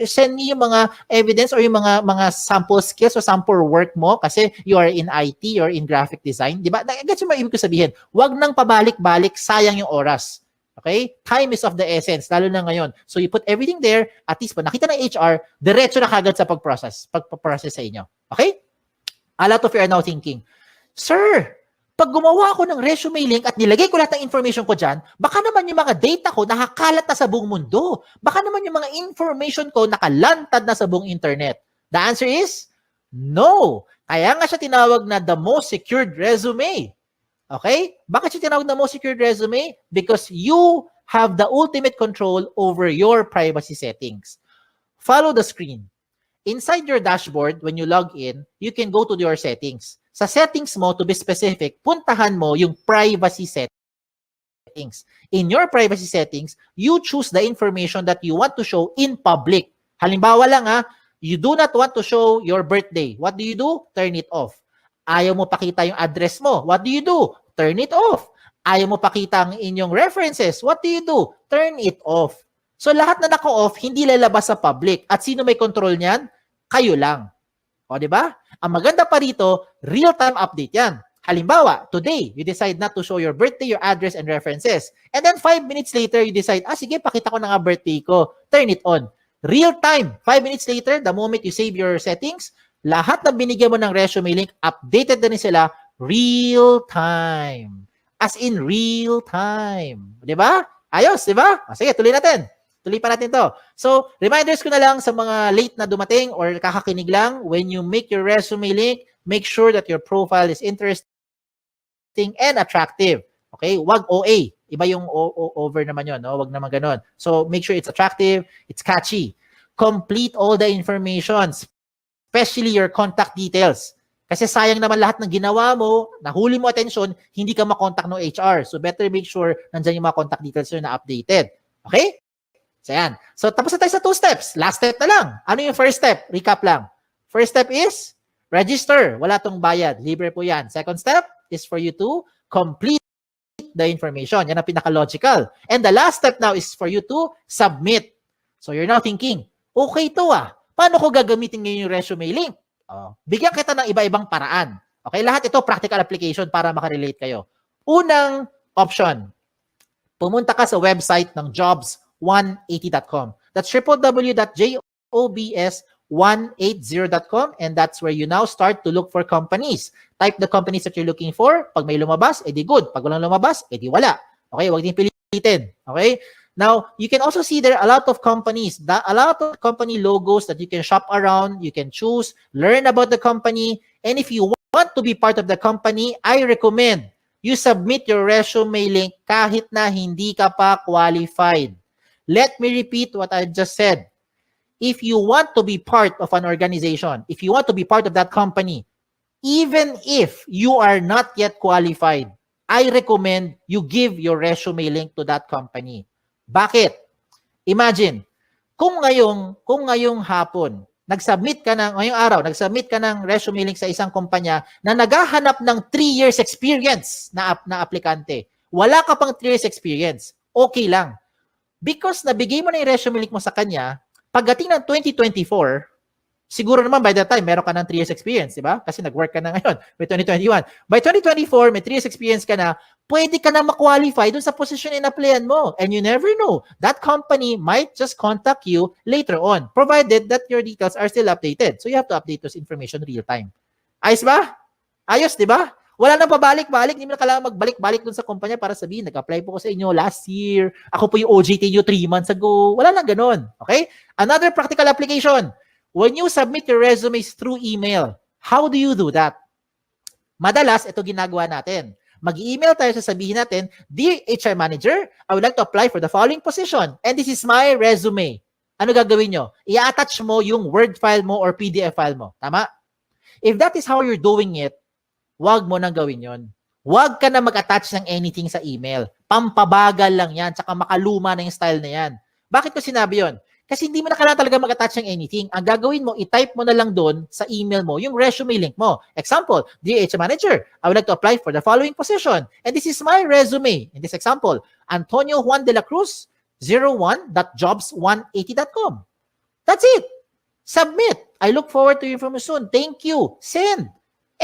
send me yung mga evidence or yung mga sample skills or sample work mo kasi you are in IT or in graphic design? Di ba? Gets mo ibig ko sabihin? Wag nang pabalik-balik, sayang yung oras. Okay? Time is of the essence, lalo na ngayon. So you put everything there, at least pag nakita ng HR, diretso na kagad sa pagprocess sa inyo. Okay? A lot of you are now thinking, Sir, pag gumawa ako ng resume link at nilagay ko lahat ng information ko dyan, baka naman yung mga data ko nakakalat na sa buong mundo. Baka naman yung mga information ko nakalantad na sa buong internet. The answer is, no. Kaya nga siya tinawag na the most secured resume. Okay? Bakit siya tinawag na most secured resume? Because you have the ultimate control over your privacy settings. Follow the screen. Inside your dashboard, when you log in, you can go to your settings. Sa settings mo, to be specific, puntahan mo yung privacy settings. In your privacy settings, you choose the information that you want to show in public. Halimbawa lang you do not want to show your birthday. What do? Turn it off. Ayaw mo pakita yung address mo. What do? Turn it off. Ayaw mo pakita ang inyong references. What do? Turn it off. So lahat na naka-off, hindi lalabas sa public. At sino may control niyan? Kayo lang. O, di ba? Ang maganda pa rito, real-time update yan. Halimbawa, today, you decide not to show your birthday, your address, and references. And then 5 minutes later, you decide, sige, pakita ko na nga birthday ko. Turn it on. Real-time. 5 minutes later, the moment you save your settings, lahat na binigyan mo ng resume link, updated na rin sila real-time. As in real-time. Di ba? Ayos, di ba? Sige, tuloy natin. Tuloy pa natin to. So, reminders ko na lang sa mga late na dumating or kakakinig lang, when you make your resume link, make sure that your profile is interesting interesting, and attractive. Okay? Wag OA. Iba yung over naman yun. No? Wag naman ganun. So, make sure it's attractive, it's catchy. Complete all the information, especially your contact details. Kasi sayang naman lahat ng ginawa mo, nahuli mo attention, hindi ka makontak ng HR. So, better make sure nandyan yung mga contact details na updated. Okay? So, yan. So, tapos na tayo sa 2 steps. Last step na lang. Ano yung first step? Recap lang. First step is register. Wala tong bayad. Libre po yan. Second step is for you to complete the information. Yan ang pinaka-logical. And the last step now is for you to submit. So, you're now thinking, okay to paano ko gagamitin ngayon yung resume link? Bigyan kita ng iba-ibang paraan. Okay, lahat ito practical application para makarelate kayo. Unang option, pumunta ka sa website ng jobs180.com. That's www.jobs180.com, and that's where you now start to look for companies. Type the companies that you're looking for. Pag may lumabas, edi good. Pag walang lumabas, edi wala. Okay, wag din pilitin. Okay? Now, you can also see there a lot of companies, a lot of company logos that you can shop around, you can choose, learn about the company, and if you want to be part of the company, I recommend you submit your resume link kahit na hindi ka pa qualified. Let me repeat what I just said. If you want to be part of an organization, if you want to be part of that company, even if you are not yet qualified, I recommend you give your resume link to that company. Bakit? Imagine, kung ngayong hapon, ngayong araw, nag-submit ka ng resume link sa isang kumpanya na naghahanap ng 3 years experience na aplikante. Wala ka pang 3 years experience. Okay lang. Because nabigay mo na yung resume link mo sa kanya, pagdating ng 2024, siguro naman by that time, meron ka ng 3 years experience, di ba? Kasi nag-work ka na ngayon, by 2021. By 2024, may 3 years experience ka na, pwede ka na ma-qualify dun sa position in-applyan mo. And you never know. That company might just contact you later on, provided that your details are still updated. So you have to update those information real time. Ayos ba? Ayos, di ba? Wala nang pabalik-balik. Hindi mo na kailangan magbalik-balik dun sa kumpanya para sabihin, nag-apply po ko sa inyo last year. Ako po yung OJT nyo 3 months ago. Wala nang ganun. Okay? Another practical application. When you submit your resumes through email, how do you do that? Madalas, ito ginagawa natin. Mag-email tayo, sasabihin natin, Dear HR Manager, I would like to apply for the following position, and this is my resume. Ano gagawin nyo? I-attach mo yung Word file mo or PDF file mo. Tama? If that is how you're doing it, wag mo nang gawin yon. Wag ka na mag-attach ng anything sa email. Pampabagal lang yan, tsaka makaluma na yung style na yan. Bakit ko sinabi yon? Kasi hindi mo na kailangan talaga mag-attach ng anything. Ang gagawin mo, i-type mo na lang doon sa email mo yung resume link mo. Example, Dear HR Manager, I would like to apply for the following position. And this is my resume. In this example, Antonio Juan de la Cruz, 01.jobs180.com. That's it. Submit. I look forward to your information. Thank you. Send.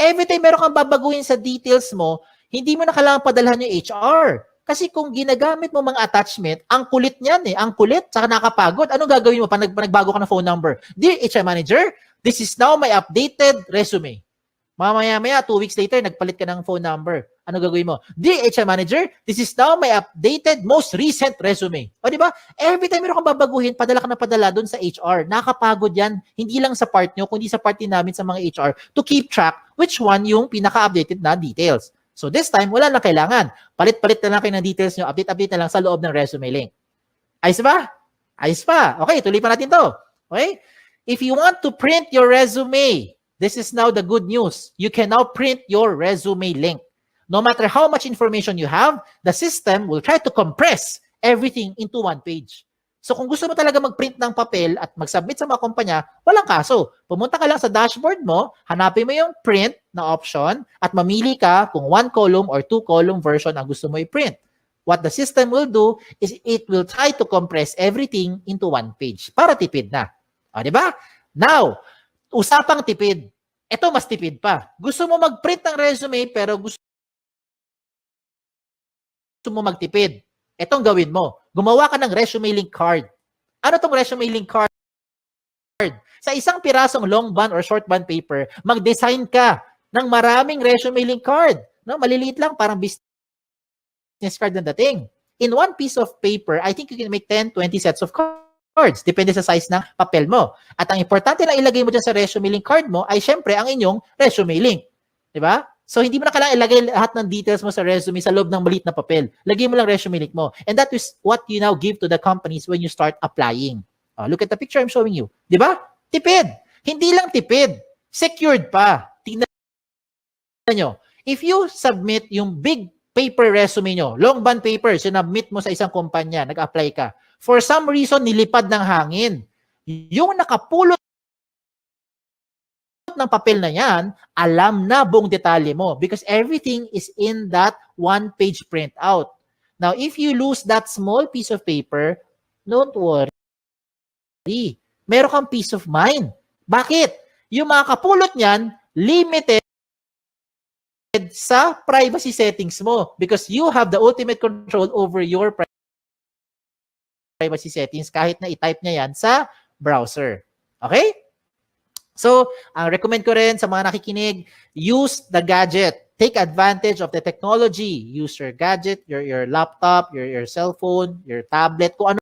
Every time meron kang babaguhin sa details mo, hindi mo na kailangan padalhan yung HR. Kasi kung ginagamit mo mga attachment, ang kulit niyan ang kulit, saka nakapagod. Anong gagawin mo pag nagbago ka ng phone number? Dear HR Manager, this is now my updated resume. Mamaya-maya, 2 weeks later, nagpalit ka ng phone number. Ano gagawin mo? Dear HR Manager, this is now my updated, most recent resume. O di ba? Every time meron kang babaguhin, padala ka na padala doon sa HR. Nakakapagod yan, hindi lang sa part nyo, kundi sa part din namin sa mga HR to keep track which one yung pinaka-updated na details. So this time, wala na kailangan. Palit-palit na lang kayo ng details nyo, update na lang sa loob ng resume link. Ayos ba? Ayos pa. Okay, tuloy pa natin to. Okay? If you want to print your resume, this is now the good news. You can now print your resume link. No matter how much information you have, the system will try to compress everything into one page. So kung gusto mo talaga mag-print ng papel at mag-submit sa mga kumpanya, walang kaso. Pumunta ka lang sa dashboard mo, hanapin mo yung print na option at mamili ka kung 1 column or 2 column version ang gusto mo i-print. What the system will do is it will try to compress everything into one page para tipid na. O, di ba? Now, usapang tipid. Ito mas tipid pa. Gusto mo mag-print ng resume pero gusto mo magtipid. Itong gawin mo. Gumawa ka ng resume link card. Ano tong resume link card? Sa isang pirasong long band or short band paper, mag-design ka ng maraming resume link card. No, maliliit lang, parang business card na dating. In one piece of paper, I think you can make 10, 20 sets of cards. Depende sa size ng papel mo. At ang importante na ilagay mo dyan sa resume link card mo ay syempre ang inyong resume link. Diba? So, hindi mo na kailangan ilagay lahat ng details mo sa resume sa loob ng maliit na papel. Lagay mo lang resume link mo. And that is what you now give to the companies when you start applying. Look at the picture I'm showing you. Di ba? Tipid. Hindi lang tipid. Secured pa. Tingnan nyo. If you submit yung big paper resume nyo, long bond paper, sinubmit mo sa isang kumpanya, nag-apply ka. For some reason, nilipad ng hangin. Yung nakapulot ng papel na yan, alam na buong detalye mo because everything is in that one-page printout. Now, if you lose that small piece of paper, don't worry. Meron kang peace of mind. Bakit? Yung mga kapulot niyan, limited sa privacy settings mo because you have the ultimate control over your privacy settings kahit na i-type niya yan sa browser. Okay? So, ang recommend ko rin sa mga nakikinig, use the gadget. Take advantage of the technology. Use your gadget, your laptop, your cellphone, your tablet, kung ano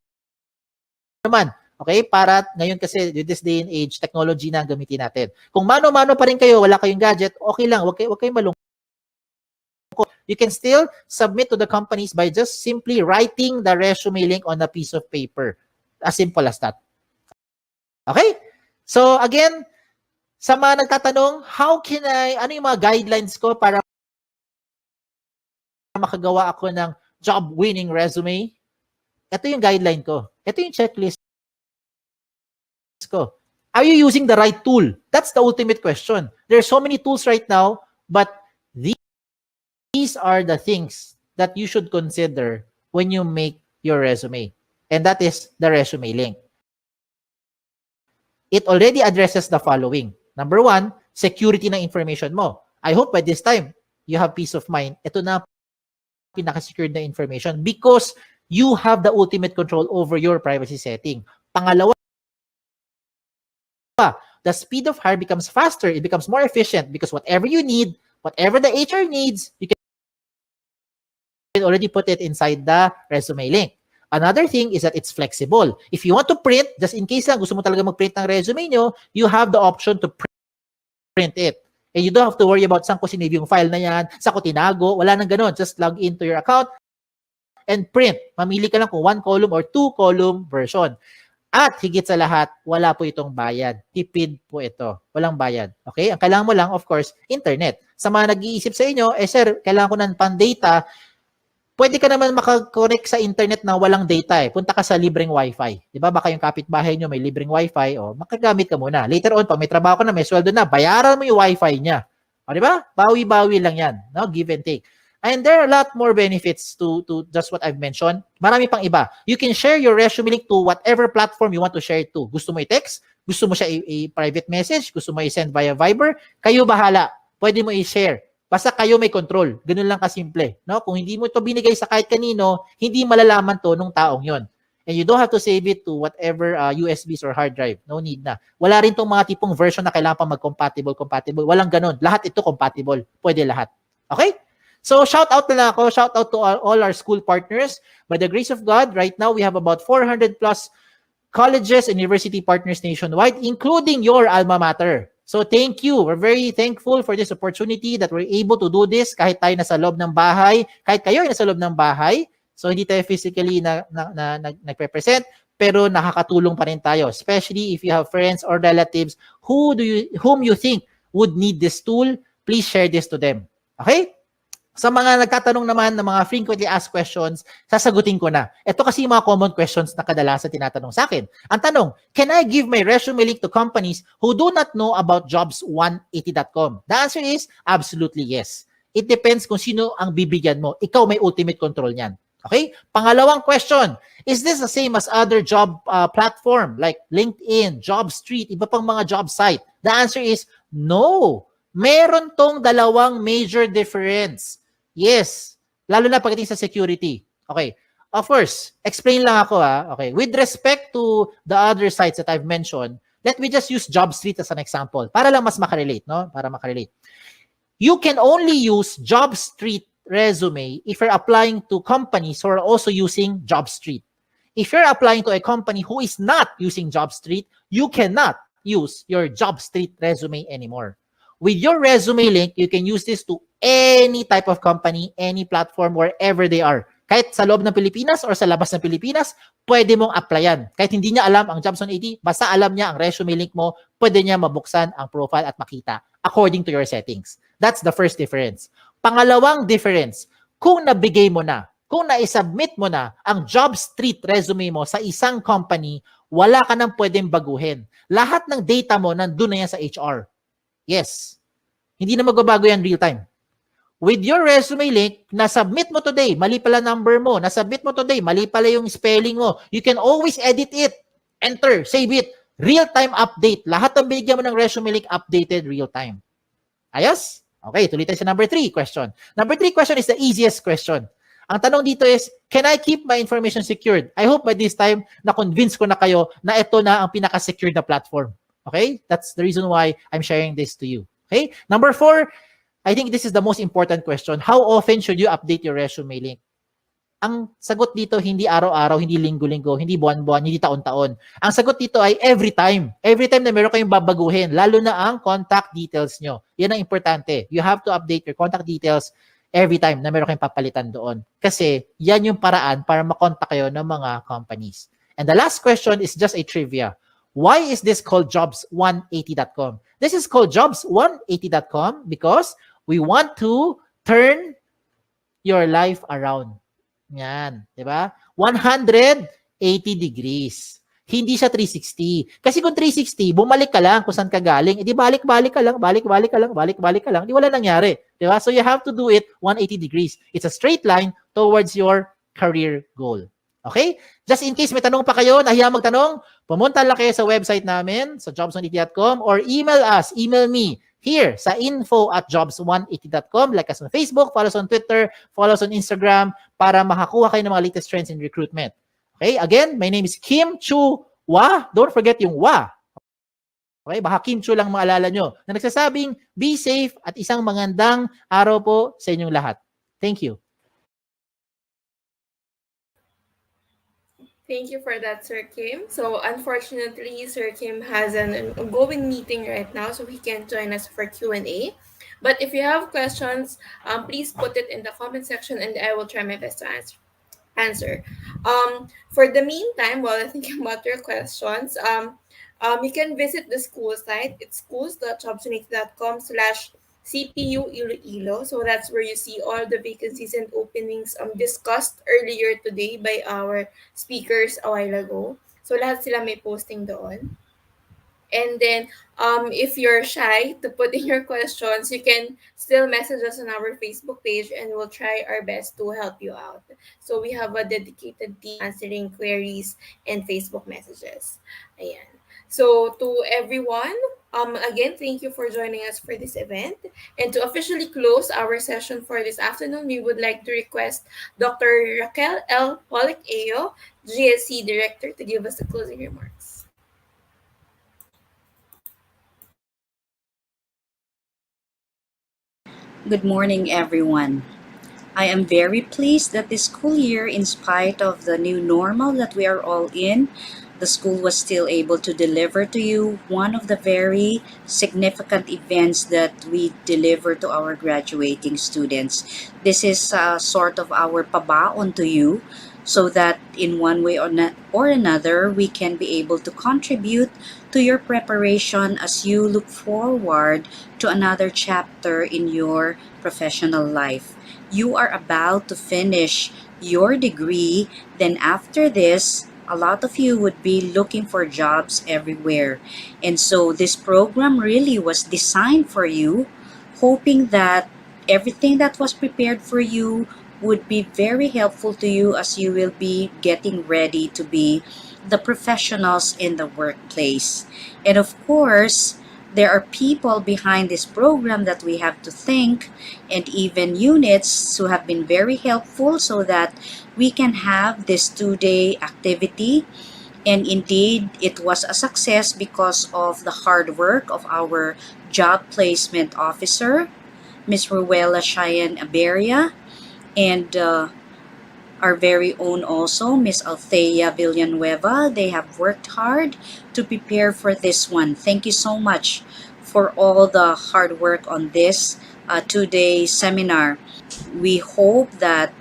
naman. Okay? Para ngayon kasi, this day and age, technology na ang gamitin natin. Kung mano-mano pa rin kayo, wala kayong gadget, okay lang. Huwag kayong malungkot. You can still submit to the companies by just simply writing the resume link on a piece of paper. As simple as that. Okay? So, again, sa mga nagtatanong, ano yung mga guidelines ko para makagawa ako ng job-winning resume? Ito yung guideline ko. Ito yung checklist ko. Are you using the right tool? That's the ultimate question. There are so many tools right now, but these are the things that you should consider when you make your resume. And that is the resume link. It already addresses the following. Number 1, security ng information mo. I hope by this time, you have peace of mind. Ito na pinaka-secured na information because you have the ultimate control over your privacy setting. Pangalawa, the speed of hire becomes faster. It becomes more efficient because whatever you need, whatever the HR needs, you can already put it inside the resume link. Another thing is that it's flexible. If you want to print, just in case lang gusto mo talaga mag-print ng resume nyo, you have the option to print it. And you don't have to worry about saan ko sinave yung file na yan, saan ko tinago, wala nang ganun. Just log into your account and print. Mamili ka lang kung 1 column or 2 column version. At higit sa lahat, wala po itong bayad. Tipid po ito. Walang bayad. Okay? Ang kailangan mo lang, of course, internet. Sa mga nag-iisip sa inyo, sir, kailangan ko ng pan-data. Pwede ka naman makakonect sa internet na walang data eh. Punta ka sa libreng wifi. Di ba? Baka yung kapitbahay nyo may libreng wifi. Makagamit ka muna. Later on, pag may trabaho ka na, may sweldo na, bayaran mo yung wifi niya. Di ba? Bawi-bawi lang yan. No? Give and take. And there are a lot more benefits to just what I've mentioned. Marami pang iba. You can share your resume link to whatever platform you want to share it to. Gusto mo i-text? Gusto mo siya i-private message? Gusto mo i-send via Viber? Kayo bahala. Pwede mo i-share. Basta kayo may control. Ganun lang kasimple. No? Kung hindi mo ito binigay sa kahit kanino, hindi malalaman to nung taong yon. And you don't have to save it to whatever USBs or hard drive. No need na. Wala rin tong mga tipong version na kailangan pa mag-compatible. Walang ganun. Lahat ito compatible. Pwede lahat. Okay? So, shout out na lang ako. Shout out to all our school partners. By the grace of God, right now we have about 400 plus colleges and university partners nationwide, including your alma mater. So, thank you. We're very thankful for this opportunity that we're able to do this kahit tayo nasa loob ng bahay, kahit kayo ay nasa loob ng bahay. So, hindi tayo physically nagpe-present, pero nakakatulong pa rin tayo, especially if you have friends or relatives whom you think would need this tool. Please share this to them. Okay? Sa mga nagtatanong naman ng mga frequently asked questions, sasagutin ko na. Ito kasi yung mga common questions na kadalasan tinatanong sa akin. Ang tanong, can I give my resume link to companies who do not know about jobs180.com? The answer is absolutely yes. It depends kung sino ang bibigyan mo. Ikaw may ultimate control niyan. Okay? Pangalawang question, is this the same as other job platform like LinkedIn, JobStreet, iba pang mga job site? The answer is no. Meron tong dalawang major difference. Yes. Lalo na pagdating sa security. Okay. Of course, explain lang ako Okay. With respect to the other sites that I've mentioned, let me just use JobStreet as an example para lang mas makarelate, no? Para makarelate. You can only use JobStreet resume if you're applying to companies who are also using JobStreet. If you're applying to a company who is not using JobStreet, you cannot use your JobStreet resume anymore. With your resume link, you can use this to any type of company, any platform, wherever they are. Kahit sa loob ng Pilipinas or sa labas ng Pilipinas, pwede mong applyan. Kahit hindi niya alam ang Jobs 180, basta alam niya ang resume link mo, pwede niya mabuksan ang profile at makita according to your settings. That's the first difference. Pangalawang difference, kung nabigay mo na, kung na-submit mo na ang job street resume mo sa isang company, wala ka nang pwedeng baguhin. Lahat ng data mo nandun na yan sa HR. Yes. Hindi na magbabago yan real time. With your resume link, na-submit mo today, mali pala number mo, na-submit mo today, mali pala yung spelling mo, you can always edit it. Enter, save it. Real-time update. Lahat ng binigyan mo ng resume link, updated real-time. Ayos? Okay, tuloy tayo sa number 3 question. Number 3 question is the easiest question. Ang tanong dito is, can I keep my information secured? I hope by this time, na-convince ko na kayo na ito na ang pinaka-secured na platform. Okay? That's the reason why I'm sharing this to you. Okay? Number 4, I think this is the most important question. How often should you update your resume link? Ang sagot dito, hindi araw-araw, hindi linggo-linggo, hindi buwan-buwan, hindi taon-taon. Ang sagot dito ay every time. Every time na meron kayong babaguhin, lalo na ang contact details nyo. Yan ang importante. You have to update your contact details every time na meron kayong papalitan doon. Kasi yan yung paraan para makontak kayo ng mga companies. And the last question is just a trivia. Why is this called jobs180.com? This is called jobs180.com because we want to turn your life around. Yan, di ba? 180 degrees. Hindi siya 360. Kasi kung 360, bumalik ka lang kung saan ka galing. Di balik-balik ka lang, balik-balik ka lang, balik-balik ka lang. Di wala nangyari. Di ba? So you have to do it 180 degrees. It's a straight line towards your career goal. Okay? Just in case may tanong pa kayo, nahiya magtanong, pumunta lang kayo sa website namin, sa jobs180.com, or email us, email me, here sa info@jobs180.com. Like us on Facebook, follow us on Twitter, follow us on Instagram para makakuha kayo ng mga latest trends in recruitment. Okay? Again, my name is Kim Chua. Don't forget yung wa. Okay? Baka Kim Chu lang maalala nyo. Na nagsasabing, be safe at isang magandang araw po sa inyong lahat. Thank you. Thank you for that, Sir Kim. So, unfortunately, Sir Kim has an ongoing meeting right now, so he can't join us for Q&A. But if you have questions, please put it in the comment section and I will try my best to answer. For the meantime, while I think about your questions, you can visit the school site. It's schools.jobsunity.com/CPU Iloilo. So that's where you see all the vacancies and openings discussed earlier today by our speakers a while ago. So lahat sila may posting doon. And then, if you're shy to put in your questions, you can still message us on our Facebook page and we'll try our best to help you out. So we have a dedicated team answering queries and Facebook messages. Ayan. So to everyone, again, thank you for joining us for this event. And to officially close our session for this afternoon, we would like to request Dr. Raquel L. Pollock-Ayo, GSC Director, to give us the closing remarks. Good morning, everyone. I am very pleased that this school year, in spite of the new normal that we are all in, the school was still able to deliver to you one of the very significant events that we deliver to our graduating students. This is sort of our pabaon to you so that in one way or another, we can be able to contribute to your preparation as you look forward to another chapter in your professional life. You are about to finish your degree, then after this, a lot of you would be looking for jobs everywhere. And so this program really was designed for you, hoping that everything that was prepared for you would be very helpful to you as you will be getting ready to be the professionals in the workplace. And of course, there are people behind this program that we have to thank, and even units who have been very helpful so that we can have this 2-day activity. And indeed, it was a success because of the hard work of our job placement officer, Ms. Ruela Cheyenne Aberia, and our very own also, Miss Althea Villanueva. They have worked hard to prepare for this one. Thank you so much for all the hard work on this 2-day seminar. We hope that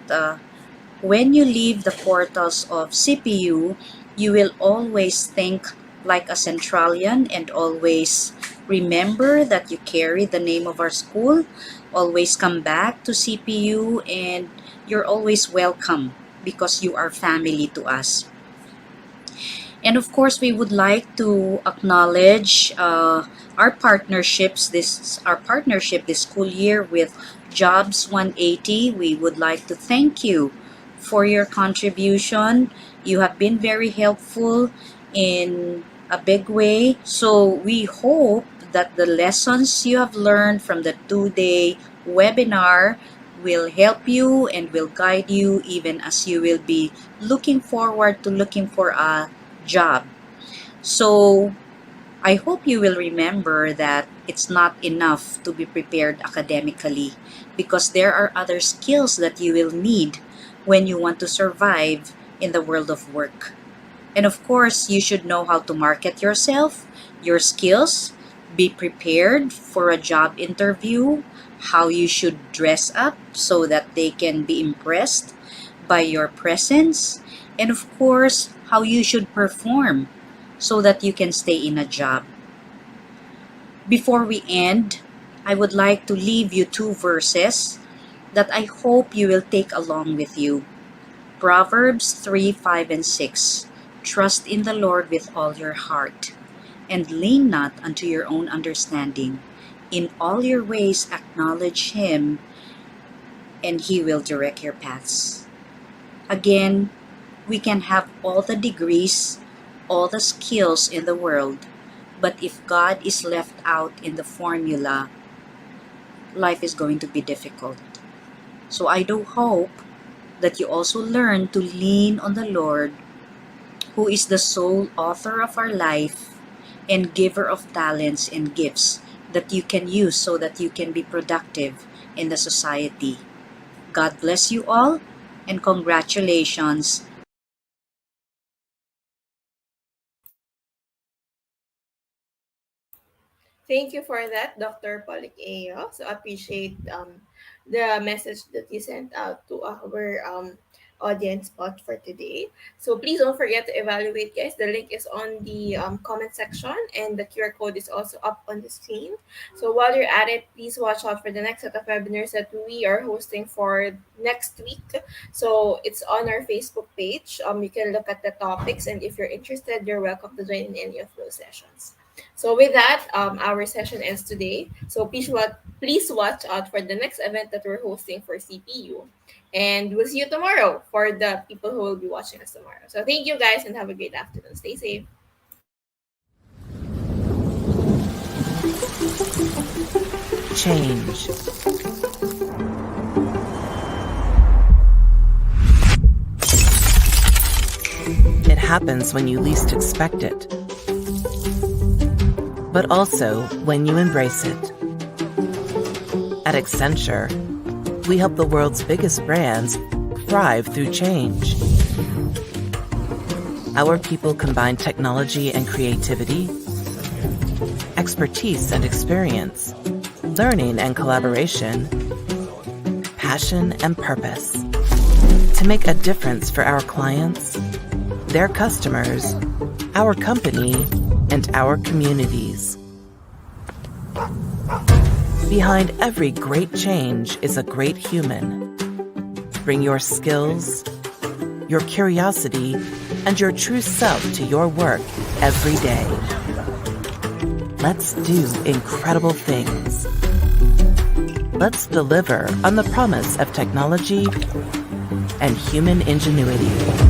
when you leave the portals of CPU, you will always think like a Centralian and always remember that you carry the name of our school. Always come back to CPU and you're always welcome because you are family to us. And of course, we would like to acknowledge our partnership this school year with Jobs 180. We would like to thank you for your contribution. You have been very helpful in a big way. So we hope that the lessons you have learned from the 2-day webinar will help you and will guide you even as you will be looking forward to looking for a job. So I hope you will remember that it's not enough to be prepared academically because there are other skills that you will need when you want to survive in the world of work. And of course, you should know how to market yourself, your skills, be prepared for a job interview, how you should dress up so that they can be impressed by your presence, and of course, how you should perform so that you can stay in a job. Before we end, I would like to leave you 2 verses that I hope you will take along with you. Proverbs 3, 5, and 6. Trust in the Lord with all your heart, and lean not unto your own understanding. In all your ways acknowledge Him, and He will direct your paths. Again, we can have all the degrees, all the skills in the world, but if God is left out in the formula, life is going to be difficult. So I do hope that you also learn to lean on the Lord, who is the sole author of our life and giver of talents and gifts that you can use so that you can be productive in the society. God bless you all, and congratulations. Thank you for that, Dr. Polikeo. So appreciate the message that you sent out to our audience spot for today. So please don't forget to evaluate, guys. The link is on the comment section, and the QR code is also up on the screen. So while you're at it, please watch out for the next set of webinars that we are hosting for next week. So it's on our Facebook page. You can look at the topics, and if you're interested, you're welcome to join in any of those sessions. So with that, our session ends today. So please watch out for the next event that we're hosting for CPU. And we'll see you tomorrow for the people who will be watching us tomorrow. So thank you guys and have a great afternoon. Stay safe. Change. It happens when you least expect it, but also when you embrace it. At Accenture, we help the world's biggest brands thrive through change. Our people combine technology and creativity, expertise and experience, learning and collaboration, passion and purpose to make a difference for our clients, their customers, our company, and our communities. Behind every great change is a great human. Bring your skills, your curiosity, and your true self to your work every day. Let's do incredible things. Let's deliver on the promise of technology and human ingenuity.